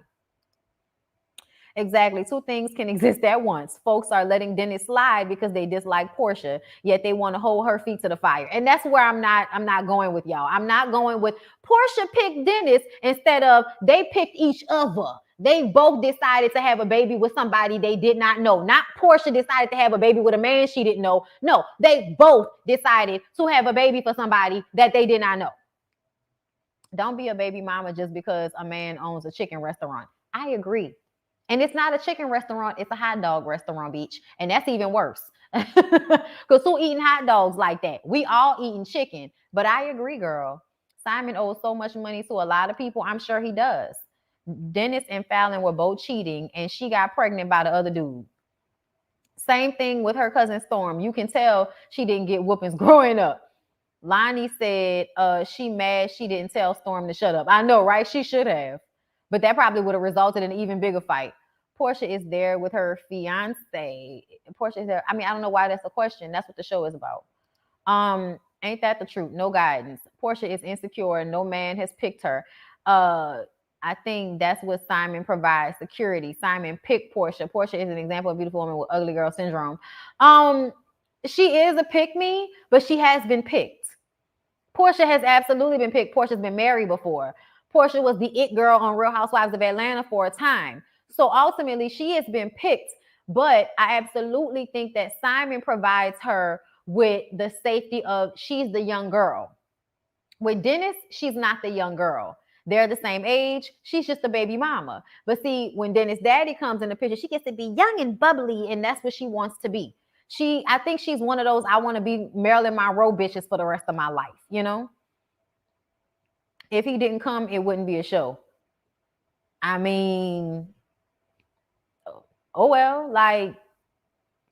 Exactly. Two things can exist at once. Folks are letting Dennis slide because they dislike Porsha, yet they want to hold her feet to the fire. And that's where I'm not going with y'all. I'm not going with Porsha picked Dennis instead of they picked each other. They both decided to have a baby with somebody they did not know. Not Porsha decided to have a baby with a man she didn't know. No, they both decided to have a baby for somebody that they did not know. Don't be a baby mama just because a man owns a chicken restaurant. I agree. And it's not a chicken restaurant, it's a hot dog restaurant, beach. And that's even worse. Because who eating hot dogs like that? We all eating chicken. But I agree, girl. Simon owes so much money to a lot of people. I'm sure he does. Dennis and Fallon were both cheating, and she got pregnant by the other dude. Same thing with her cousin Storm. You can tell she didn't get whoopings growing up. Lonnie said she mad she didn't tell Storm to shut up. I know, right? She should have. But that probably would have resulted in an even bigger fight. Porsha is there with her fiance. Porsha is there. I mean, I don't know why that's a question. That's what the show is about. Ain't that the truth? No guidance. Porsha is insecure. No man has picked her. I think that's what Simon provides, security. Simon picked Porsha. Porsha is an example of a beautiful woman with ugly girl syndrome. She is a pick-me, but she has been picked. Porsha has absolutely been picked. Porsha's been married before. Porsha was the it girl on Real Housewives of Atlanta for a time. So ultimately, she has been picked. But I absolutely think that Simon provides her with the safety of she's the young girl. With Dennis, she's not the young girl. They're the same age. She's just a baby mama. But see, when Dennis' daddy comes in the picture, she gets to be young and bubbly, and that's what she wants to be. I think she's one of those, I want to be Marilyn Monroe bitches for the rest of my life, you know? If he didn't come, it wouldn't be a show. I mean, oh well, like,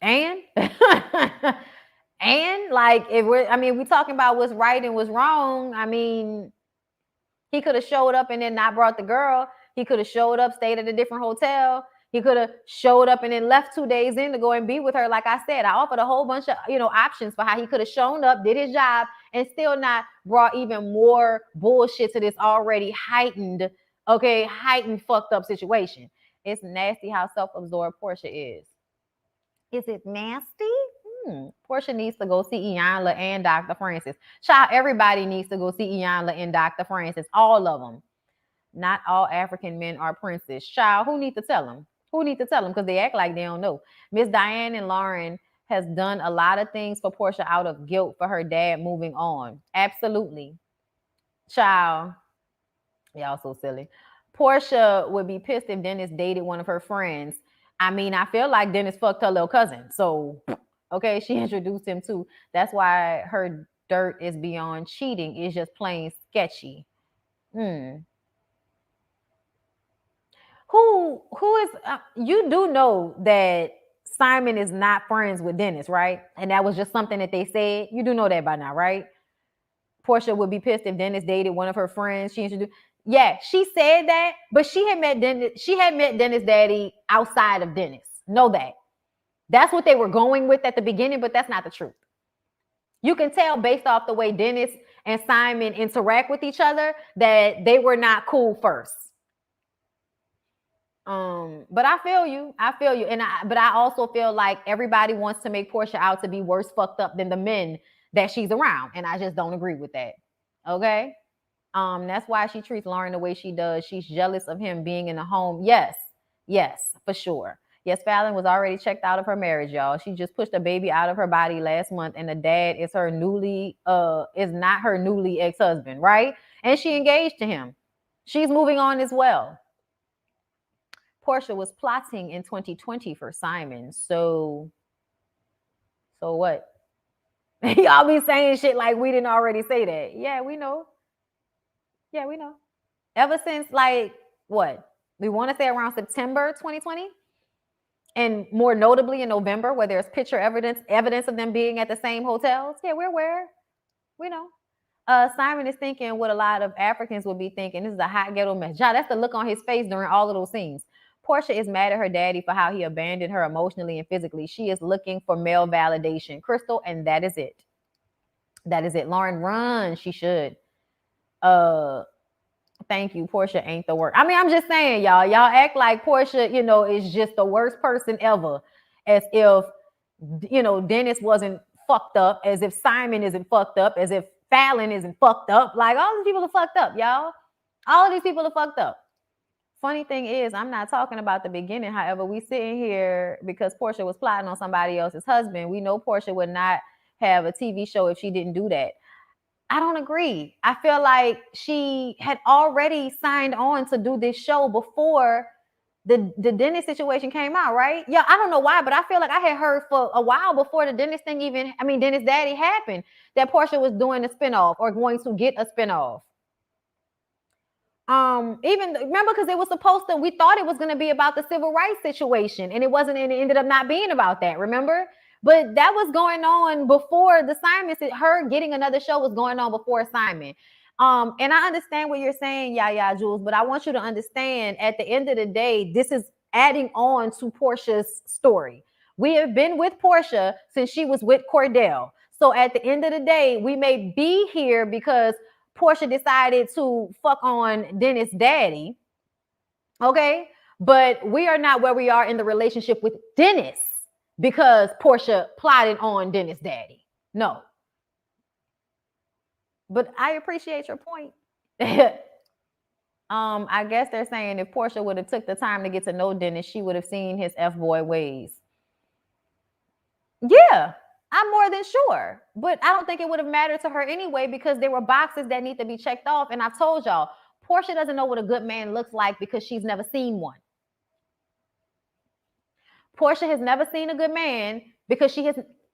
and and like if we're talking about what's right and what's wrong. I mean, he could have showed up and then not brought the girl. He could have showed up, stayed at a different hotel. He could have showed up and then left 2 days in to go and be with her. Like I said, I offered a whole bunch of, options for how he could have shown up, did his job, and still not brought even more bullshit to this already heightened fucked up situation. It's nasty how self-absorbed Porsha is. Is it nasty? Porsha needs to go see Iyanla and Dr. Francis. Child, everybody needs to go see Iyanla and Dr. Francis. All of them. Not all African men are princes. Child, who need to tell them? Because they act like they don't know. Miss Diane and Lauren has done a lot of things for Porsha out of guilt for her dad moving on. Absolutely. Child, y'all so silly. Porsha would be pissed if Dennis dated one of her friends. I mean, I feel like Dennis fucked her little cousin. So, okay, she introduced him too. That's why her dirt is beyond cheating. It's just plain sketchy. Who is, you do know that Simon is not friends with Dennis, right? And that was just something that they said. You do know that by now, right? Porsha would be pissed if Dennis dated one of her friends. She introduced. Yeah, she said that, but she had met Dennis' daddy outside of Dennis. Know that. That's what they were going with at the beginning, but that's not the truth. You can tell based off the way Dennis and Simon interact with each other that they were not cool first. But I feel you. But I also feel like everybody wants to make Porsha out to be worse fucked up than the men that she's around. And I just don't agree with that. Okay. That's why she treats Lauren the way she does. She's jealous of him being in the home. Yes, for sure. Yes, Fallon was already checked out of her marriage, y'all. She just pushed a baby out of her body last month, and the dad is not her newly ex-husband, right? And she engaged to him. She's moving on as well. Porsha was plotting in 2020 for Simon. So what? Y'all be saying shit like we didn't already say that. Yeah, we know. Yeah, we know. Ever since like what? We want to say around September 2020. And more notably in November, where there's picture evidence of them being at the same hotels. Yeah, we're aware. We know. Simon is thinking what a lot of Africans would be thinking. This is a hot ghetto mess. Ja, that's the look on his face during all of those scenes. Porsha is mad at her daddy for how he abandoned her emotionally and physically. She is looking for male validation, Crystal, and that is it. That is it. Lauren, run. She should. Thank you. Porsha ain't the worst. I mean, I'm just saying, y'all. Y'all act like Porsha, is just the worst person ever. As if, Dennis wasn't fucked up. As if Simon isn't fucked up. As if Fallon isn't fucked up. Like, all these people are fucked up, y'all. All of these people are fucked up. Funny thing is, I'm not talking about the beginning. However, we sitting here because Porsha was plotting on somebody else's husband. We know Porsha would not have a TV show if she didn't do that. I don't agree. I feel like she had already signed on to do this show before the Dennis situation came out, right? Yeah, I don't know why, but I feel like I had heard for a while before the Dennis thing Dennis Daddy happened, that Porsha was doing a spinoff or going to get a spinoff. Even remember, because it was supposed to, we thought it was going to be about the civil rights situation, and it wasn't, and it ended up not being about that, remember? But that was going on before the Simon. Her getting another show was going on before Simon. And I understand what you're saying, yeah, Jules, but I want you to understand at the end of the day, this is adding on to Porsha's story. We have been with Porsha since she was with Cordell. So at the end of the day, we may be here because Porsha decided to fuck on Dennis' daddy. Okay. But we are not where we are in the relationship with Dennis because Porsha plotted on Dennis' daddy. No. But I appreciate your point. I guess they're saying if Porsha would have took the time to get to know Dennis, she would have seen his F-boy ways. Yeah, I'm more than sure. But I don't think it would have mattered to her anyway because there were boxes that need to be checked off. And I've told y'all, Porsha doesn't know what a good man looks like because she's never seen one. Porsha has never seen a good man because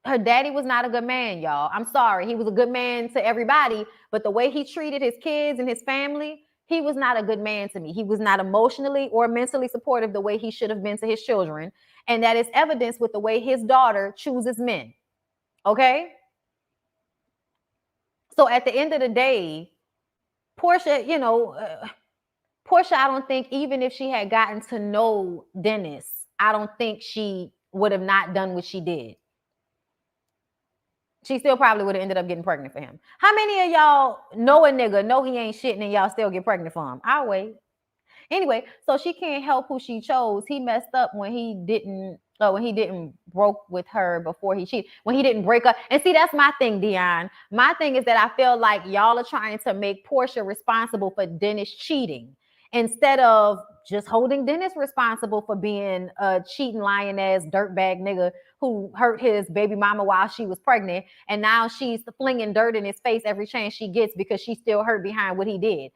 her daddy was not a good man, y'all. I'm sorry. He was a good man to everybody, but the way he treated his kids and his family, he was not a good man to me. He was not emotionally or mentally supportive the way he should have been to his children. And that is evidenced with the way his daughter chooses men. Okay? So at the end of the day, Porsha, Porsha, I don't think even if she had gotten to know Dennis, I don't think she would have not done what she did. She still probably would have ended up getting pregnant for him. How many of y'all know a nigga, know he ain't shit, and y'all still get pregnant for him? I'll wait. Anyway, so she can't help who she chose. He messed up when he didn't broke with her before he cheated, when he didn't break up. And see, that's my thing, Dion. My thing is that I feel like y'all are trying to make Porsha responsible for Dennis cheating instead of just holding Dennis responsible for being a cheating, lying ass dirtbag nigga who hurt his baby mama while she was pregnant. And now she's flinging dirt in his face every chance she gets because she's still hurt behind what he did.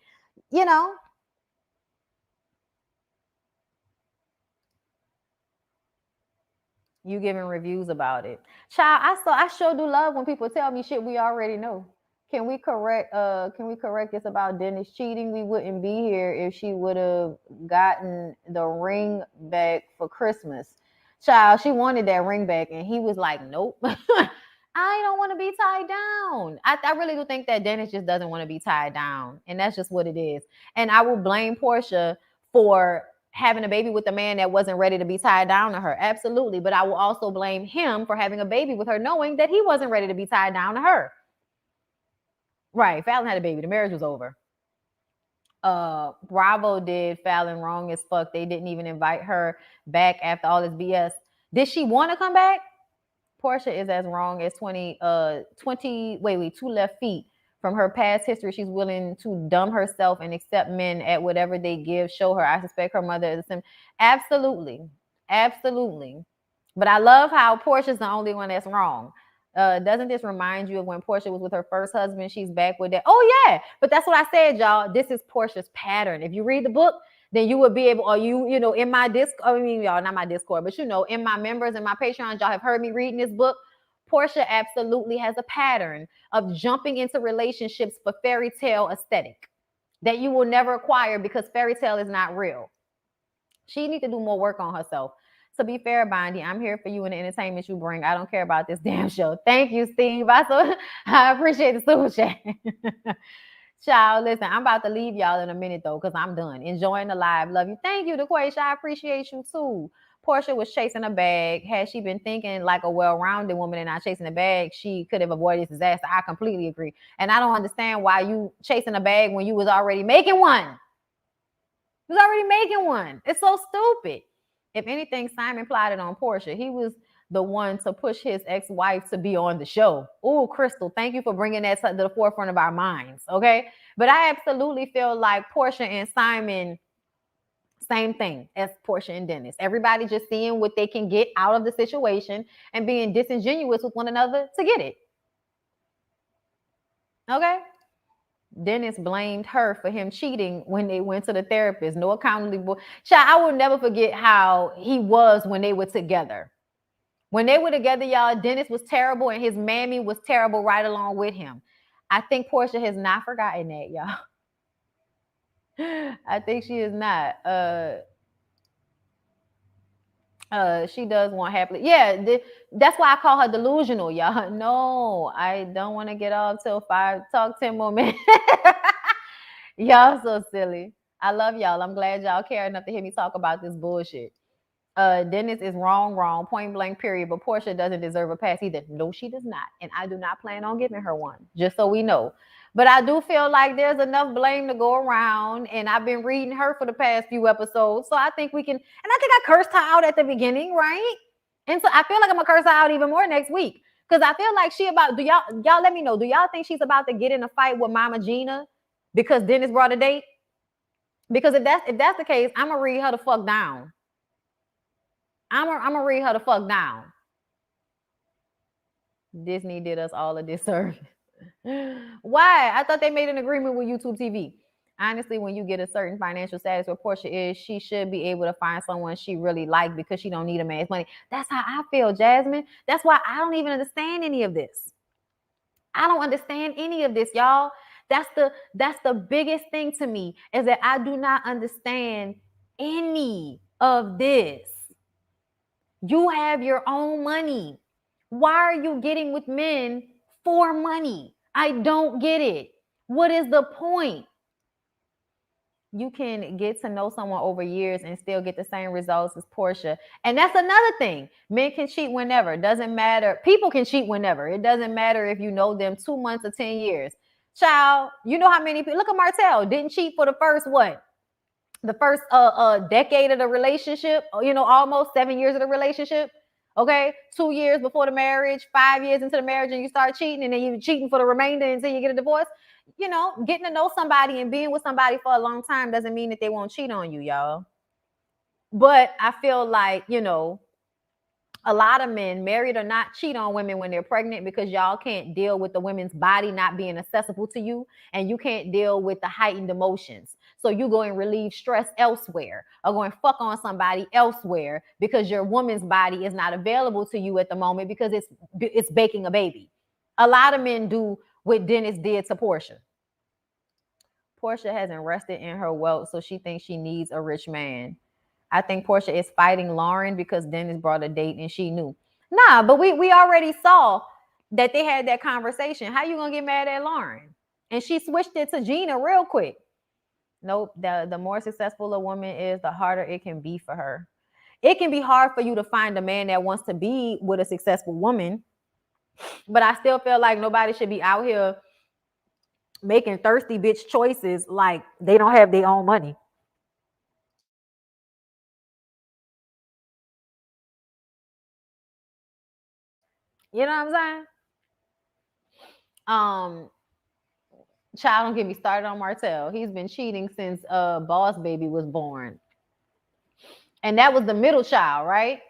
You giving reviews about it. Child, I sure do love when people tell me shit we already know. Can we correct this about Dennis cheating? We wouldn't be here if she would have gotten the ring back for Christmas. Child, she wanted that ring back and he was like, nope. I don't want to be tied down. I really do think that Dennis just doesn't want to be tied down. And that's just what it is. And I will blame Porsha for having a baby with a man that wasn't ready to be tied down to her. Absolutely. But I will also blame him for having a baby with her, knowing that he wasn't ready to be tied down to her. Right. Fallon had a baby. The marriage was over. Bravo did Fallon wrong as fuck. They didn't even invite her back after all this BS. Did she want to come back? Porsha is as wrong as 2 left feet. From her past history, she's willing to dumb herself and accept men at whatever they give, show her. I suspect her mother is a sim. Absolutely. Absolutely. But I love how Porsha's the only one that's wrong. Doesn't this remind you of when Porsha was with her first husband? She's back with that. Oh yeah, but that's what I said, y'all. This is Porsha's pattern. If you read the book, then you would be able, or you know, in my Discord. I mean, y'all, not my Discord, but you know, in my members and my Patreons, y'all have heard me reading this book. Porsha absolutely has a pattern of jumping into relationships for fairy tale aesthetic that you will never acquire because fairy tale is not real. She needs to do more work on herself. To be fair, Bondy, I'm here for you and the entertainment you bring. I don't care about this damn show. Thank you, Steve. I appreciate the super chat. Child, listen, I'm about to leave y'all in a minute though, because I'm done. Enjoying the live. Love you. Thank you, DeQuaisha. I appreciate you too. Porsha was chasing a bag. Had she been thinking like a well-rounded woman and not chasing a bag, she could have avoided this disaster. I completely agree. And I don't understand why you chasing a bag when you was already making one. He was already making one. It's so stupid. If anything, Simon plotted on Porsha. He was the one to push his ex-wife to be on the show. Oh, Crystal, thank you for bringing that to the forefront of our minds. Okay. But I absolutely feel like Porsha and Simon, same thing as Porsha and Dennis. Everybody just seeing what they can get out of the situation and being disingenuous with one another to get it. Okay. Dennis blamed her for him cheating when they went to the therapist. No accountability. Child, I will never forget how he was when they were together. When they were together, y'all, Dennis was terrible and his mammy was terrible right along with him. I think Porsha has not forgotten that, y'all. I think she is not. She does want happily. Yeah, that's why I call her delusional, y'all. No, I don't want to get off till 5. Talk 10 more minutes. Y'all so silly. I love y'all. I'm glad y'all care enough to hear me talk about this bullshit. Dennis is wrong, point blank, period. But Porsha doesn't deserve a pass either. No, she does not. And I do not plan on giving her one, just so we know. But I do feel like there's enough blame to go around. And I've been reading her for the past few episodes. So I think we can, and I think I cursed her out at the beginning, right? And so I feel like I'm gonna curse her out even more next week. Because I feel like she about, y'all let me know, do y'all think she's about to get in a fight with Mama Gina because Dennis brought a date? Because if that's the case, I'm gonna read her the fuck down. I'm gonna read her the fuck down. Disney did us all a disservice. Why? I thought they made an agreement with YouTube TV. Honestly, when you get a certain financial status where Porsha is, she should be able to find someone she really likes because she don't need a man's money. That's how I feel, Jasmine. That's why I don't even understand any of this. I don't understand any of this, y'all. That's the biggest thing to me is that I do not understand any of this. You have your own money. Why are you getting with men for money? I don't get it. What is the point? You can get to know someone over years and still get the same results as Porsha. And that's another thing. Men can cheat whenever. It doesn't matter. People can cheat whenever. It doesn't matter if you know them 2 months or 10 years. Child, you know how many people, look at Martell, didn't cheat for the first what? The first decade of the relationship, almost 7 years of the relationship. Okay, 2 years before the marriage, 5 years into the marriage, and you start cheating, and then you're cheating for the remainder until you get a divorce. Getting to know somebody and being with somebody for a long time doesn't mean that they won't cheat on you, y'all. But I feel like, a lot of men, married or not, cheat on women when they're pregnant because y'all can't deal with the women's body not being accessible to you, and you can't deal with the heightened emotions. So you go and relieve stress elsewhere or go and fuck on somebody elsewhere because your woman's body is not available to you at the moment because it's baking a baby. A lot of men do what Dennis did to Porsha. Porsha hasn't rested in her wealth, so she thinks she needs a rich man. I think Porsha is fighting Lauren because Dennis brought a date and she knew. Nah, but we already saw that they had that conversation. How you gonna get mad at Lauren? And she switched it to Gina real quick. Nope. The more successful a woman is, the harder it can be for her. It can be hard for you to find a man that wants to be with a successful woman. But I still feel like nobody should be out here making thirsty bitch choices like they don't have their own money. You know what I'm saying? Child, don't get me started on Martell. He's been cheating since Boss Baby was born. And that was the middle child, right?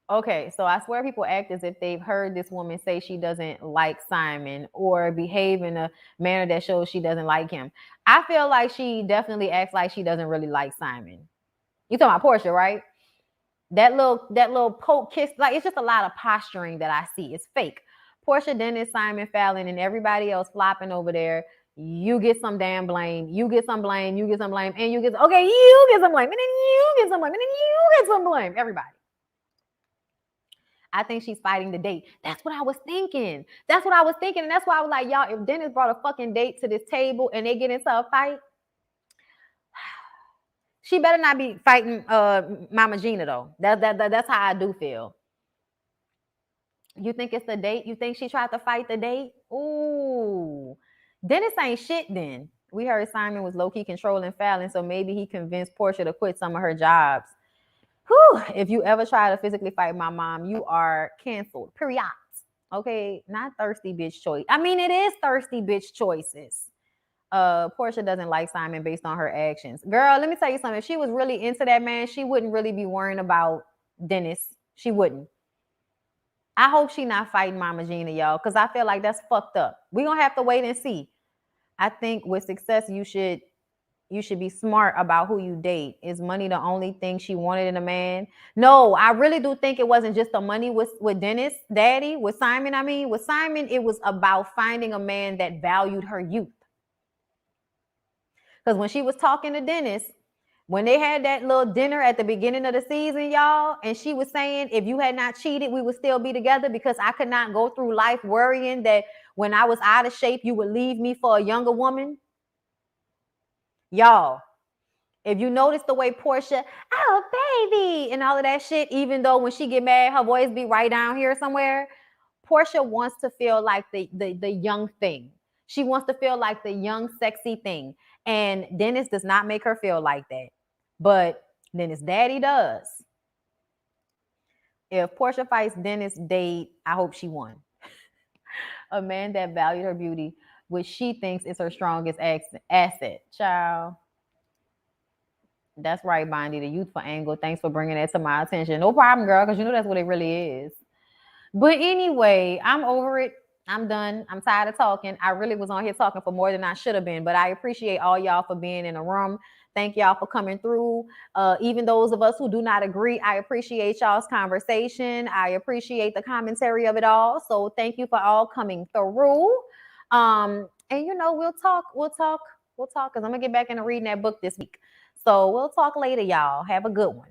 Okay, so I swear people act as if they've heard this woman say she doesn't like Simon or behave in a manner that shows she doesn't like him. I feel like she definitely acts like she doesn't really like Simon. You talking about Porsha, right? That little poke kiss, like it's just a lot of posturing that I see. It's fake. Porsha, Dennis, Simon, Fallon, and everybody else flopping over there. You get some damn blame. You get some blame. You get some blame, and you get okay. You get some blame, and then you get some blame, and then you get some blame. Everybody. I think she's fighting the date. That's what I was thinking. That's what I was thinking. And that's why I was like, y'all, if Dennis brought a fucking date to this table and they get into a fight, she better not be fighting Mama Gina, though. That's how I do feel. You think it's the date? You think she tried to fight the date? Ooh. Dennis ain't shit then. We heard Simon was low-key controlling Fallon, so maybe he convinced Porsha to quit some of her jobs. Whew, if you ever try to physically fight my mom, you are canceled. Period. Okay, not thirsty bitch choice. I mean, it is thirsty bitch choices. Porsha doesn't like Simon based on her actions. Girl, let me tell you something. If she was really into that man, she wouldn't really be worrying about Dennis. She wouldn't. I hope she not fighting Mama Gina, y'all, because I feel like that's fucked up. We're gonna have to wait and see. I think with success, you should be smart about who you date. Is money the only thing she wanted in a man? No, I really do think it wasn't just the money with Dennis, daddy, with Simon. I mean, with Simon, it was about finding a man that valued her youth. Because when she was talking to Dennis, when they had that little dinner at the beginning of the season, y'all, and she was saying, if you had not cheated, we would still be together because I could not go through life worrying that when I was out of shape, you would leave me for a younger woman. Y'all, if you notice the way Porsha, oh baby, and all of that shit, even though when she get mad, her voice be right down here somewhere, Porsha wants to feel like the young thing. She wants to feel like the young, sexy thing. And Dennis does not make her feel like that. But Dennis' daddy does. If Porsha fights Dennis' date, I hope she won. A man that valued her beauty, which she thinks is her strongest asset. Child. That's right, Bondy, the youthful angle. Thanks for bringing that to my attention. No problem, girl, because you know that's what it really is. But anyway, I'm over it. I'm done. I'm tired of talking. I really was on here talking for more than I should have been, but I appreciate all y'all for being in the room. Thank y'all for coming through. Even those of us who do not agree, I appreciate y'all's conversation. I appreciate the commentary of it all. So thank you for all coming through. And you know, we'll talk because I'm gonna get back into reading that book this week. So we'll talk later, y'all. Have a good one.